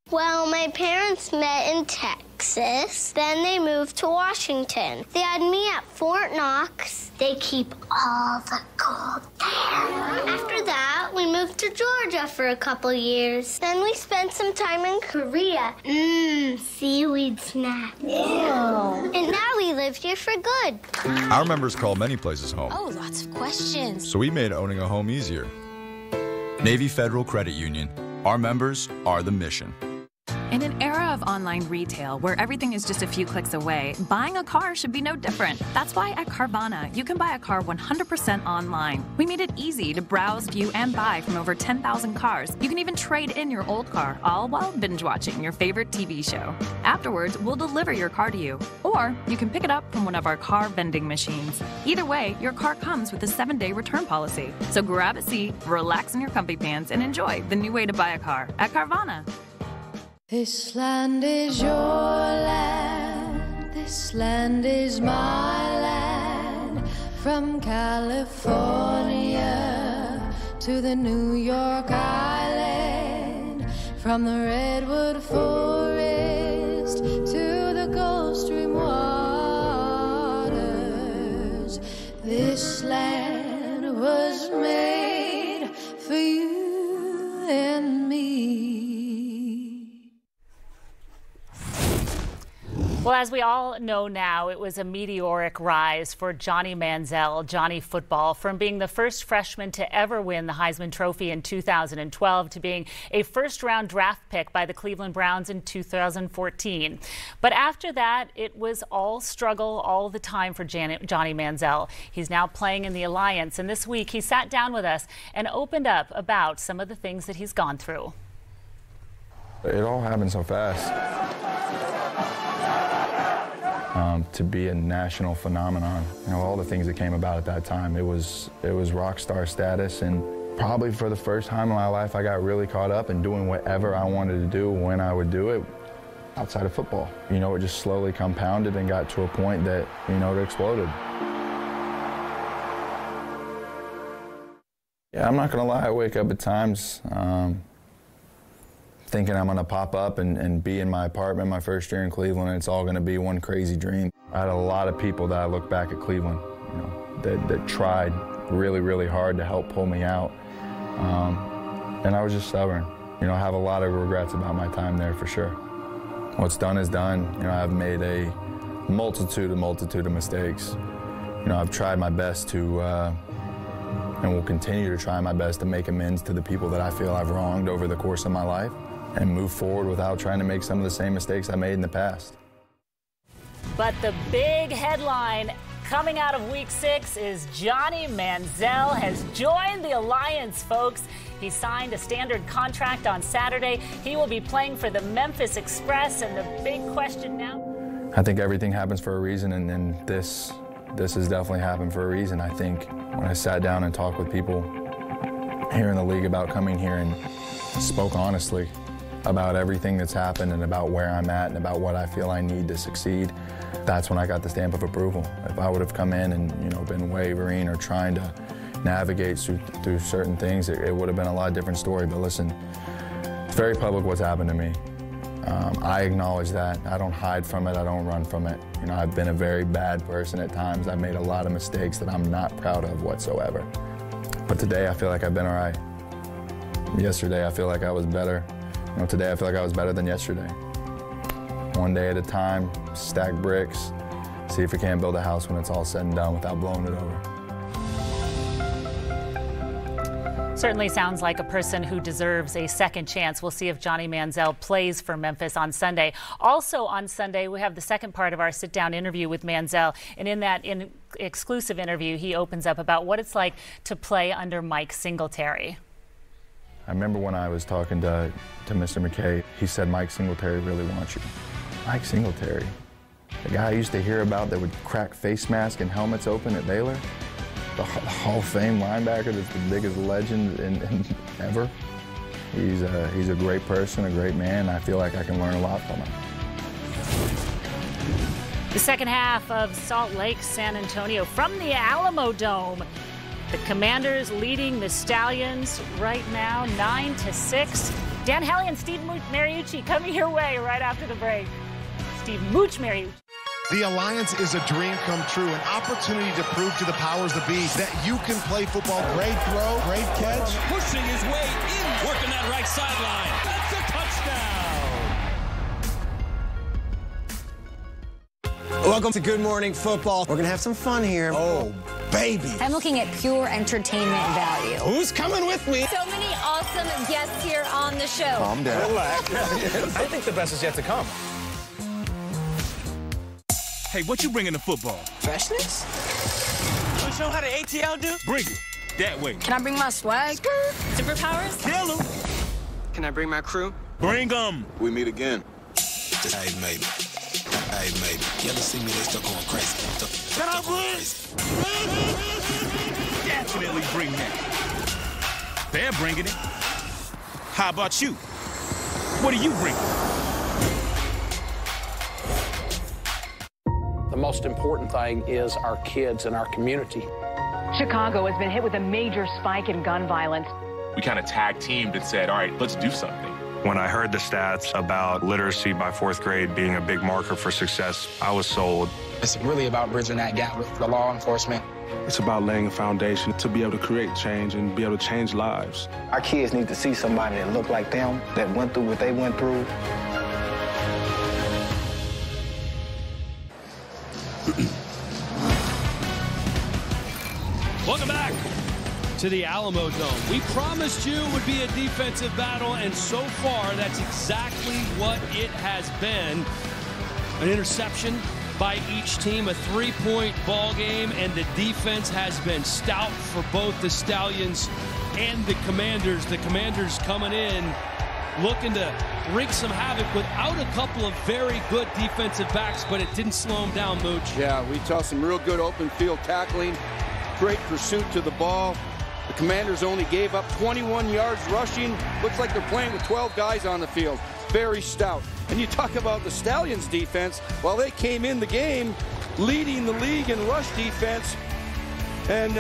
Well, my parents met in Texas, then they moved to Washington. They had me at Fort Knox. They keep all the gold there. After that, we moved to Georgia for a couple years. Then we spent some time in Korea. Seaweed snack. Ew. And now we live here for good. Our members call many places home. Oh, lots of questions. So we made owning a home easier. Navy Federal Credit Union. Our members are the mission. In an era of online retail where everything is just a few clicks away, buying a car should be no different. That's why at Carvana, you can buy a car 100% online. We made it easy to browse, view, and buy from over 10,000 cars. You can even trade in your old car, all while binge watching your favorite TV show. Afterwards, we'll deliver your car to you. Or you can pick it up from one of our car vending machines. Either way, your car comes with a 7-day return policy. So grab a seat, relax in your comfy pants, and enjoy the new way to buy a car at Carvana. This land is your land, this land is my land. From California to the New York Island, from the Redwood Forest to the Gulf Stream waters. This land was made for you and me. Well, as we all know now, it was a meteoric rise for Johnny Manziel, Johnny Football, from being the first freshman to ever win the Heisman Trophy in 2012 to being a first-round draft pick by the Cleveland Browns in 2014. But after that, it was all struggle all the time for Johnny Manziel. He's now playing in the Alliance, and this week he sat down with us and opened up about some of the things that he's gone through. It all happened so fast. To be a national phenomenon, you know, all the things that came about at that time, it was rock star status, and probably for the first time in my life I got really caught up in doing whatever I wanted to do when I would do it. outside of football. You know, it just slowly compounded and got to a point that, you know, it exploded. Yeah, I'm not gonna lie, I wake up at times thinking I'm gonna pop up and be in my apartment my first year in Cleveland, and it's all gonna be one crazy dream. I had a lot of people that I look back at Cleveland, you know, that tried really, really hard to help pull me out. And I was just stubborn. You know, I have a lot of regrets about my time there for sure. What's done is done. You know, I've made a multitude of mistakes. You know, I've tried my best to, and will continue to try my best to make amends to the people that I feel I've wronged over the course of my life and move forward without trying to make some of the same mistakes I made in the past. But the big headline coming out of Week 6 is Johnny Manziel has joined the Alliance, folks. He signed a standard contract on Saturday. He will be playing for the Memphis Express, and the big question now. I think everything happens for a reason, and this has definitely happened for a reason. I think when I sat down and talked with people here in the league about coming here and spoke honestly about everything that's happened and about where I'm at and about what I feel I need to succeed, that's when I got the stamp of approval. If I would have come in and, you know, been wavering or trying to navigate through certain things, it would have been a lot different story. But listen, it's very public what's happened to me. I acknowledge that. I don't hide from it. I don't run from it. You know, I've been a very bad person at times. I've made a lot of mistakes that I'm not proud of whatsoever. But today I feel like I've been all right. Yesterday I feel like I was better. You know, today I feel like I was better than yesterday. One day at a time, stack bricks, see if we can't build a house when it's all said and done without blowing it over. Certainly sounds like a person who deserves a second chance. We'll see if Johnny Manziel plays for Memphis on Sunday. Also on Sunday, we have the second part of our sit-down interview with Manziel. And in that exclusive interview, he opens up about what it's like to play under Mike Singletary. I remember when I was talking to Mr. McKay, he said, Mike Singletary really wants you. Mike Singletary, the guy I used to hear about that would crack face masks and helmets open at Baylor, the Hall of Fame linebacker that's the biggest legend ever. He's a great person, a great man. I feel like I can learn a lot from him. The second half of Salt Lake, San Antonio from the Alamo Dome. The Commanders leading the Stallions right now, 9-6. Dan Hellie and Steve Mariucci coming your way right after the break. Steve Mooch Mariucci. The Alliance is a dream come true, an opportunity to prove to the powers that be that you can play football. Great throw, great catch. Pushing his way in, working that right sideline. That's a touchdown. Welcome to Good Morning Football. We're going to have some fun here. Oh, baby. I'm looking at pure entertainment value. Who's coming with me? So many awesome guests here on the show. Calm down. Relax. I think the best is yet to come. Hey, what you bringing to football? Freshness? You want to show how the ATL do? Bring it. That way. Can I bring my swag? Superpowers? Kill 'em. Can I bring my crew? Bring 'em. We meet again. Hey, maybe. Hey, maybe. You ever see me? They start going crazy. Can I bring? Definitely bring that. They're bringing it. How about you? What do you bring? The most important thing is our kids and our community. Chicago has been hit with a major spike in gun violence. We kind of tag-teamed and said, all right, let's do something. When I heard the stats about literacy by 4th grade being a big marker for success, I was sold. It's really about bridging that gap with the law enforcement. It's about laying a foundation to be able to create change and be able to change lives. Our kids need to see somebody that look like them, that went through what they went through. Welcome back to the Alamo Dome. We promised you it would be a defensive battle, and so far, that's exactly what it has been. An interception by each team, a 3-point ball game, and the defense has been stout for both the Stallions and the Commanders. The Commanders coming in looking to wreak some havoc without a couple of very good defensive backs, but it didn't slow them down, Mooch. Yeah, we saw some real good open field tackling, great pursuit to the ball. The Commanders only gave up 21 yards rushing. Looks like they're playing with 12 guys on the field. Very stout. And you talk about the Stallions defense. Well, they came in the game leading the league in rush defense. And,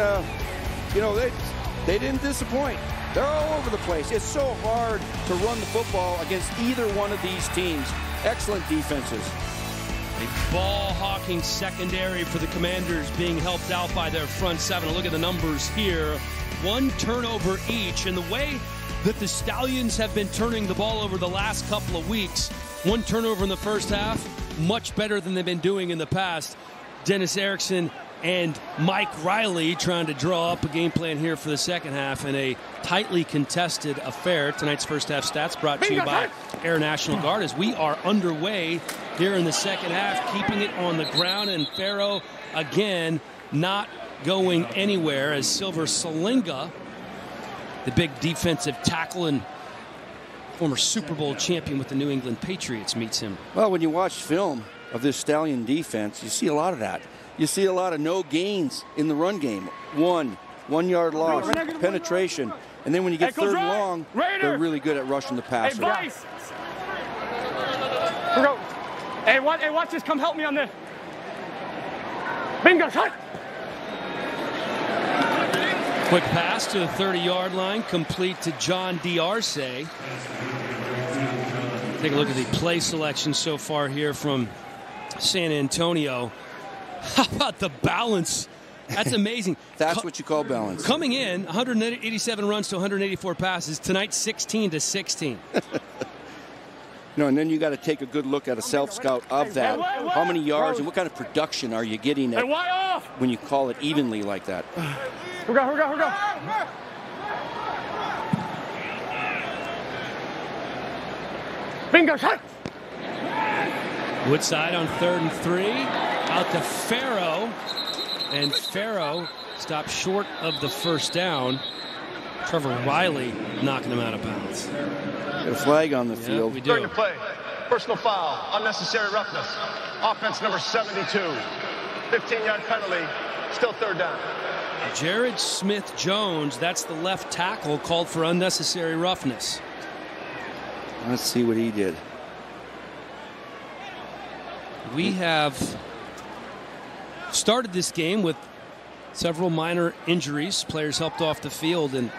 you know, they didn't disappoint. They're all over the place. It's so hard to run the football against either one of these teams. Excellent defenses. A ball-hawking secondary for the Commanders being helped out by their front seven. Look at the numbers here. 1 turnover each. And the way that the Stallions have been turning the ball over the last couple of weeks, 1 turnover in the first half, much better than they've been doing in the past. Dennis Erickson and Mike Riley trying to draw up a game plan here for the second half in a tightly contested affair. Tonight's first half stats brought to you by Air National Guard as we are underway here in the second half, keeping it on the ground, and Farrow again not going anywhere as Silver Salinga, the big defensive tackle and former Super Bowl champion with the New England Patriots, meets him. Well, when you watch film of this Stallion defense, you see a lot of that. You see a lot of no gains in the run game. 1 yard loss, penetration. And then when you get third and long, they're really good at rushing the passer. Hey, Vice. Go. Hey, watch this. Come help me on this. Bingo, shot. Quick pass to the 30-yard line, complete to John D'Arce. Take a look at the play selection so far here from San Antonio. How about the balance? That's amazing. That's what you call balance. Coming in, 187 runs to 184 passes. Tonight, 16 to 16. No, and then you got to take a good look at a self-scout of that. How many yards and what kind of production are you getting at when you call it evenly like that? Here we go. Bingo, shot. Woodside on 3rd and 3. Out to Farrow. And Farrow stopped short of the first down. Trevor Riley knocking him out of bounds. Got a flag on the field. We do. During the play, personal foul, unnecessary roughness. Offense number 72. 15-yard penalty, still 3rd down. Jared Smith-Jones, that's the left tackle, called for unnecessary roughness. Let's see what he did. We have started this game with several minor injuries. Players helped off the field, and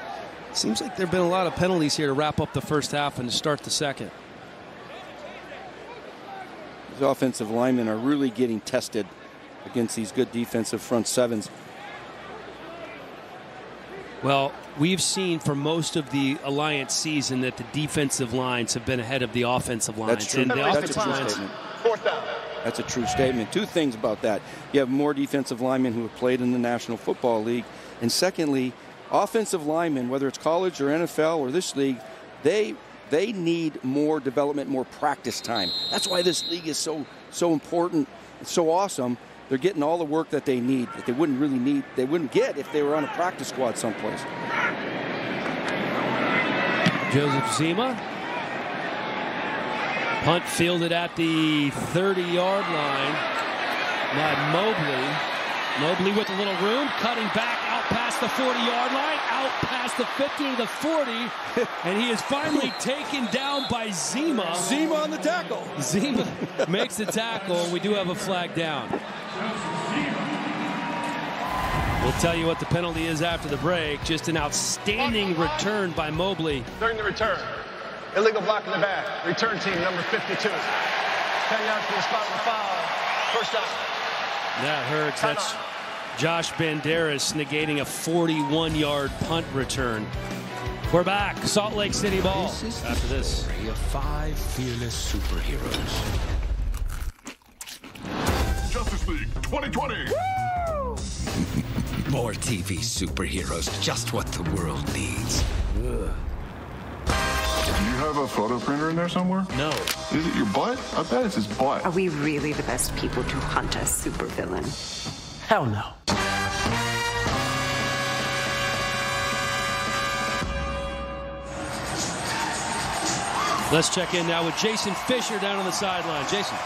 it seems like there have been a lot of penalties here to wrap up the first half and to start the second. These offensive linemen are really getting tested against these good defensive front sevens. Well, we've seen for most of the Alliance season that the defensive lines have been ahead of the offensive lines. That's true. And the That's a offensive true lines, statement. 4th down. That's a true statement. 2 things about that. You have more defensive linemen who have played in the National Football League. And secondly, offensive linemen, whether it's college or NFL or this league, they need more development, more practice time. That's why this league is so important. It's so awesome. They're getting all the work that they need, that they wouldn't get if they were on a practice squad someplace. Joseph Zima. Punt fielded at the 30-yard line by Mobley. Mobley with a little room, cutting back out past the 40-yard line, out past the 50 to the 40, and he is finally taken down by Zima. Zima on the tackle. Zima makes the tackle, and we do have a flag down. We'll tell you what the penalty is after the break. Just an outstanding return by Mobley. During the return, illegal block in the back. Return team number 52. 10 yards from the spot of the foul. First down. That hurts. That's Josh Banderas negating a 41-yard punt return. We're back. Salt Lake City ball after this. Of 5 fearless superheroes. Justice League 2020. More TV superheroes, just what the world needs. Do you have a photo printer in there somewhere? No. Is it your butt? I bet it's his butt. Are we really the best people to hunt a supervillain? Hell no. Let's check in now with Jason Fisher down on the sideline. Jason.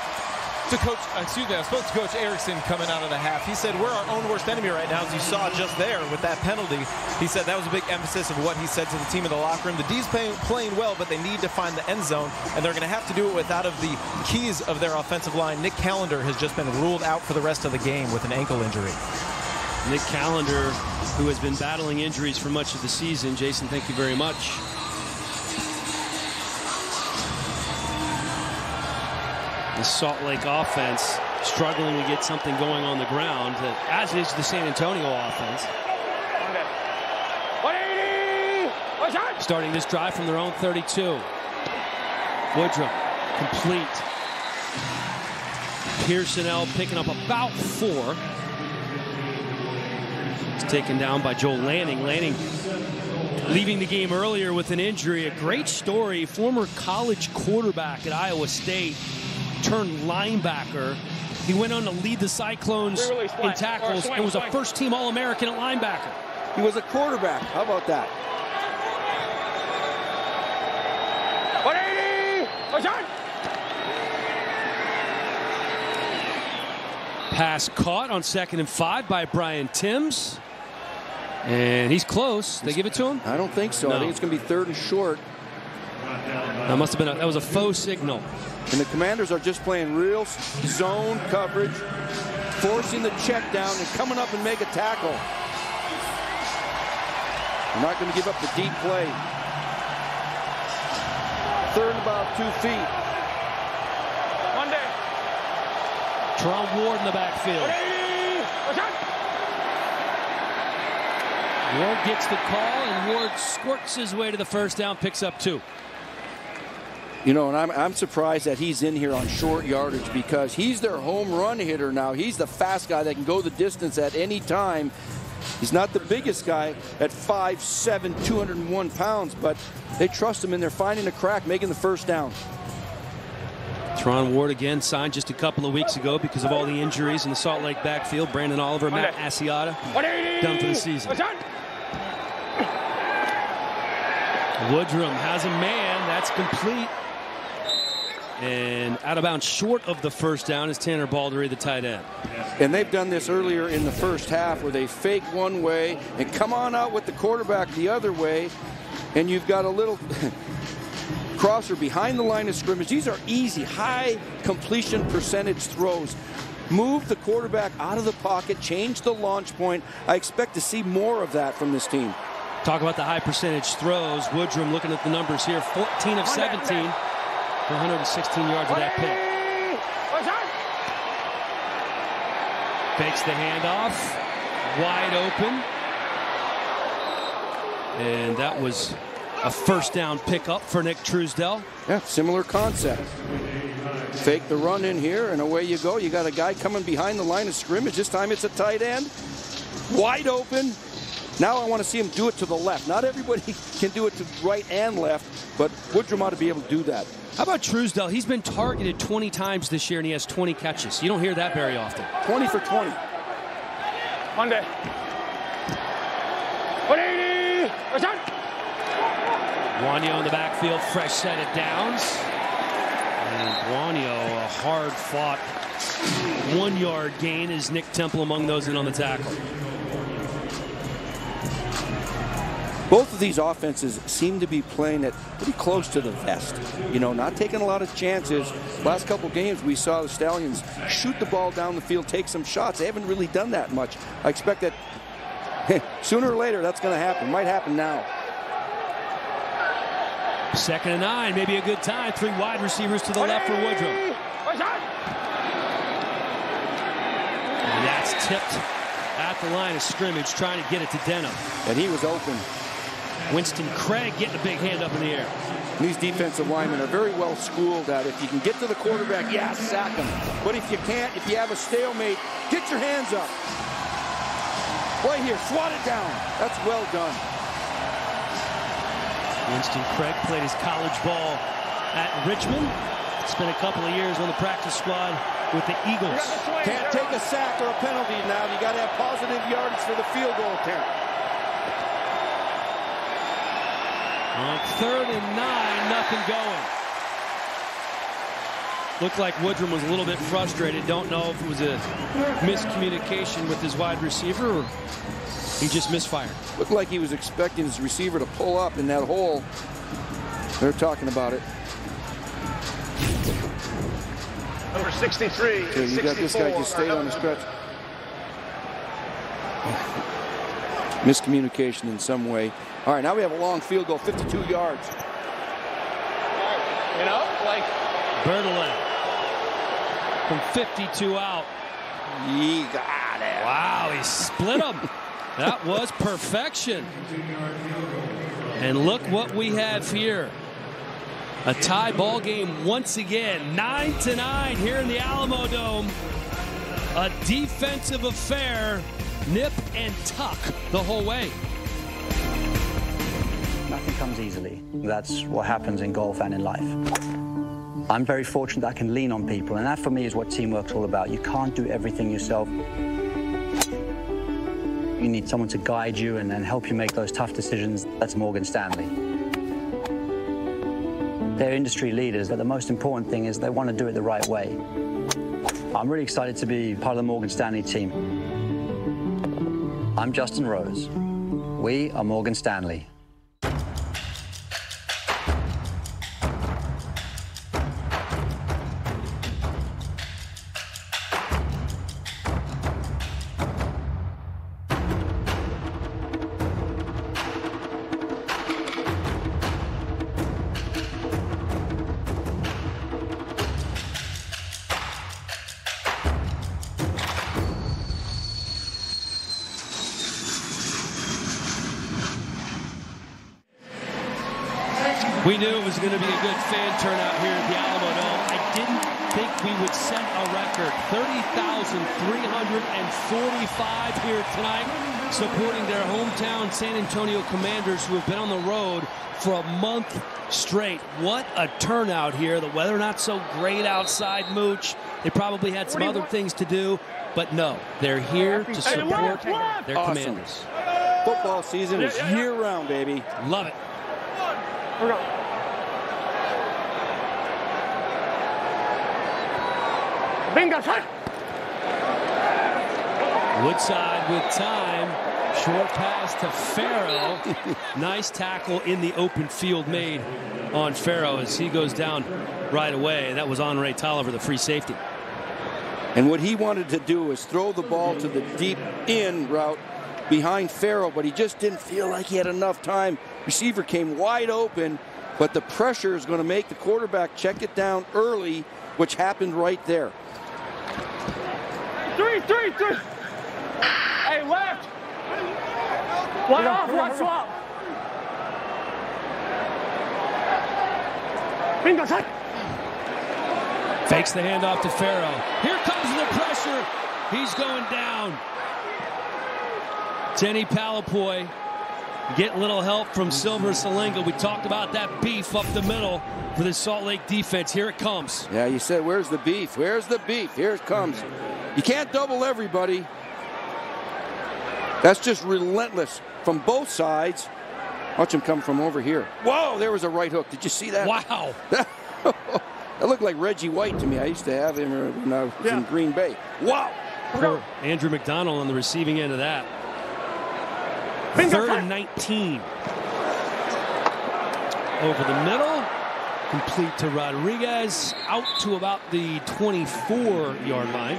I spoke to Coach Erickson coming out of the half. He said, we're our own worst enemy right now, as you saw just there with that penalty. He said that was a big emphasis of what he said to the team in the locker room. The D's playing well, but they need to find the end zone, and they're going to have to do it without of the keys of their offensive line. Nick Callender has just been ruled out for the rest of the game with an ankle injury. Nick Callender, who has been battling injuries for much of the season. Jason, thank you very much. The Salt Lake offense struggling to get something going on the ground, as is the San Antonio offense. Starting this drive from their own 32. Woodrum, complete. Pearsonell picking up about 4. It's taken down by Joel Lanning. Lanning leaving the game earlier with an injury. A great story. Former college quarterback at Iowa State turned linebacker. He went on to lead the Cyclones in tackles and was a first-team All-American at linebacker. He was a quarterback. How about that? 180! Pass caught on 2nd and 5 by Brian Timms. And he's close. They give it to him? I don't think so. No. I think it's going to be 3rd and short. That must have been that was a faux signal. And the Commanders are just playing real zone coverage, forcing the check down and coming up and make a tackle. They're not going to give up the deep play. 3rd and about 2 feet. Monday. Teron Ward in the backfield. Ward gets the call, and Ward squirts his way to the first down, picks up 2. You know, and I'm surprised that he's in here on short yardage because he's their home run hitter now. He's the fast guy that can go the distance at any time. He's not the biggest guy at 5'7", 201 pounds, but they trust him, and they're finding a crack, making the first down. Teron Ward again signed just a couple of weeks ago because of all the injuries in the Salt Lake backfield. Brandon Oliver, Matt Asiata, done for the season. Woodrum has a man. That's complete. And out of bounds short of the first down is Tanner Baldery, the tight end. And they've done this earlier in the first half where they fake one way and come on out with the quarterback the other way. And you've got a little crosser behind the line of scrimmage. These are easy, high completion percentage throws. Move the quarterback out of the pocket, change the launch point. I expect to see more of that from this team. Talk about the high percentage throws. Woodrum looking at the numbers here, 14 of 17. 116 yards of that pick. Fakes the handoff. Wide open. And that was a first down pickup for Nick Truesdell. Yeah, similar concept. Fake the run in here, and away you go. You got a guy coming behind the line of scrimmage. This time it's a tight end. Wide open. Now I want to see him do it to the left. Not everybody can do it to right and left, but Woodrum ought to be able to do that. How about Truesdell? He's been targeted 20 times this year, and he has 20 catches. You don't hear that very often. 20 for 20. Monday. 180. Guanyo in the backfield, fresh set of downs. And Guanyo, a hard-fought 1-yard gain as Nick Temple among those in on the tackle. Both of these offenses seem to be playing it pretty close to the vest. You know, not taking a lot of chances. Last couple games, we saw the Stallions shoot the ball down the field, take some shots. They haven't really done that much. I expect that sooner or later that's going to happen. Might happen now. 2nd and 9, maybe a good time. 3 wide receivers to the left for Woodrum. And that's tipped at the line of scrimmage, trying to get it to Denham. And he was open. Winston Craig getting a big hand up in the air. These defensive linemen are very well schooled at if you can get to the quarterback, yeah, sack him. But if you can't, if you have a stalemate, get your hands up. Play here, swat it down. That's well done. Winston Craig played his college ball at Richmond. Spent a couple of years on the practice squad with the Eagles. Can't take a sack or a penalty now. You got to have positive yardage for the field goal attempt. On 3rd and 9, nothing going. Looked like Woodrum was a little bit frustrated. Don't know if it was a miscommunication with his wide receiver or he just misfired. Looked like he was expecting his receiver to pull up in that hole. They're talking about it. Number 63. Yeah, you got this guy just stayed on the stretch. Miscommunication in some way. All right, now we have a long field goal, 52 yards. You know, like Bertolin from 52 out. He got it. Wow, he split him. That was perfection. And look what we have here. A tie ball game once again. 9-9 here in the Alamo Dome. A defensive affair. Nip and tuck the whole way. Nothing comes easily. That's what happens in golf and in life. I'm very fortunate that I can lean on people, and that for me is what teamwork's all about. You can't do everything yourself. You need someone to guide you and help you make those tough decisions. That's Morgan Stanley. They're industry leaders, but the most important thing is they want to do it the right way. I'm really excited to be part of the Morgan Stanley team. I'm Justin Rose. We are Morgan Stanley. We knew it was going to be a good fan turnout here at the Alamo Dome. I didn't think we would set a record. 30,345 here tonight, supporting their hometown San Antonio Commanders, who have been on the road for a month straight. What a turnout here. The weather not so great outside, Mooch. They probably had some other things to do, but no, they're here to support their Commanders. Football season is year-round, baby. Love it. We're going. Bingo shot. Woodside with time. Short pass to Farrow. Nice tackle in the open field made on Farrow as he goes down right away. That was Henri Tolliver, the free safety. And what he wanted to do is throw the ball to the deep in route behind Farrow, but he just didn't feel like he had enough time. Receiver came wide open, but the pressure is going to make the quarterback check it down early, which happened right there. Three. Hey, left. One off, one swap. Bingo shot. Fakes the handoff to Farrow. Here comes the pressure. He's going down. Denny Palapoy getting a little help from Silver Salinga. We talked about that beef up the middle for the Salt Lake defense. Here it comes. Yeah, you said, where's the beef? Where's the beef? Here it comes. You can't double everybody. That's just relentless from both sides. Watch him come from over here. Whoa, there was a right hook. Did you see that? Wow. That looked like Reggie White to me. I used to have him when I was in Green Bay. Wow. For Andrew McDonald on the receiving end of that. 3rd and 19. Over the middle. Complete to Rodriguez. Out to about the 24-yard line.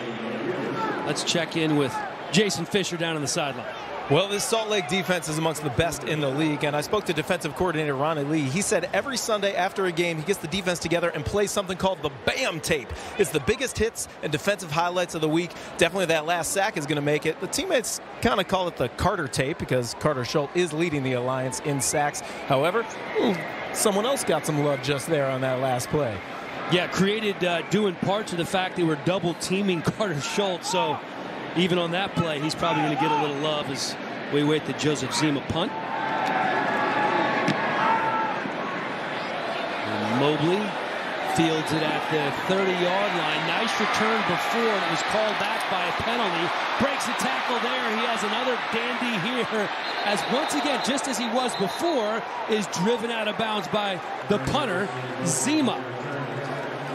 Let's check in with Jason Fisher down on the sideline. Well, this Salt Lake defense is amongst the best in the league, and I spoke to defensive coordinator Ronnie Lee. He said every Sunday after a game, he gets the defense together and plays something called the BAM tape. It's the biggest hits and defensive highlights of the week. Definitely that last sack is going to make it. The teammates kind of call it the Carter tape because Carter Schultz is leading the Alliance in sacks. However, someone else got some love just there on that last play. Yeah, created due in part to the fact they were double teaming Carter Schultz, so even on that play, he's probably going to get a little love as we wait the Joseph Zima punt. And Mobley fields it at the 30-yard line. Nice return before, and it was called back by a penalty. Breaks a tackle there. He has another dandy here as once again, just as he was before, is driven out of bounds by the punter, Zima.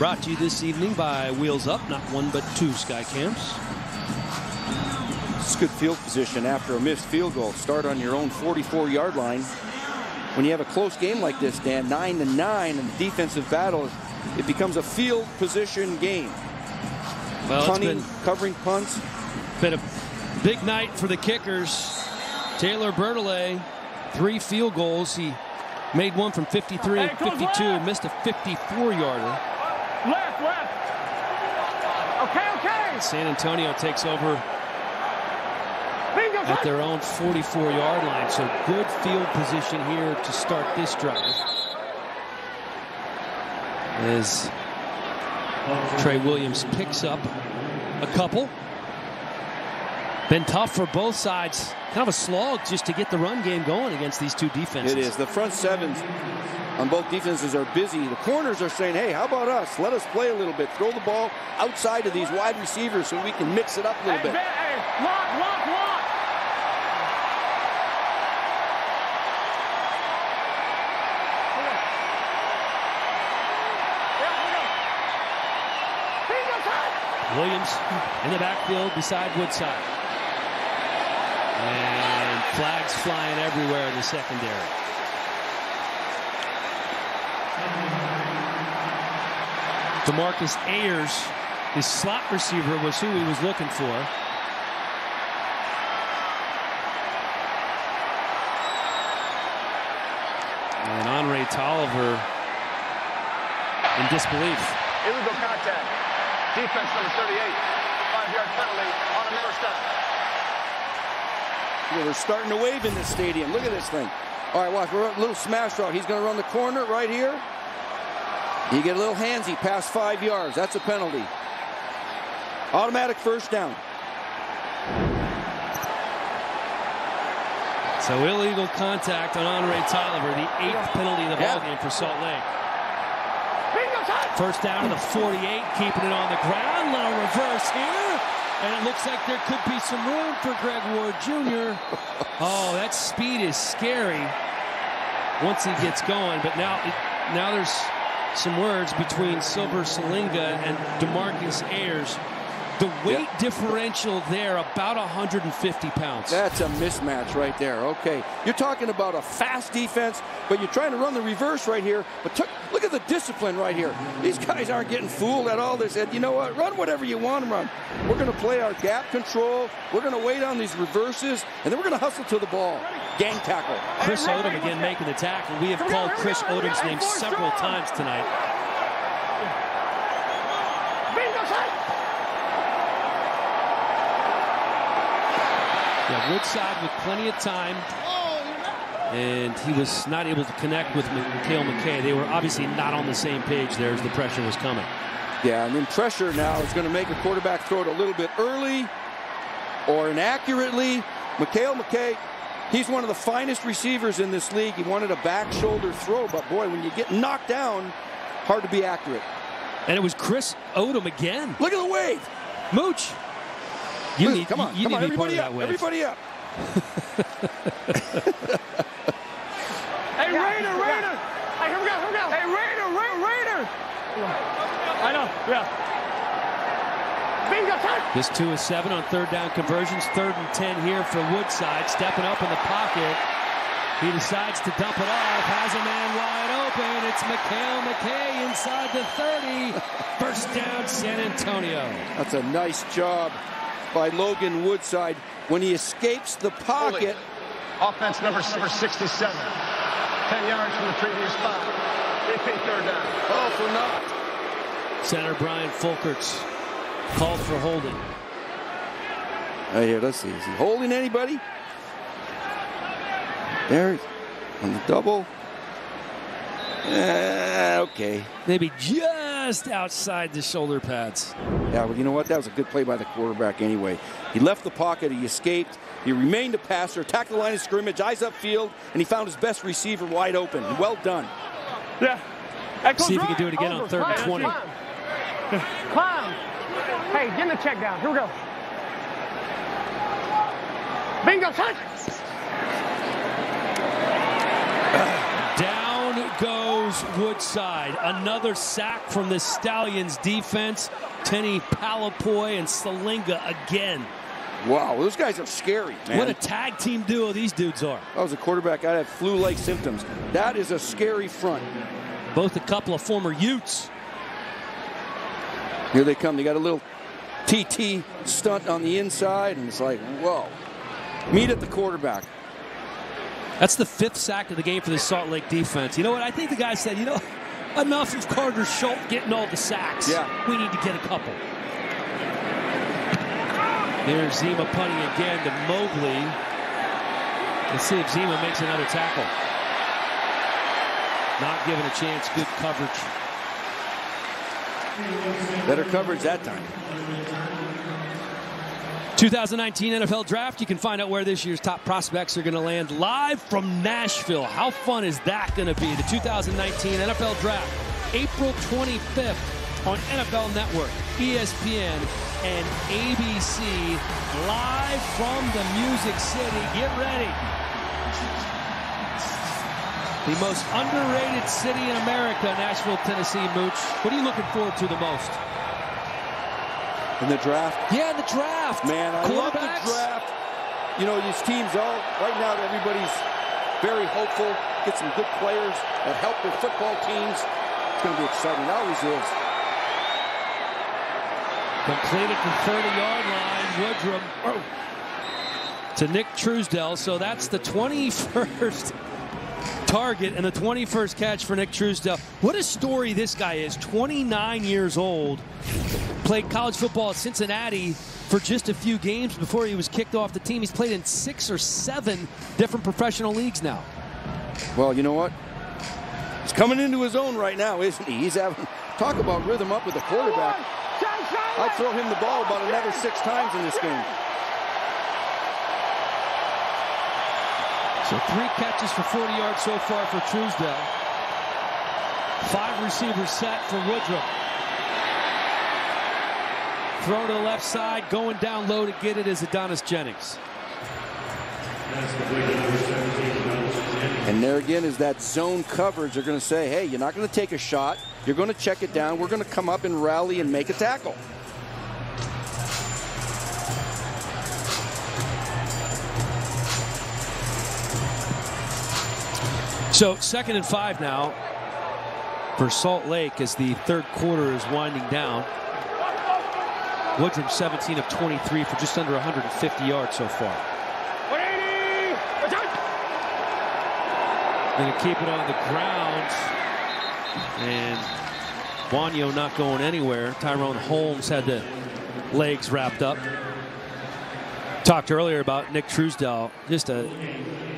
Brought to you this evening by Wheels Up, not one but two Sky Camps. It's good field position after a missed field goal. Start on your own 44-yard line. When you have a close game like this, Dan, 9-9, and the defensive battle, it becomes a field position game. Well, punting, covering punts. Been a big night for the kickers. Taylor Bertolet, 3 field goals. He made one from 53 and 52, missed a 54-yarder. Left. Okay. San Antonio takes over at their own 44-yard line. So good field position here to start this drive. As Trey Williams picks up a couple. Been tough for both sides. Kind of a slog just to get the run game going against these two defenses. It is. The front sevens on both defenses are busy. The corners are saying, hey, how about us? Let us play a little bit. Throw the ball outside of these wide receivers so we can mix it up a little bit. Hey, lock. Williams in the backfield beside Woodside. And flags flying everywhere in the secondary. DeMarcus Ayers, his slot receiver, was who he was looking for. And Andre Tolliver in disbelief. Illegal contact. Defense number 38. 5-yard penalty on a first down. Yeah, they're starting to wave in this stadium. Look at this thing. All right, watch. We're a little smash route. He's going to run the corner right here. You get a little handsy past 5 yards. That's a penalty. Automatic first down. So illegal contact on Andre Tolliver, the 8th penalty of the ballgame for Salt Lake. First down to the 48, keeping it on the ground. Little reverse here. And it looks like there could be some room for Greg Ward Jr. Oh, that speed is scary once he gets going. But now there's some words between Silver Salinga and DeMarcus Ayers. The weight differential there, about 150 pounds. That's a mismatch right there. Okay. You're talking about a fast defense, but you're trying to run the reverse right here. But look at the discipline right here. These guys aren't getting fooled at all. They said, you know what, run whatever you want to run. We're going to play our gap control. We're going to wait on these reverses, and then we're going to hustle to the ball. Gang tackle. Chris Odom again making the tackle. We have called Chris Odom's name several times tonight. Yeah, Woodside with plenty of time, and he was not able to connect with Mikhail McKay. They were obviously not on the same page there as the pressure was coming. Yeah, and then pressure now is going to make a quarterback throw it a little bit early or inaccurately. Mikhail McKay, he's one of the finest receivers in this league. He wanted a back shoulder throw, but boy, when you get knocked down, hard to be accurate. And it was Chris Odom again. Look at the wave. Mooch. Come on, everybody up, everybody up. Hey, Raider. Hey, here we go. Hey, Raider. I know, yeah. Bingo, touch. This 2 is 7 on third down conversions. 3rd and 10 here for Woodside. Stepping up in the pocket. He decides to dump it off. Has a man wide open. It's Mikhail McKay inside the 30. First down, San Antonio. That's a nice job by Logan Woodside when he escapes the pocket. Offense number 67. 10 yards from the previous spot. Repeat third down. Oh, for naught. Center Brian Folkerts called for holding. Right here, let's see. Is he holding anybody? There, on the double. Okay. Maybe just outside the shoulder pads. Yeah, well, you know what? That was a good play by the quarterback anyway. He left the pocket, he escaped, he remained a passer, attacked the line of scrimmage, eyes upfield, and he found his best receiver wide open. Well done. Yeah. See if he can do it again on 3rd and 20. Climb. Hey, get the check down. Here we go. Bingo, touch. Down goes Woodside. Another sack from the Stallions defense. Tenny Palapoy and Salinga again. Wow, those guys are scary, man. What a tag team duo these dudes are. I was a quarterback. I had flu-like symptoms. That is a scary front. Both a couple of former Utes. Here they come. They got a little TT stunt on the inside, and it's like, whoa. Meet at the quarterback. That's the 5th sack of the game for the Salt Lake defense. You know what? I think the guy said, you know, enough of Carter Schultz getting all the sacks. Yeah. We need to get a couple. There's Zima punting again to Mobley. Let's see if Zima makes another tackle. Not given a chance. Good coverage. Better coverage that time. 2019 NFL Draft. You can find out where this year's top prospects are going to land live from Nashville. How fun is that going to be? The 2019 NFL Draft, April 25th on NFL Network, ESPN, and ABC, live from the Music City. Get ready. The most underrated city in America, Nashville, Tennessee, Mooch. What are you looking forward to the most? In the draft? Yeah, the draft. Man, I love the draft. You know, these teams all, right now, everybody's very hopeful. Get some good players that help their football teams. It's going to be exciting. It always is. Completed from 30-yard line. Woodrum to Nick Truesdell. So that's the 21st target and the 21st catch for Nick Truesdell. What a story this guy is. 29 years old. Played college football at Cincinnati for just a few games before he was kicked off the team. He's played in 6 or 7 different professional leagues now. Well, you know what? He's coming into his own right now, isn't he? He's having, talk about rhythm up with the quarterback. I'd throw him the ball about another 6 times in this game. So 3 catches for 40 yards so far for Truesdell. 5 receivers set for Woodruff. Throw to the left side, going down low to get it is Adonis Jennings. And there again is that zone coverage. They're going to say, hey, you're not going to take a shot. You're going to check it down. We're going to come up and rally and make a tackle. So 2nd and 5 now for Salt Lake as the 3rd quarter is winding down. Woodrum 17 of 23 for just under 150 yards so far. Going to keep it on the ground. And Wanyo not going anywhere. Tyrone Holmes had the legs wrapped up. Talked earlier about Nick Truesdell. Just a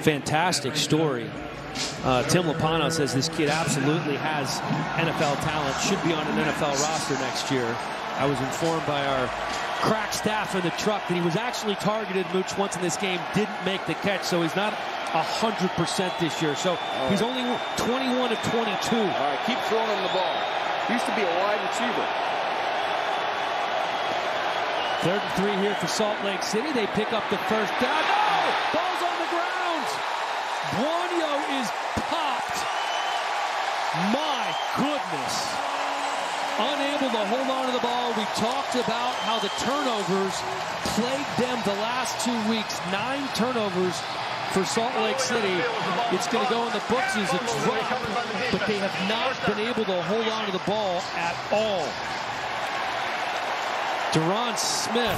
fantastic story. Tim Lopano says this kid absolutely has NFL talent. Should be on an NFL roster next year. I was informed by our crack staff in the truck that he was actually targeted, Mooch, once in this game, didn't make the catch, so he's not 100% this year. So he's only 21 of 22. All right, keep throwing him the ball. He used to be a wide receiver. 3rd and 3 here for Salt Lake City. They pick up the first down. Oh! Ball's on the ground. Wanyo is popped. My goodness. Unable to hold on to the ball. We talked about how the turnovers plagued them the last 2 weeks. 9 turnovers for Salt Lake City. It's going to go in the books as a drop, but they have not been able to hold on to the ball at all. Deron Smith.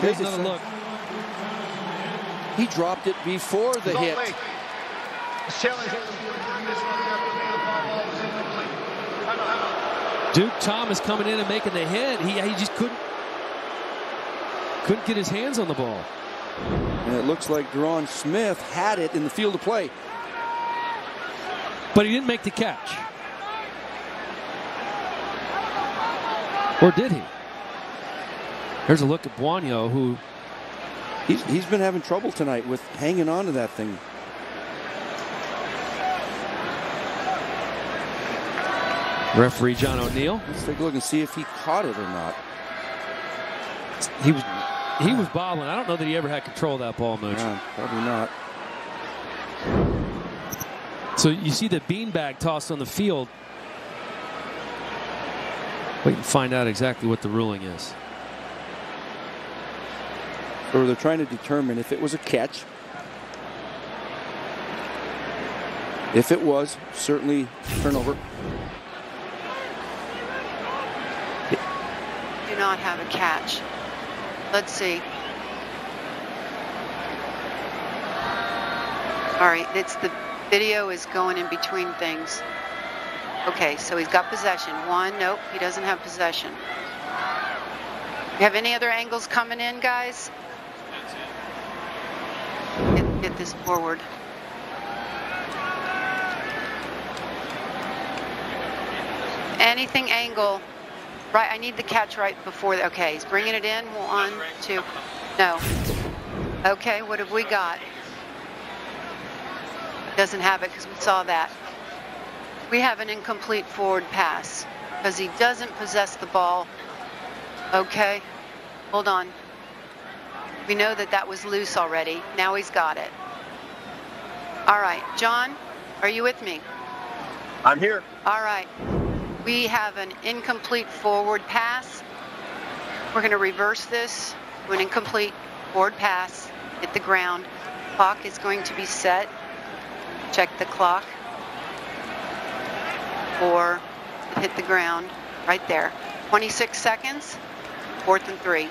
Here's another look. He dropped it before the hit. Duke Thomas coming in and making the hit. He just couldn't get his hands on the ball. And it looks like Deron Smith had it in the field of play. But he didn't make the catch. Or did he? Here's a look at Wanyo, who he's been having trouble tonight with hanging on to that thing. Referee John O'Neill. Let's take a look and see if he caught it or not. He was bobbling. I don't know that he ever had control of that ball, Mooch. Yeah, probably not. So you see the beanbag tossed on the field. Wait and find out exactly what the ruling is. Or they're trying to determine if it was a catch. If it was, certainly turnover. Do not have a catch. Let's see. All right, it's the video is going in between things. Okay, so he's got possession. One, nope, he doesn't have possession. You have any other angles coming in, guys? Get this forward. Anything angle. Right, I need the catch right before. Okay, he's bringing it in. 1, 2. No. Okay, what have we got? Doesn't have it because we saw that. We have an incomplete forward pass because he doesn't possess the ball. Okay, hold on. We know that that was loose already. Now he's got it. All right, John, are you with me? I'm here. All right. We have an incomplete forward pass. We're going to reverse this to an incomplete forward pass. Hit the ground. Clock is going to be set. Check the clock. Or hit the ground right there. 26 seconds. 4th and 3.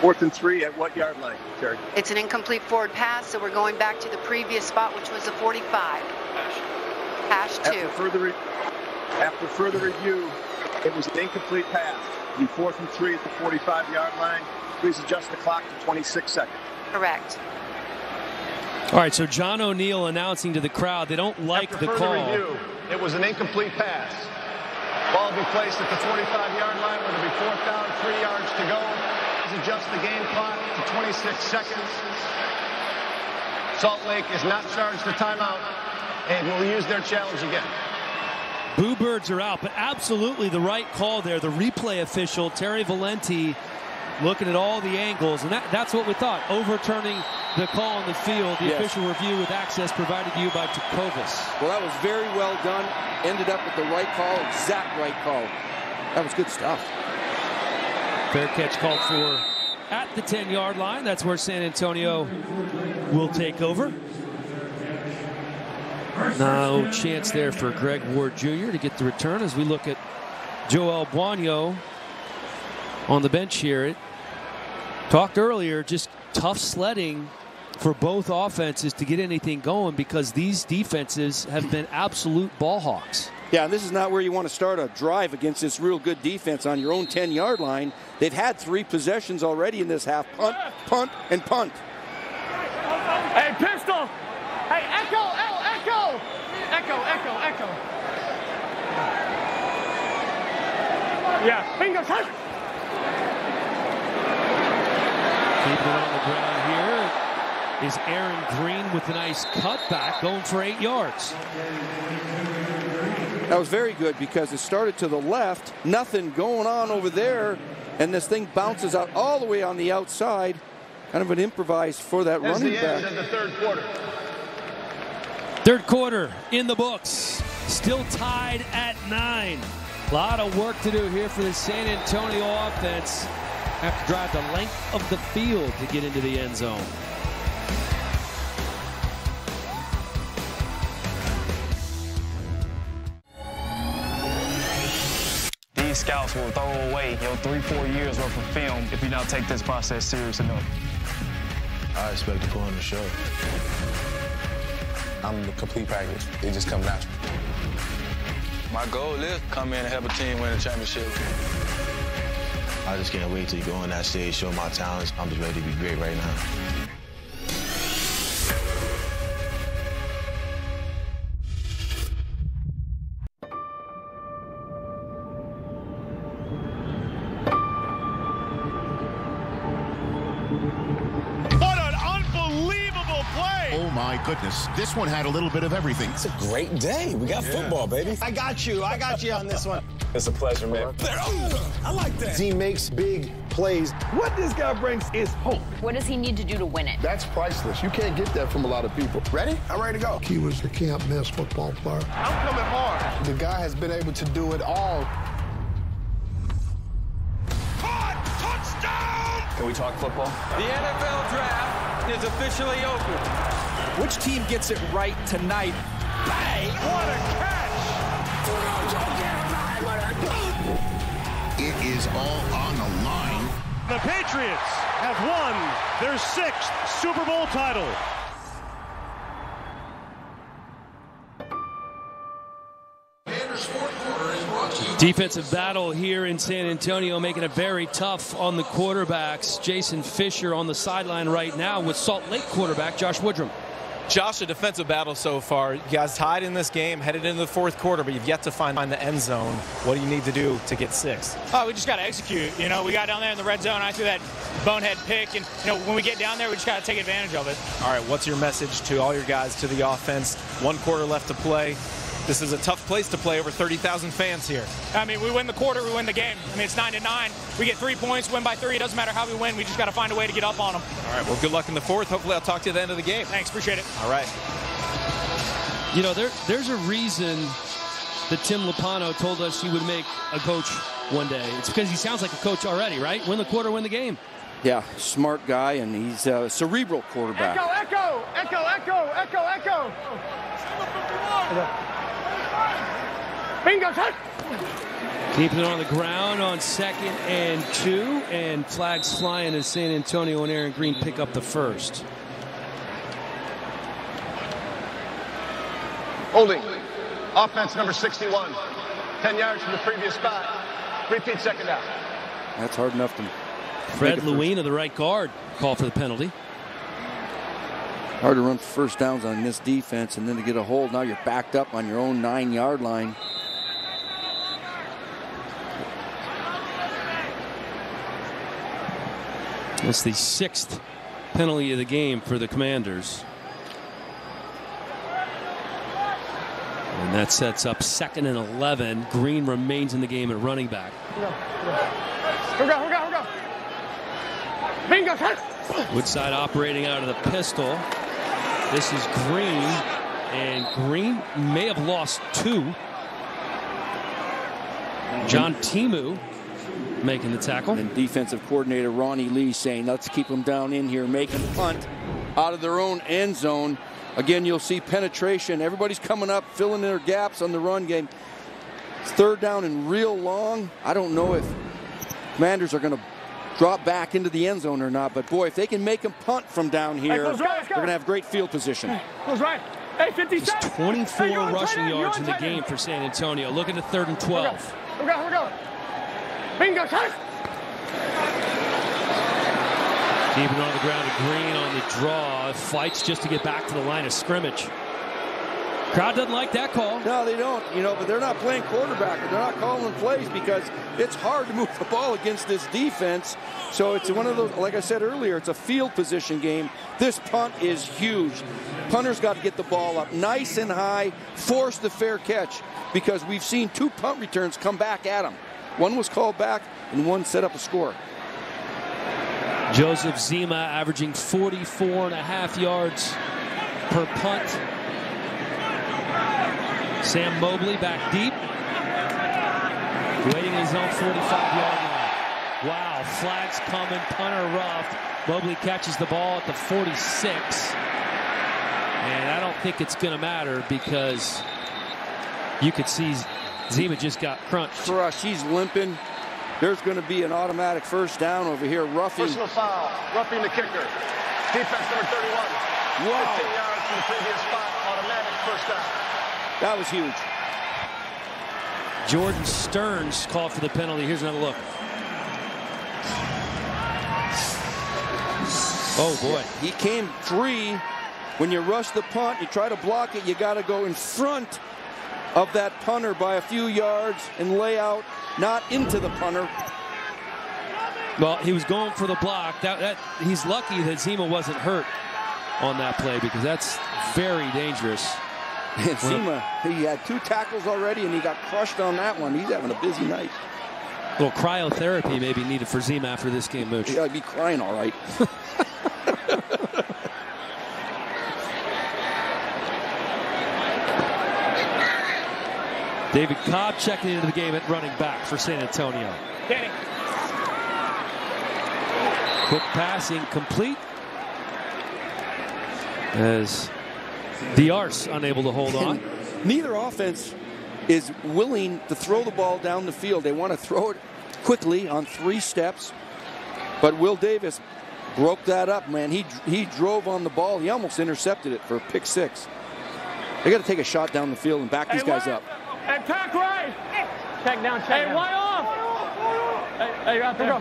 4th and 3 at what yard line, Terry? It's an incomplete forward pass, so we're going back to the previous spot, which was a 45. Hash 2. After further review, it was an incomplete pass. The 4th and 3 at the 45-yard line. Please adjust the clock to 26 seconds. Correct. All right, so John O'Neill announcing to the crowd they don't like the call. After further review, it was an incomplete pass. Ball will be placed at the 45-yard line where it'll be 4th down, 3 yards to go. Please adjust the game clock to 26 seconds. Salt Lake is not charged a timeout and will use their challenge again. Boo Birds are out, but absolutely the right call there. The replay official, Terry Valenti, looking at all the angles, and that's what we thought. Overturning the call on the field, the official review with access provided to you by Tecovas. Well, that was very well done. Ended up with the right call, exact right call. That was good stuff. Fair catch called for at the 10-yard line. That's where San Antonio will take over. No chance there for Greg Ward Jr. to get the return as we look at Joel Buonio on the bench here. Talked earlier, just tough sledding for both offenses to get anything going because these defenses have been absolute ball hawks. Yeah, and this is not where you want to start a drive against this real good defense on your own 10-yard line. They've had 3 possessions already in this half. Punt, punt, and punt. Hey, pistol! Hey, echo! Echo! Echo, echo, echo. Yeah, bingo, son! Keeping it on the ground here is Aaron Green with a nice cutback going for 8 yards. That was very good because it started to the left, nothing going on over there, and this thing bounces out all the way on the outside. Kind of an improvised for that running back. That's the end of the third quarter. Third quarter in the books. Still tied at 9. A lot of work to do here for the San Antonio offense. Have to drive the length of the field to get into the end zone. These scouts will throw away your 3-4 years worth of film if you don't take this process serious enough. I expect to go on the show. I'm the complete package. It just comes natural. My goal is to come in and help a team win a championship. I just can't wait to go on that stage, show my talents. I'm just ready to be great right now. Goodness, this one had a little bit of everything. It's a great day. We got football, baby. I got you on this one. It's a pleasure, man. I like that. He makes big plays. plays. What this guy brings is hope. What does he need to do to win it? That's priceless. You can't get that from a lot of people. Ready? I'm ready to go. He was a can't-miss football player. I'm coming hard. The guy has been able to do it all. Touchdown! Can we talk football? The NFL draft is officially open. Which team gets it right tonight? Bang! What a catch! It is all on the line. The Patriots have won their 6th Super Bowl title. Defensive battle here in San Antonio, making it very tough on the quarterbacks. Jason Fisher on the sideline right now with Salt Lake quarterback Josh Woodrum. Josh, a defensive battle so far. You guys tied in this game, headed into the 4th quarter, but you've yet to find the end zone. What do you need to do to get 6? Oh, we just got to execute. You know, we got down there in the red zone. I threw that bonehead pick, and you know, when we get down there, we just got to take advantage of it. All right, what's your message to all your guys, to the offense? 1 quarter left to play. This is a tough place to play, over 30,000 fans here. I mean, we win the quarter, we win the game. I mean, it's 9-9. We get 3 points, win by 3. It doesn't matter how we win. We just got to find a way to get up on them. All right, well, good luck in the 4th. Hopefully I'll talk to you at the end of the game. Thanks, appreciate it. All right. You know, there's a reason that Tim Lupano told us he would make a coach one day. It's because he sounds like a coach already, right? Win the quarter, win the game. Yeah, smart guy, and he's a cerebral quarterback. Echo, echo, echo, echo, echo, echo. Bingo, touch. Keeping it on the ground on 2nd and 2, and flags flying as San Antonio and Aaron Green pick up the first. Holding. Offense number 61. 10 yards from the previous spot. Repeat second down. That's hard enough to. Fred Lewin, the right guard, call for the penalty. Hard to run first downs on this defense, and then to get a hold. Now you're backed up on your own 9-yard line. That's the 6th penalty of the game for the Commanders. And that sets up 2nd and 11. Green remains in the game at running back. Here we go. Bingo, touch. Woodside operating out of the pistol. This is Green, and Green may have lost 2. John Timu making the tackle. And defensive coordinator Ronnie Lee saying, let's keep them down in here, making punt out of their own end zone. Again, you'll see penetration. Everybody's coming up, filling their gaps on the run game. It's 3rd down and real long. I don't know if Commanders are going to drop back into the end zone or not, but boy, if they can make them punt from down here, they're going to have great field position. Goes right. Hey, 50 Just 24 rushing yards in the game for San Antonio. Looking at 3rd and 12. Here we go. Bingo, touch. Keeping it on the ground to Green on the draw. Fights just to get back to the line of scrimmage. Crowd doesn't like that call. No, they don't. You know, but they're not playing quarterback. They're not calling plays because it's hard to move the ball against this defense. So it's one of those, like I said earlier, it's a field position game. This punt is huge. Punter's got to get the ball up nice and high, force the fair catch, because we've seen 2 punt returns come back at him. One was called back and one set up a score. Joseph Zima averaging 44.5 yards per punt. Sam Mobley back deep. Waiting in his own 45-yard line. Wow, flags coming, punter roughed. Mobley catches the ball at the 46. And I don't think it's going to matter because you could see Zima just got crunched. He's limping. There's going to be an automatic first down over here. Roughing. Personal foul. Roughing the kicker. Defense number 31. Wow. 15 yards from the previous spot. Automatic first down. That was huge. Jordan Stearns called for the penalty. Here's another look. Oh, boy. He came free. When you rush the punt, you try to block it, you got to go in front of that punter by a few yards and lay out, not into the punter. Well, he was going for the block. He's lucky that Zima wasn't hurt on that play because that's very dangerous. And Zima, he had 2 tackles already, and he got crushed on that one. He's having a busy night. A little cryotherapy maybe needed for Zima after this game, Mooch. Yeah, I'd be crying all right. David Cobb checking into the game at running back for San Antonio. Danny. Quick pass incomplete, as Diar's unable to hold on. Neither offense is willing to throw the ball down the field. They want to throw it quickly on 3 steps. But Will Davis broke that up, man. He drove on the ball. He almost intercepted it for a pick 6. They got to take a shot down the field and back these guys up. Attack right. Check down, check down. Hey, wide off. Hey, you're out there. Go.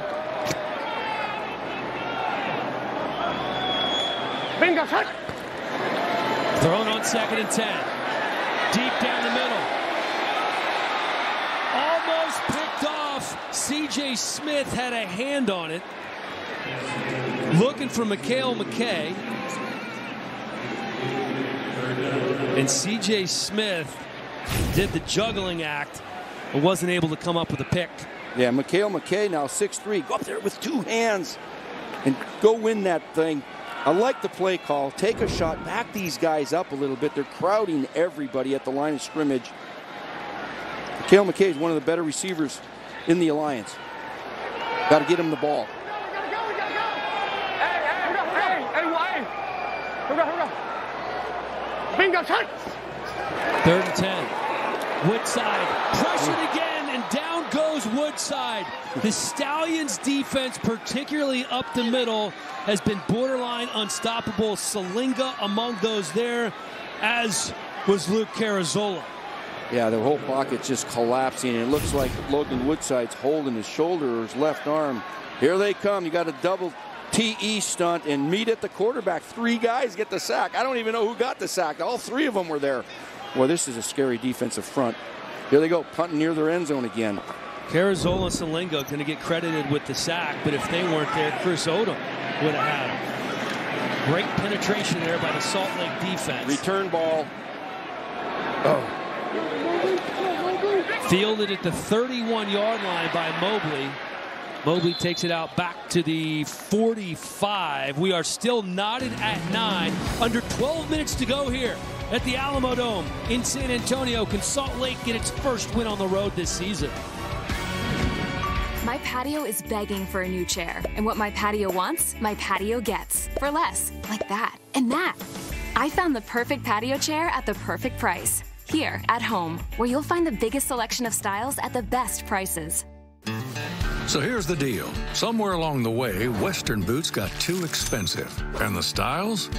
Bingo, touch. Thrown on 2nd and 10. Deep down the middle. Almost picked off. C.J. Smith had a hand on it. Looking for Mikhail McKay. And C.J. Smith did the juggling act and wasn't able to come up with a pick. Yeah, Mikhail McKay now 6'3". Go up there with 2 hands and go win that thing. I like the play call. Take a shot, back these guys up a little bit. They're crowding everybody at the line of scrimmage. Mikhail McKay is one of the better receivers in the Alliance. Got to get him the ball. Bingo, touch. 3rd and 10. Woodside pressured again, and down goes Woodside. The Stallions defense, particularly up the middle, has been borderline unstoppable. Salinga among those there, as was Luke Carazola. Yeah, the whole pocket's just collapsing. It looks like Logan Woodside's holding his shoulder or his left arm. Here they come. You got a double TE stunt and meet at the quarterback. 3 guys get the sack. I don't even know who got the sack. All 3 of them were there. Well, this is a scary defensive front. Here they go, punting near their end zone again. Carazola and Salinga going to get credited with the sack, but if they weren't there, Chris Odom would have had it. Great penetration there by the Salt Lake defense. Return ball. Oh. Fielded at the 31-yard line by Mobley. Mobley takes it out back to the 45. We are still knotted at 9. Under 12 minutes to go here at the Alamo Dome in San Antonio. Can Salt Lake get its first win on the road this season? My patio is begging for a new chair. And what my patio wants, my patio gets. For less. Like that. And that. I found the perfect patio chair at the perfect price. Here, at home, where you'll find the biggest selection of styles at the best prices. So here's the deal. Somewhere along the way, Western boots got too expensive. And the styles?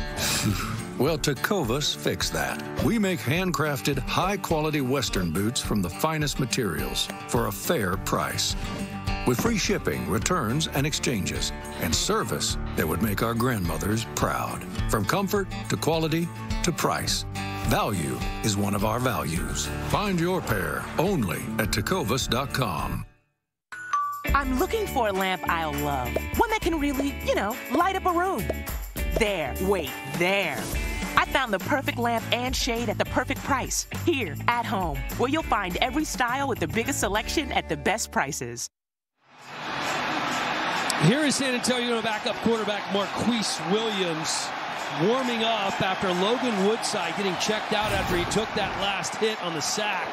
Well, Tecovas fixed that. We make handcrafted, high-quality Western boots from the finest materials for a fair price. With free shipping, returns, and exchanges, and service that would make our grandmothers proud. From comfort to quality to price, value is one of our values. Find your pair only at Tecovas.com. I'm looking for a lamp I'll love. One that can really, light up a room. There, there. I found the perfect lamp and shade at the perfect price. Here, at home, where you'll find every style with the biggest selection at the best prices. Here is San Antonio backup quarterback Marquise Williams warming up after Logan Woodside getting checked out after he took that last hit on the sack.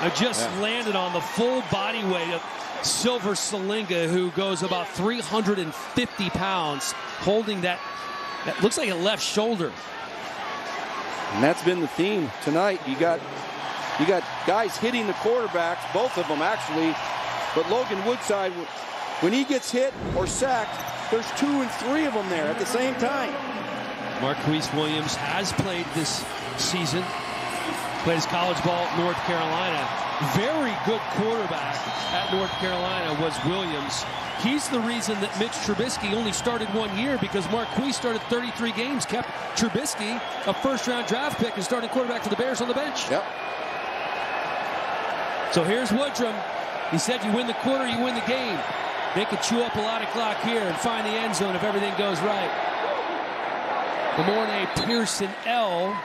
I just landed on the full body weight of Silver Salinga, who goes about 350 pounds, holding that looks like a left shoulder. And that's been the theme tonight. You got guys hitting the quarterbacks, both of them actually. But Logan Woodside, when he gets hit or sacked, there's 2 and 3 of them there at the same time. Marquise Williams has played this season. Played his college ball at North Carolina. Very good quarterback at North Carolina was Williams. He's the reason that Mitch Trubisky only started 1 year, because Marquise started 33 games, kept Trubisky, a first-round draft pick, and starting quarterback for the Bears, on the bench. Yep. So here's Woodrum. He said you win the quarter, you win the game. They could chew up a lot of clock here and find the end zone if everything goes right. Lamorne Pearson L.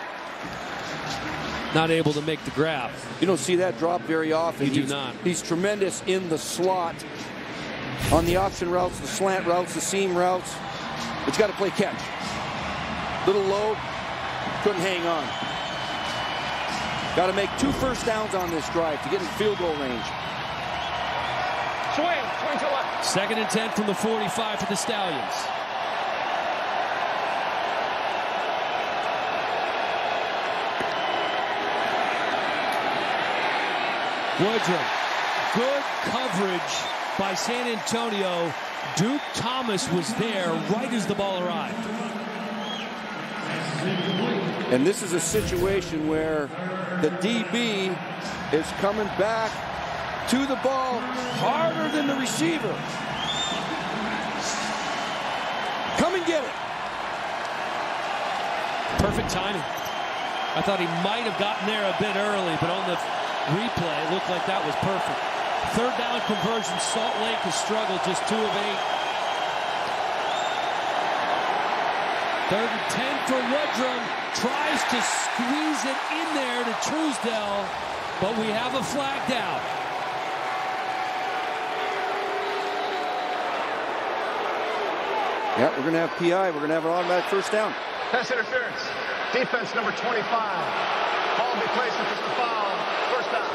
not able to make the grab. You don't see that drop very often. You do not. He's tremendous in the slot, on the option routes, the slant routes, the seam routes. But you got to play catch. Little low, couldn't hang on. Got to make 2 first downs on this drive to get in field goal range. Swing, swing to left. 2nd and 10 from the 45 for the Stallions. Woodrum, good coverage by San Antonio. Duke Thomas was there right as the ball arrived. And this is a situation where the DB is coming back to the ball harder than the receiver. Come and get it. Perfect timing. I thought he might have gotten there a bit early, but on the replay, it looked like that was perfect. 3rd down conversion. Salt Lake has struggled, just 2 of 8. 3rd and 10 for Woodrum. Tries to squeeze it in there to Truesdell, but we have a flag down. Yeah, we're going to have PI. We're going to have an automatic first down. Pass interference. Defense number 25. Ball will be placed if it's a foul. First down.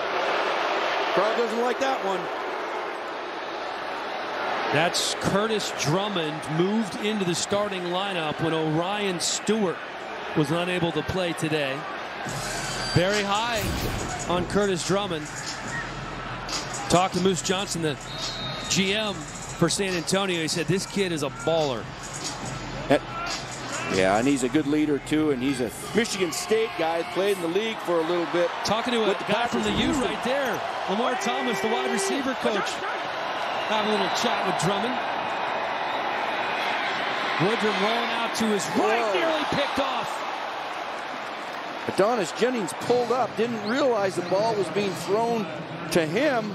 Crowd doesn't like that one. That's Curtis Drummond, moved into the starting lineup when Orion Stewart was unable to play today. Very high on Curtis Drummond. Talked to Moose Johnson, the GM for San Antonio. He said this kid is a baller. Yeah, and he's a good leader too, and he's a Michigan State guy, played in the league for a little bit. Talking to a guy from the U right there, Lamar Thomas, the wide receiver coach. Have a little chat with Drummond. Woodrum rolling out to his right, nearly picked off. Adonis Jennings pulled up, didn't realize the ball was being thrown to him.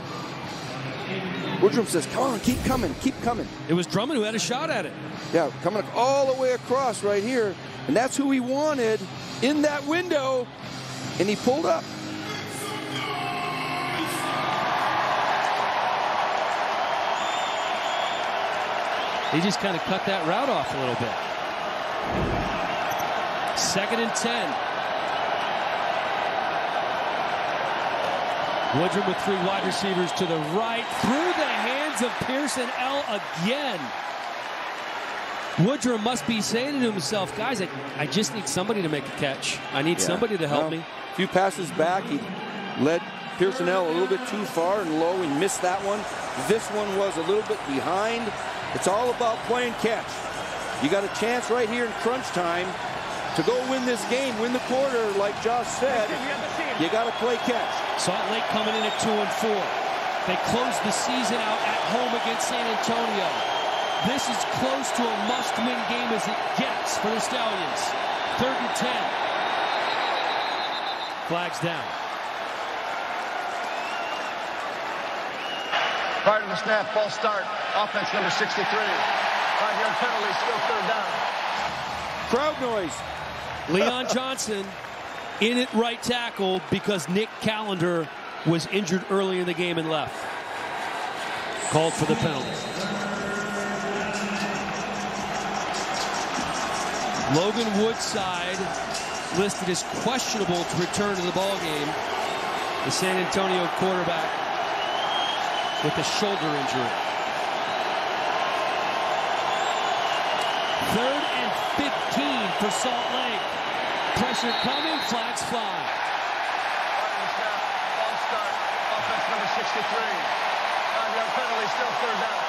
Woodrum says, come on, keep coming, keep coming. It was Drummond who had a shot at it. Yeah, coming all the way across right here. And that's who he wanted in that window. And he pulled up. He just kind of cut that route off a little bit. 2nd and 10. Woodrum with 3 wide receivers to the right. Through the hands of Pearson L again. Woodrum must be saying to himself, guys, I just need somebody to make a catch. I need somebody to help me. A few passes back, he led Pearson L a little bit too far and low. He missed that one. This one was a little bit behind. It's all about playing catch. You got a chance right here in crunch time to go win this game, win the quarter, like Josh said. You got to play catch. Salt Lake coming in at 2-4. They closed the season out at home against San Antonio. This is close to a must-win game as it gets for the Stallions. 3rd and 10. Flags down. Prior to the snap, false start. Offense number 63. 5-yard penalty, still 3rd down. Crowd noise. Leon Johnson in at right tackle because Nick Callender was injured early in the game and left. Called for the penalty. Logan Woodside listed as questionable to return to the ball game. The San Antonio quarterback with a shoulder injury. 3rd and 15 for Salt Lake. Pressure coming, flags fly. False start. Offense number 63. 5-yard penalty, still 3rd down.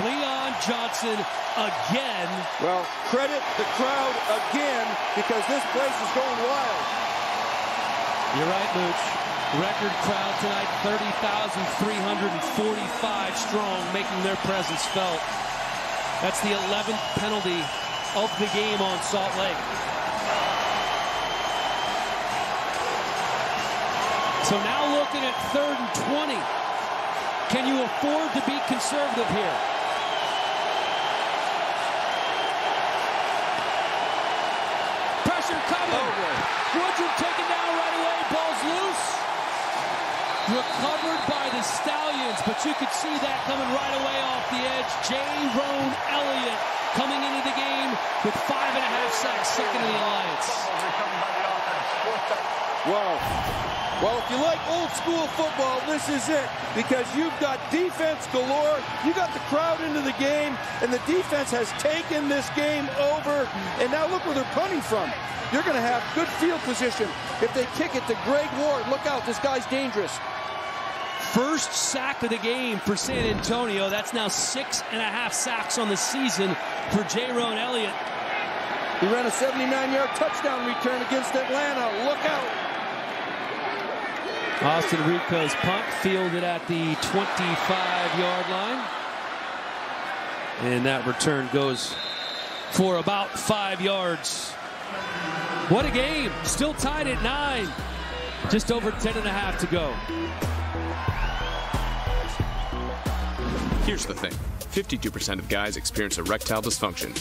Leon Johnson again. Well, credit the crowd again because this place is going wild. You're right, Mooch. Record crowd tonight, 30,345 strong, making their presence felt. That's the 11th penalty of the game on Salt Lake. So now looking at 3rd and 20. Can you afford to be conservative here? Pressure coming. him. Woodrum taken down right away. Ball's loose. Recovered by the Stallions, but you could see that coming right away off the edge. J-Rone Elliott coming into the game with 5.5 sacks, second in the Alliance. Wow. Well, if you like old school football, this is it, because you've got defense galore. You got the crowd into the game, and the defense has taken this game over. And now look where they're punting from. You're going to have good field position. If they kick it to Greg Ward, look out, this guy's dangerous. First sack of the game for San Antonio. That's now 6.5 sacks on the season for J-Rone Elliott. He ran a 79-yard touchdown return against Atlanta. Look out. Austin Rico's punt fielded at the 25-yard line. And that return goes for about 5 yards. What a game. Still tied at 9. Just over 10.5 to go. Here's the thing. 52% of guys experience erectile dysfunction,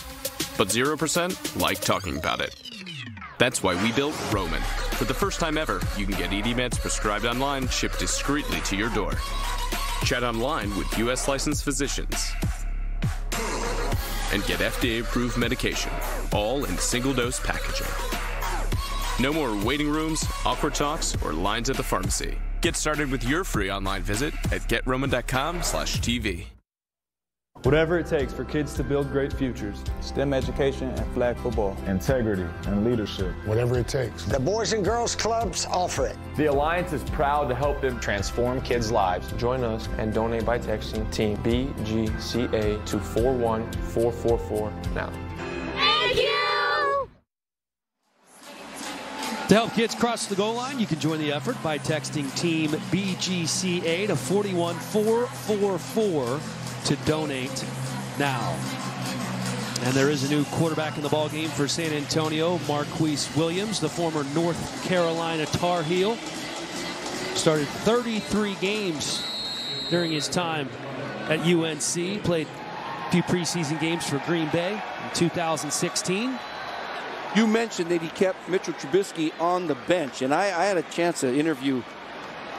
but 0% like talking about it. That's why we built Roman. For the first time ever, you can get ED meds prescribed online, shipped discreetly to your door. Chat online with U.S. licensed physicians. And get FDA-approved medication, all in single-dose packaging. No more waiting rooms, awkward talks, or lines at the pharmacy. Get started with your free online visit at GetRoman.com/TV. Whatever it takes for kids to build great futures. STEM education and flag football. Integrity and leadership. Whatever it takes. The Boys and Girls Clubs offer it. The Alliance is proud to help them transform kids' lives. Join us and donate by texting Team BGCA to 41444 now. Thank you! To help kids cross the goal line, you can join the effort by texting Team BGCA to 41444 to donate now. And there is a new quarterback in the ball game for San Antonio, Marquise Williams, the former North Carolina Tar Heel. Started 33 games during his time at UNC. Played a few preseason games for Green Bay in 2016. You mentioned that he kept Mitchell Trubisky on the bench, and I had a chance to interview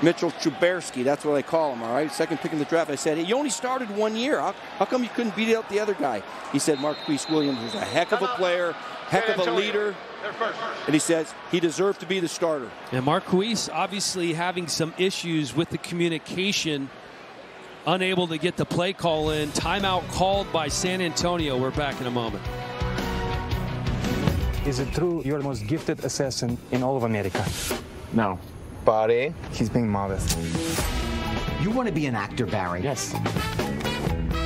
Mitchell Trubisky, that's what I call him, all right? Second pick in the draft. I said, hey, you only started 1 year. How come you couldn't beat out the other guy? He said Marquise Williams was a heck of a player, heck of a leader. And he says he deserved to be the starter. And Marquise obviously having some issues with the communication, unable to get the play call in. Timeout called by San Antonio. We're back in a moment. Is it true you're the most gifted assassin in all of America? No. Buddy. He's being modest. You want to be an actor, Barry? Yes.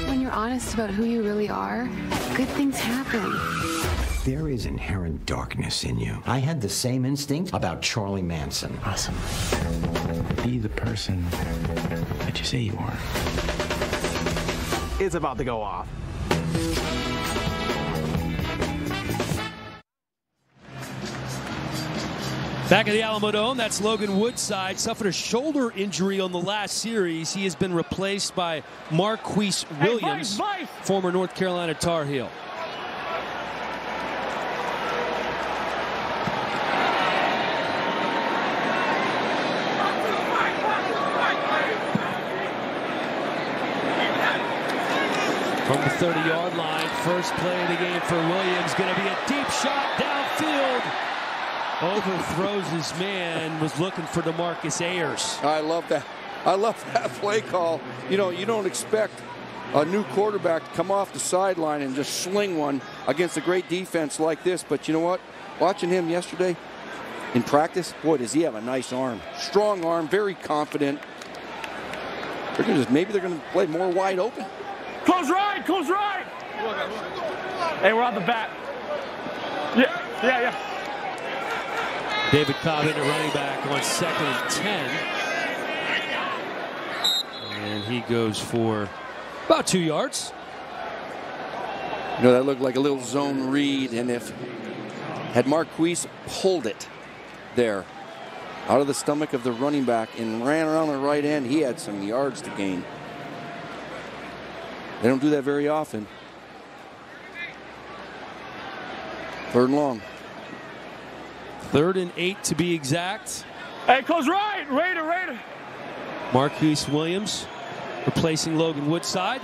When you're honest about who you really are, good things happen. There is inherent darkness in you. I had the same instinct about Charlie Manson. Awesome. Be the person that you say you are. It's about to go off. Back at the Alamo Dome, that's Logan Woodside. Suffered a shoulder injury on the last series. He has been replaced by Marquise Williams, former North Carolina Tar Heel. From the 30-yard line, first play of the game for Williams. Going to be a deep shot downfield. Overthrows his man, was looking for DeMarcus Ayers. I love that. I love that play call. You know, you don't expect a new quarterback to come off the sideline and just sling one against a great defense like this. But you know what? Watching him yesterday in practice, boy, does he have a nice arm. Strong arm, very confident. Maybe they're going to play more wide open. Close right, close right. Hey, we're on the back. Yeah. David Cobb into running back on 2nd and 10. And he goes for about 2 yards. You know, that looked like a little zone read, and if had Marquise pulled it there out of the stomach of the running back and ran around the right end, he had some yards to gain. They don't do that very often. 3rd and long. 3rd and 8 to be exact. Hey, close right. Raider. Marquise Williams replacing Logan Woodside.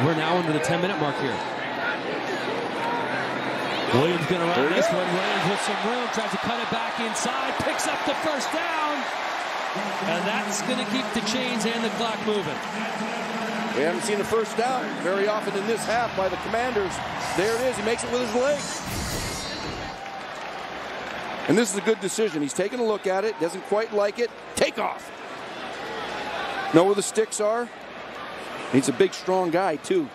We're now into the 10-minute mark here. Williams going to run this one. Williams with some room, tries to cut it back inside, picks up the first down. And that's going to keep the chains and the clock moving. We haven't seen a first down very often in this half by the Commanders. There it is. He makes it with his legs. And this is a good decision. He's taking a look at it. Doesn't quite like it. Take off. Know where the sticks are? He's a big, strong guy, too.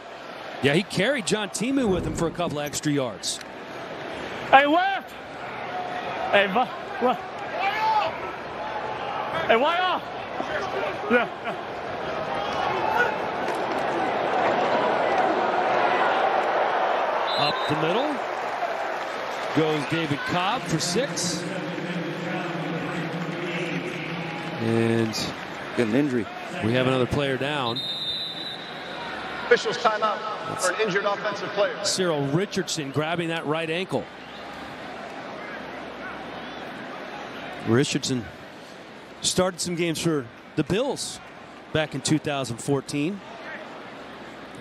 Yeah, he carried John Timu with him for a couple of extra yards. Hey, left. Hey, what? Hey, why off? Yeah. Up the middle goes David Cobb for 6. And get an injury. We have another player down. Officials timeout for an injured offensive player. Cyril Richardson grabbing that right ankle. Richardson started some games for the Bills back in 2014.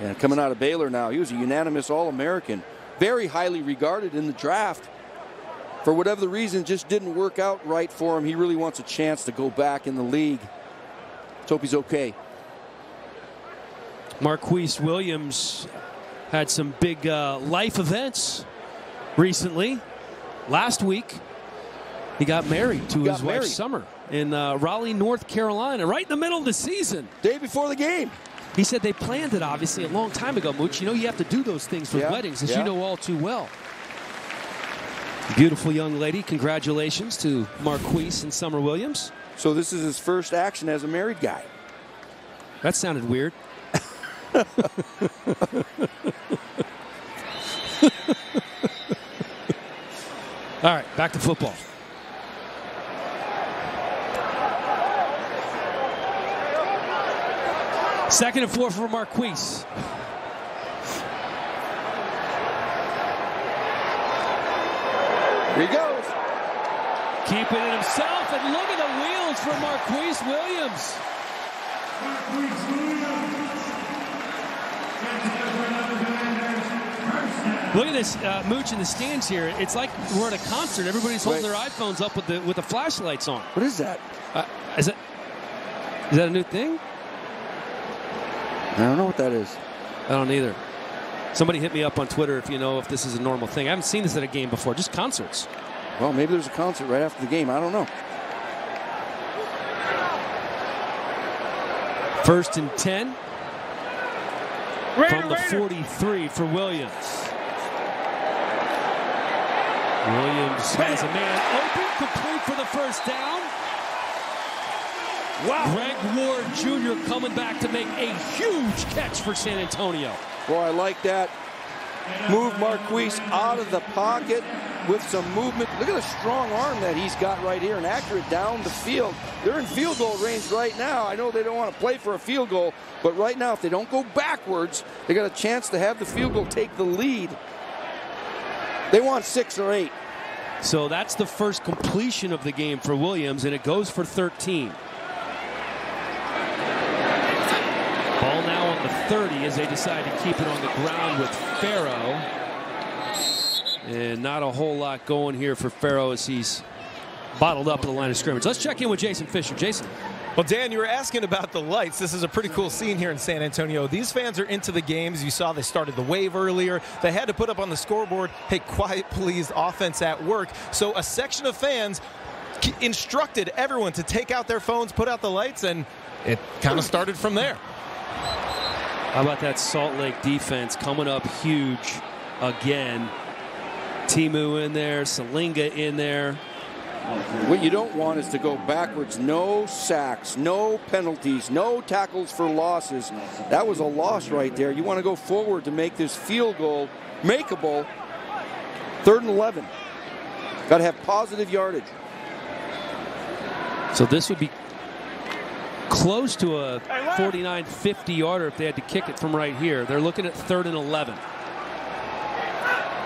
Yeah, coming out of Baylor now. He was a unanimous All-American. Very highly regarded in the draft. For whatever the reason, just didn't work out right for him. He really wants a chance to go back in the league. Let's hope he's okay. Marquise Williams had some big life events recently. Last week, he got married to his wife Summer in Raleigh, North Carolina, right in the middle of the season. Day before the game. He said they planned it, obviously, a long time ago, Mooch. You know, you have to do those things with weddings, as you know all too well. Beautiful young lady. Congratulations to Marquise and Summer Williams. So this is his first action as a married guy. That sounded weird. All right, back to football. Second and 4 for Marquise. Here he goes. Keeping it himself, and look at the wheels for Marquise Williams. Look at this, Mooch in the stands here. It's like we're at a concert. Everybody's holding their iPhones up with the flashlights on. What is that? Is that a new thing? I don't know what that is. I don't either. Somebody hit me up on Twitter if you know if this is a normal thing. I haven't seen this at a game before, just concerts. Well, maybe there's a concert right after the game. I don't know. 1st and 10 from the 43 for Williams. Williams has a man open, complete for the first down. Wow. Greg Ward Jr. coming back to make a huge catch for San Antonio. Boy, I like that. Move Marquise out of the pocket with some movement. Look at the strong arm that he's got right here and accurate down the field. They're in field goal range right now. I know they don't want to play for a field goal, but right now if they don't go backwards, they got a chance to have the field goal take the lead. They want 6 or 8. So that's the first completion of the game for Williams, and it goes for 13. Ball now on the 30 as they decide to keep it on the ground with Farrow. And not a whole lot going here for Farrow as he's bottled up at the line of scrimmage. Let's check in with Jason Fisher. Jason. Well, Dan, you were asking about the lights. This is a pretty cool scene here in San Antonio. These fans are into the games. You saw they started the wave earlier. They had to put up on the scoreboard, hey, quiet please, offense at work. So a section of fans instructed everyone to take out their phones, put out the lights, and it kind of started from there. How about that Salt Lake defense coming up huge again? Timu in there, Salinga in there. What you don't want is to go backwards. No sacks, no penalties, no tackles for losses. That was a loss right there. You want to go forward to make this field goal makeable. 3rd and 11. Got to have positive yardage. So this would be close to a 49-50 yarder if they had to kick it from right here. They're looking at 3rd and 11.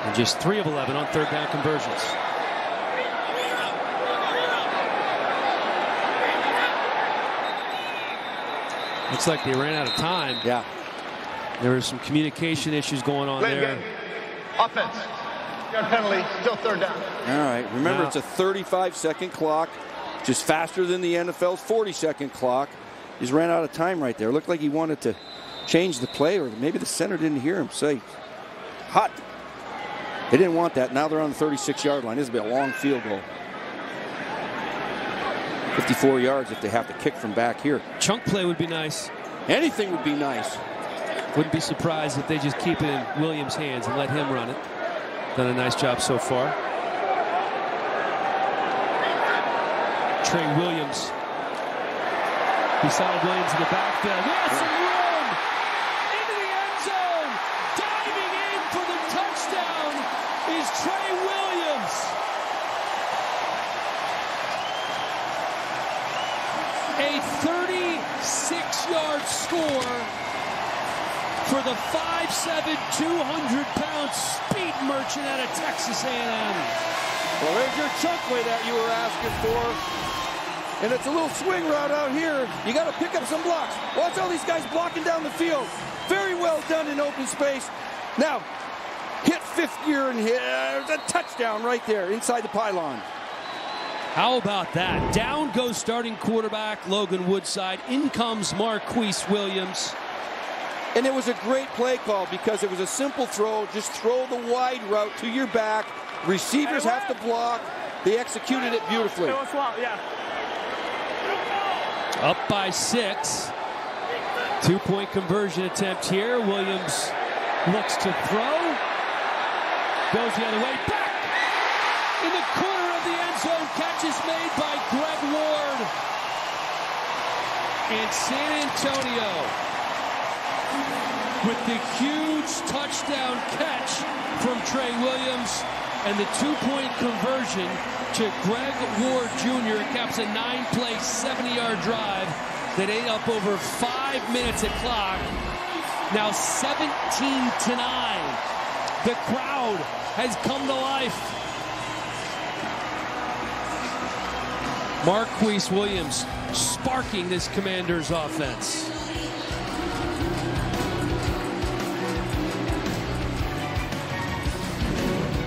And just 3 of 11 on 3rd down conversions. Looks like they ran out of time. Yeah. There were some communication issues going on there. Game. Offense. Yard penalty. Still third down. All right. Remember, it's a 35-second clock. Just faster than the NFL's 40-second clock. He's ran out of time right there. Looked like he wanted to change the play, or maybe the center didn't hear him say, hot. They didn't want that. Now they're on the 36-yard line. This will be a long field goal. 54 yards if they have to kick from back here. Chunk play would be nice. Anything would be nice. Wouldn't be surprised if they just keep it in Williams' hands and let him run it. Done a nice job so far. Trey Williams. Beside Williams in the backfield. Wilson room! Into the end zone! Diving in for the touchdown is Trey Williams. A 36-yard score for the 5'7", 200-pound speed merchant out of Texas A&M. Well, there's your chunk play that you were asking for. And it's a little swing route out here. You got to pick up some blocks. Watch all these guys blocking down the field. Very well done in open space. Now, hit fifth gear and hit a touchdown right there inside the pylon. How about that? Down goes starting quarterback Logan Woodside. In comes Marquise Williams. And it was a great play call because it was a simple throw. Just throw the wide route to your back. Receivers have to block. They executed it beautifully. Up by 6. 2-point conversion attempt here. Williams looks to throw. Goes the other way. Back in the corner of the end zone. Catch is made by Greg Ward. And San Antonio with the huge touchdown catch from Trey Williams and the 2-point conversion to Greg Ward Jr. caps a 9-play, 70-yard drive that ate up over 5 minutes of clock. Now 17-9. The crowd has come to life. Marquise Williams sparking this Commanders offense.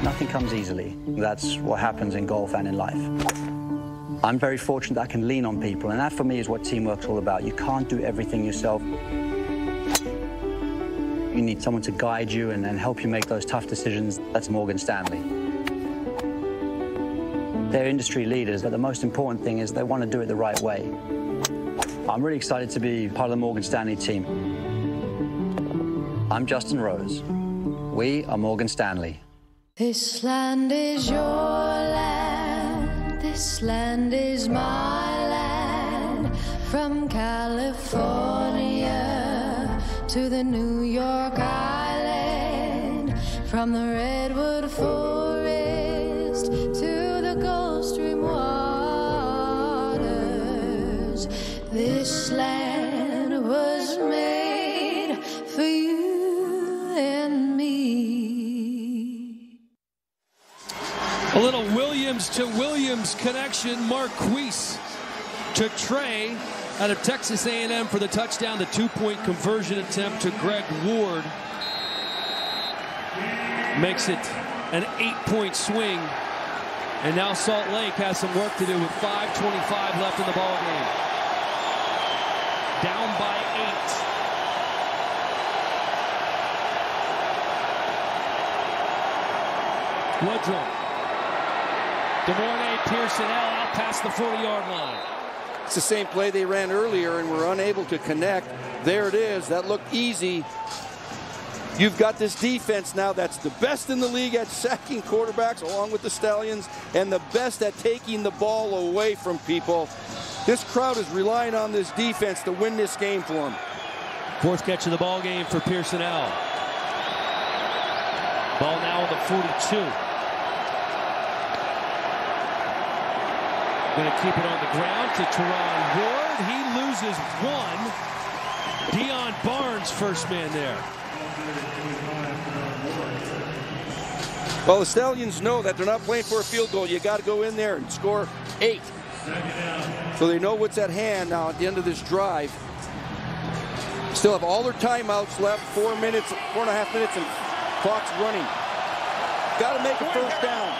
Nothing comes easily. That's what happens in golf and in life. I'm very fortunate that I can lean on people, and that for me is what teamwork's all about. You can't do everything yourself. You need someone to guide you and help you make those tough decisions. That's Morgan Stanley. They're industry leaders, but the most important thing is they want to do it the right way. I'm really excited to be part of the Morgan Stanley team. I'm Justin Rose. We are Morgan Stanley. This land is your land, this land is my land, from California to the New York Island, from the Redwood Forest to the Gulf Stream waters. This land was made for you and me. A little Williams to Williams connection. Marquise to Trey out of Texas A&M for the touchdown. The 2-point conversion attempt to Greg Ward makes it an 8-point swing. And now Salt Lake has some work to do with 5:25 left in the ball game. Down by 8. Woodruff. DeMornay Pearson out past the 40-yard line. It's the same play they ran earlier and were unable to connect. There it is. That looked easy. You've got this defense now that's the best in the league at sacking quarterbacks along with the Stallions and the best at taking the ball away from people. This crowd is relying on this defense to win this game for them. 4th catch of the ball game for Pearson L. Ball now on the 42. Going to keep it on the ground to Teron Ward. He loses 1. Deion Barnes, first man there. Well, the Stallions know that they're not playing for a field goal. You got to go in there and score 8. So they know what's at hand now at the end of this drive. Still have all their timeouts left, 4.5 minutes, and clock's running. Got to make a first down.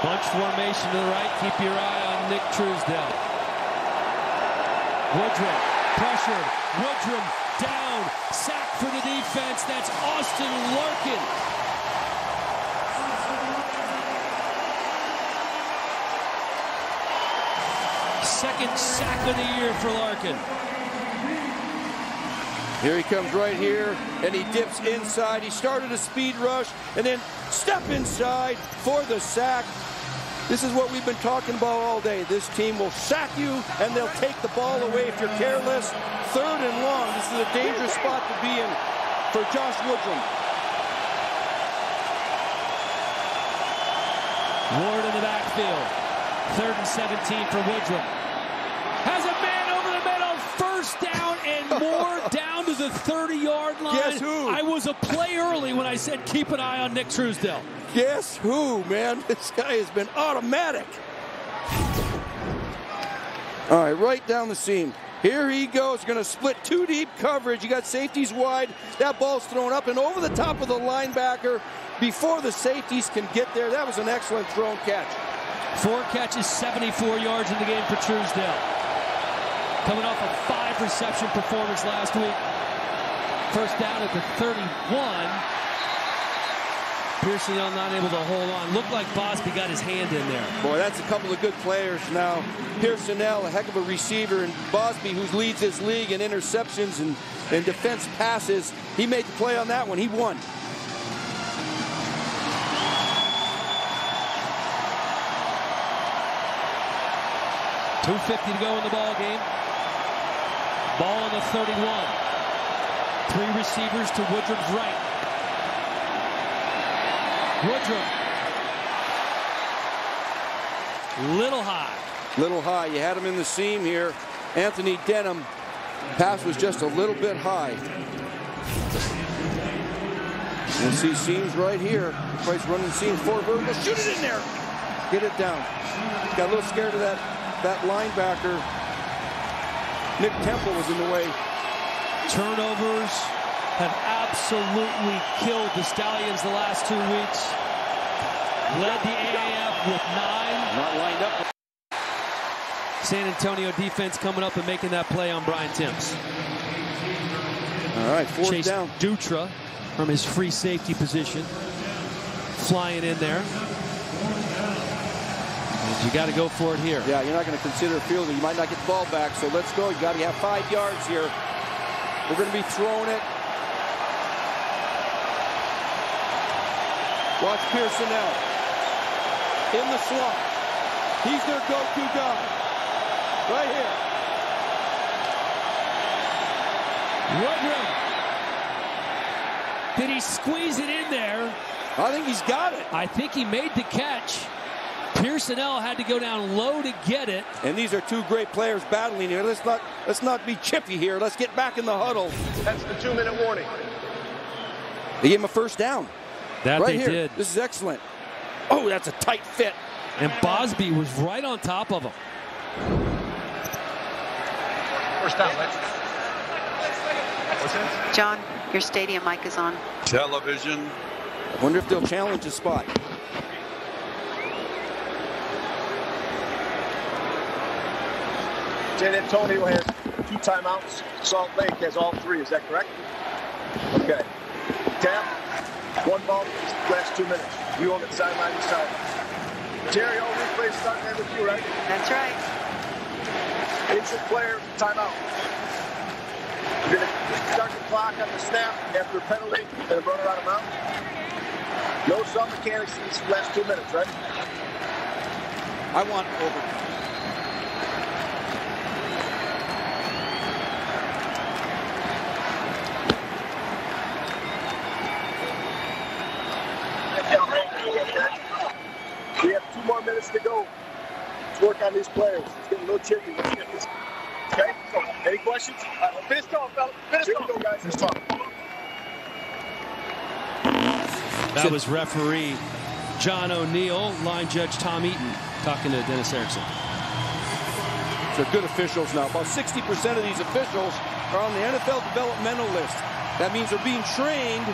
Bunch formation to the right. Keep your eye on Nick Truesdell. Woodrum pressured. Woodrum down. Sack for the defense. That's Austin Larkin. Second sack of the year for Larkin. Here he comes right here, and he dips inside. He started a speed rush, and then step inside for the sack. This is what we've been talking about all day. This team will sack you, and they'll take the ball away if you're careless. 3rd and long. This is a dangerous spot to be in for Josh Woodrum. Ward in the backfield. 3rd and 17 for Woodrum. Has a man over the middle. First down and more down to the 30-yard line. Guess who? I was a play early when I said keep an eye on Nick Truesdell. Guess who, man? This guy has been automatic. All right, right down the seam. Here he goes, going to split 2 deep coverage. You got safeties wide. That ball's thrown up and over the top of the linebacker before the safeties can get there. That was an excellent thrown catch. 4 catches, 74 yards in the game for Truesdell. Coming off a 5-reception performance last week. First down at the 31. Pearsonell not able to hold on. Looked like Bosby got his hand in there. Boy, that's a couple of good players now. Pearsonell, a heck of a receiver, and Bosby, who leads this league in interceptions and defense passes, he made the play on that one. He won. .250 to go in the ball game. Ball on the 31. 3 receivers to Woodrum's right. Woodrum. Little high. Little high. You had him in the seam here. Anthony Denham. Pass was just a little bit high. You'll see seams right here. Price running seams forward. Vertical. Shoot it in there. Get it down. Got a little scared of that linebacker. Nick Temple was in the way. Turnovers have absolutely killed the Stallions the last 2 weeks. Led the AAF with 9. Not lined up. San Antonio defense coming up and making that play on Brian Timms. All right, 4th down. Dutra from his free safety position. Flying in there. And you got to go for it here. Yeah, you're not going to consider a field. You might not get the ball back, so let's go. You got to have 5 yards here. We're going to be throwing it. Watch Pearsonell in the slot. He's their go-to guy. Right here. Woodrum. Did he squeeze it in there? I think he's got it. I think he made the catch. Pearsonell had to go down low to get it. And these are 2 great players battling here. Let's not be chippy here. Let's get back in the huddle. That's the 2-minute warning. They gave him a first down. That right they here. did. This is excellent. Oh, that's a tight fit. And Bosby was right on top of him. First down, right? What's that? John, your stadium mic is on. Television. I wonder if they'll challenge the spot. San Antonio has 2 timeouts. Salt Lake has all 3. Is that correct? Okay. Tap. 1 ball for the last 2 minutes. You own it sideline to sideline. Terry, all replays starting there with you, right? That's right. Instant player, timeout. You're going to start the clock on the snap after a penalty and a runner out of bounds. No sub mechanics in these last 2 minutes, right? I want over. We have 2 more minutes to go. Let's work on these players. It's getting a little chippy. Let's get this. Okay? So, any questions? Finish talk, fellas. Finish talk. Go, guys. Finish talk. That was referee John O'Neill, line judge Tom Eaton talking to Dennis Erickson. They're good officials now. About 60% of these officials are on the NFL developmental list. That means they're being trained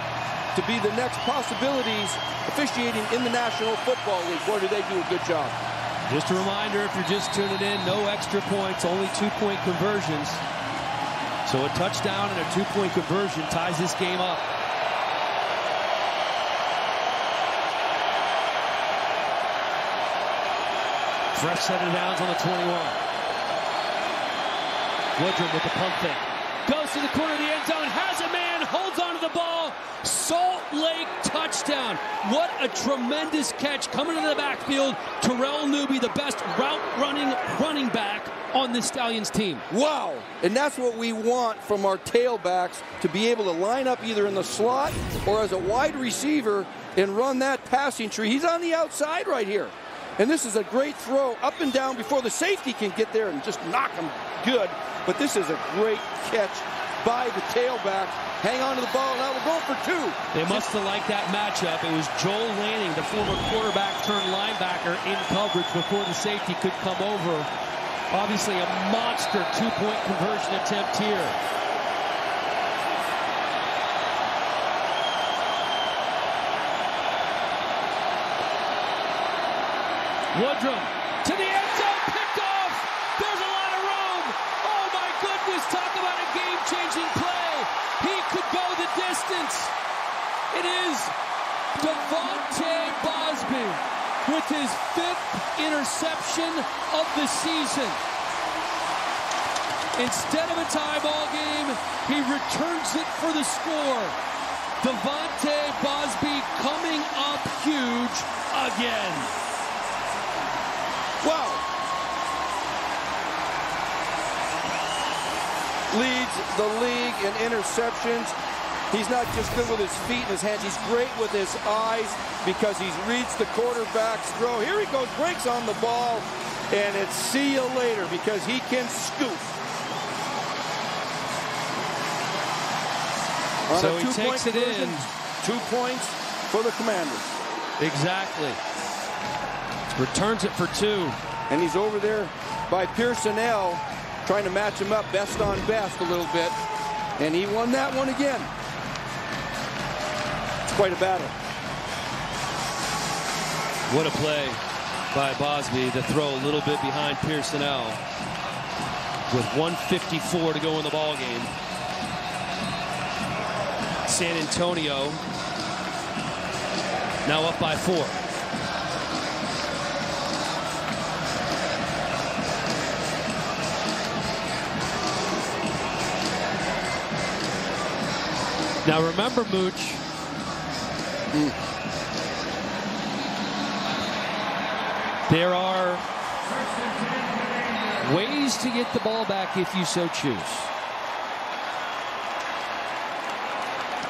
to be the next possibilities officiating in the National Football League. Boy, do they do a good job. Just a reminder, if you're just tuning in, no extra points, only 2-point conversions. So a touchdown and a 2-point conversion ties this game up. Fresh set of downs on the 21. Woodrum with the pump fake. Goes to the corner of the end zone, has a man, holds onto the ball. Salt Lake touchdown. What a tremendous catch coming into the backfield. Terrell Newby, the best running back on this Stallions team. Wow. And that's what we want from our tailbacks, to be able to line up either in the slot or as a wide receiver and run that passing tree. He's on the outside right here. And this is a great throw up and down before the safety can get there and just knock him good. But this is a great catch by the tailback. Hang on to the ball. Now we're going for 2. They must have liked that matchup. It was Joel Lanning, the former quarterback turned linebacker, in coverage before the safety could come over. Obviously a monster 2-point conversion attempt here. Woodrum to the end zone, picked off. There's a lot of room. Oh my goodness, talk about a game-changing play. He could go the distance. It is Devontae Bosby with his 5th interception of the season. Instead of a tie ball game, he returns it for the score. Devontae Bosby coming up huge again. Wow. Leads the league in interceptions. He's not just good with his feet and his hands. He's great with his eyes because he reads the quarterback's throw. Here he goes, breaks on the ball, and it's see you later because he can scoop. So he takes it in. 2 points for the Commanders. Exactly. Returns it for 2. And he's over there by Pearsonell, trying to match him up best on best a little bit. And he won that one again. It's quite a battle. What a play by Bosby to throw a little bit behind Pearsonell with 1:54 to go in the ball game. San Antonio now up by 4. Now remember, Mooch, there are ways to get the ball back if you so choose.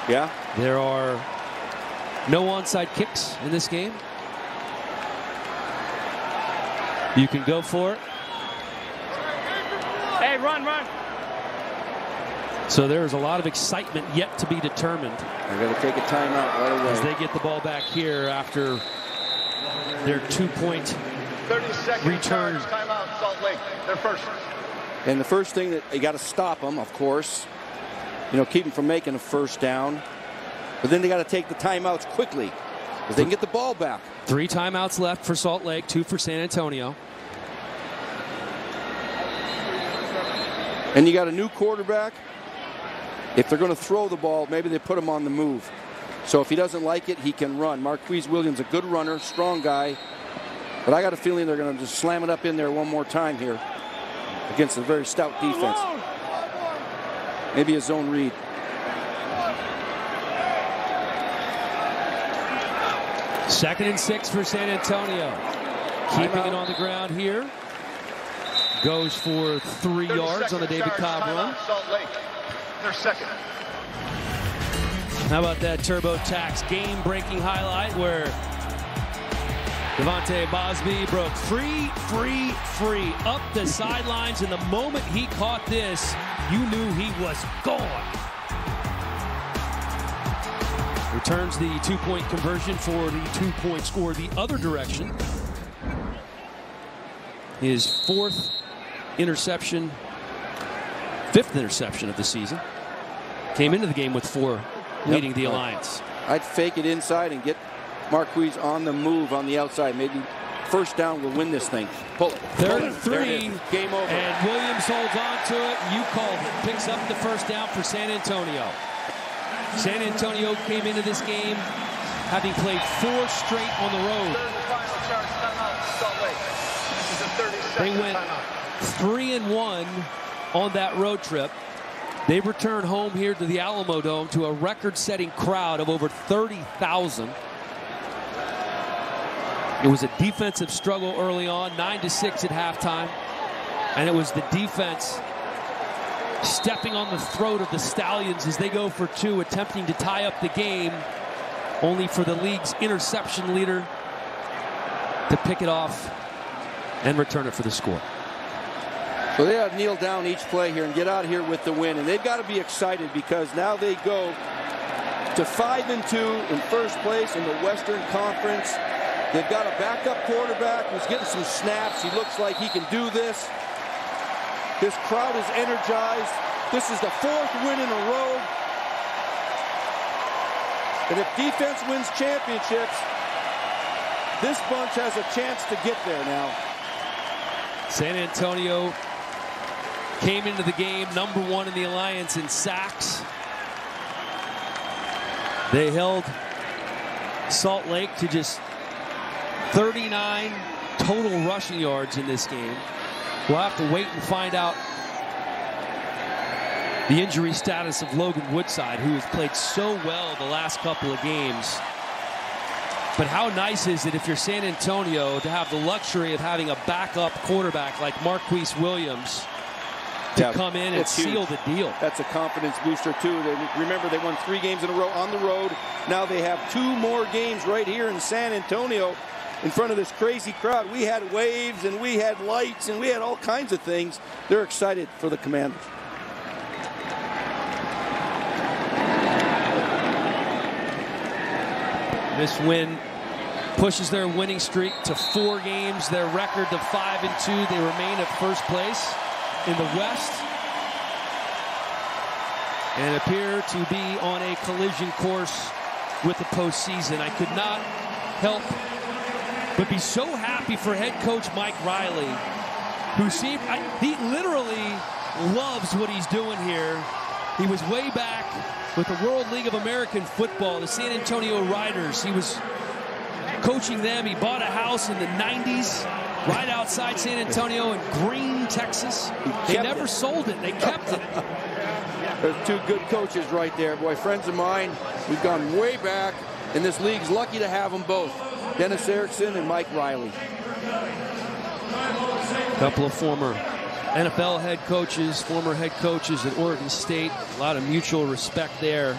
Yeah. There are no onside kicks in this game. You can go for it. Hey, run, run. So there's a lot of excitement yet to be determined. They're going to take a timeout right away. As they get the ball back here after their 2-point 30-second return. Timeout, Salt Lake. They're first. And the first thing that you got to stop them, of course. You know, keep them from making a first down. But then they got to take the timeouts quickly because they can get the ball back. 3 timeouts left for Salt Lake, 2 for San Antonio. And you got a new quarterback. If they're going to throw the ball, maybe they put him on the move. So if he doesn't like it, he can run. Marquise Williams, a good runner, strong guy. But I got a feeling they're going to just slam it up in there one more time here against a very stout defense. Maybe a zone read. Second and 6 for San Antonio. Keeping it on the ground here. Goes for 3 yards on the David Cobb run. Salt Lake. They're second. How about that TurboTax game-breaking highlight where Devontae Bosby broke free up the sidelines, and the moment he caught this, you knew he was gone. Returns the 2-point conversion for the 2-point score the other direction. His 4th interception, 5th interception of the season. Came into the game with 4, leading the Alliance. I'd fake it inside and get Marquise on the move on the outside. Maybe first down will win this thing. Pull it. 3rd and 3. Game over. And Williams holds on to it. You called it. Picks up the first down for San Antonio. San Antonio came into this game having played 4 straight on the road. They went 3-1 on that road trip. They return home here to the Alamo Dome to a record-setting crowd of over 30,000. It was a defensive struggle early on, 9-6 at halftime. And it was the defense stepping on the throat of the Stallions as they go for 2, attempting to tie up the game, only for the league's interception leader to pick it off and return it for the score. So they have to kneel down each play here and get out of here with the win. And they've got to be excited because now they go to 5-2 in first place in the Western Conference. They've got a backup quarterback who's getting some snaps. He looks like he can do this. This crowd is energized. This is the 4th win in a row. And if defense wins championships, this bunch has a chance to get there now. San Antonio came into the game #1 in the Alliance in sacks. They held Salt Lake to just 39 total rushing yards in this game. We'll have to wait and find out the injury status of Logan Woodside, who has played so well the last couple of games. But how nice is it if you're San Antonio to have the luxury of having a backup quarterback like Marquise Williams to come in and seal the deal? That's a confidence booster, too. Remember, they won 3 games in a row on the road. Now they have 2 more games right here in San Antonio in front of this crazy crowd. We had waves, and we had lights, and we had all kinds of things. They're excited for the Commanders. This win pushes their winning streak to 4 games. Their record to 5-2. They remain at first place in the West and appear to be on a collision course with the postseason. I could not help but be so happy for head coach Mike Riley, who he literally loves what he's doing here. He was way back with the World League of American Football, the San Antonio Riders. He was coaching them. He bought a house in the 90s right outside San Antonio in Green, Texas. They never sold it. They kept it. There's 2 good coaches right there, boy. Friends of mine. We've gone way back, and this league's lucky to have them both. Dennis Erickson and Mike Riley. A couple of former NFL head coaches, former head coaches at Oregon State. A lot of mutual respect there.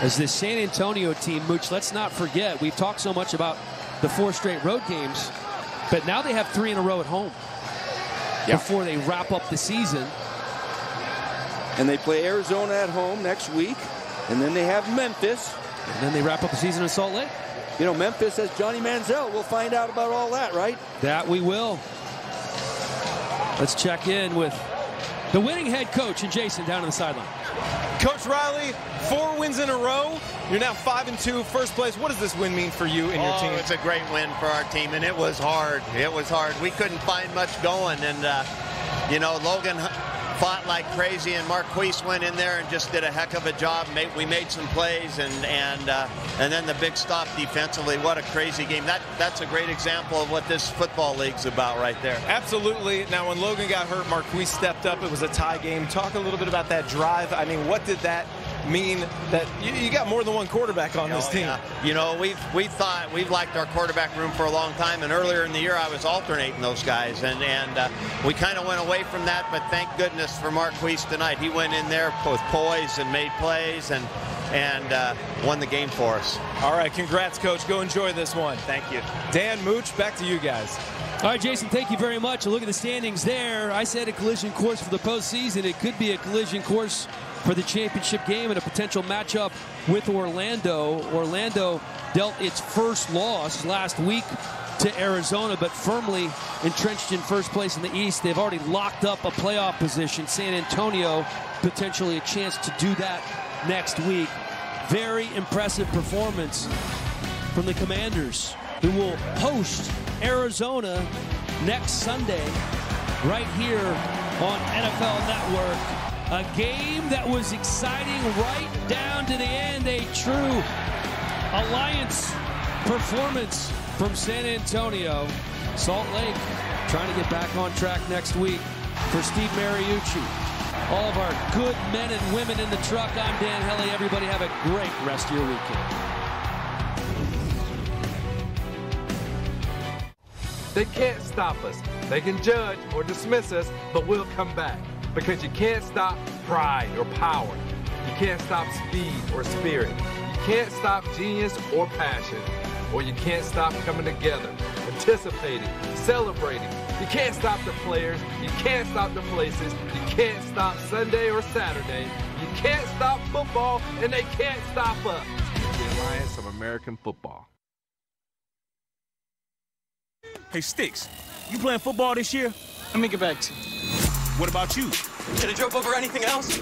As this San Antonio team, Mooch, let's not forget, we've talked so much about the 4 straight road games, but now they have 3 in a row at home before they wrap up the season. And they play Arizona at home next week, and then they have Memphis. And then they wrap up the season in Salt Lake. You know, Memphis has Johnny Manziel. We'll find out about all that, right? That we will. Let's check in with the winning head coach and Jason down on the sideline. Coach Riley, 4 wins in a row. You're now 5-2, first place. What does this win mean for you and your team? It's a great win for our team, and it was hard. It was hard. We couldn't find much going, and, you know, Logan fought like crazy, and Marquise went in there and just did a heck of a job. We made some plays, and then the big stop defensively. What a crazy game. That's a great example of what this football league's about right there. Absolutely. Now, when Logan got hurt, Marquise stepped up. It was a tie game. Talk a little bit about that drive. I mean, what did that mean that you got more than one quarterback on this team? Yeah. You know, we've liked our quarterback room for a long time, and earlier in the year I was alternating those guys, and we kind of went away from that, but thank goodness for Marquise tonight. He went in there with poise and made plays and won the game for us. All right, congrats, Coach. Go enjoy this one. Thank you. Dan, Mooch, back to you guys. All right, Jason, thank you very much. Look at the standings there. I said a collision course for the postseason. It could be a collision course for the championship game and a potential matchup with Orlando. Orlando dealt its first loss last week to Arizona, but firmly entrenched in first place in the East. They've already locked up a playoff position. San Antonio, potentially a chance to do that next week. Very impressive performance from the Commanders, who will host Arizona next Sunday right here on NFL Network. A game that was exciting right down to the end. A true Alliance performance from San Antonio. Salt Lake trying to get back on track next week. For Steve Mariucci, all of our good men and women in the truck, I'm Dan Hellie. Everybody have a great rest of your weekend. They can't stop us. They can judge or dismiss us, but we'll come back. Because you can't stop pride or power. You can't stop speed or spirit. You can't stop genius or passion. Or you can't stop coming together, participating, celebrating. You can't stop the players. You can't stop the places. You can't stop Sunday or Saturday. You can't stop football, and they can't stop us. The Alliance of American Football. Hey, Sticks, you playing football this year? Let me get back to you. What about you? Should I jump over anything else?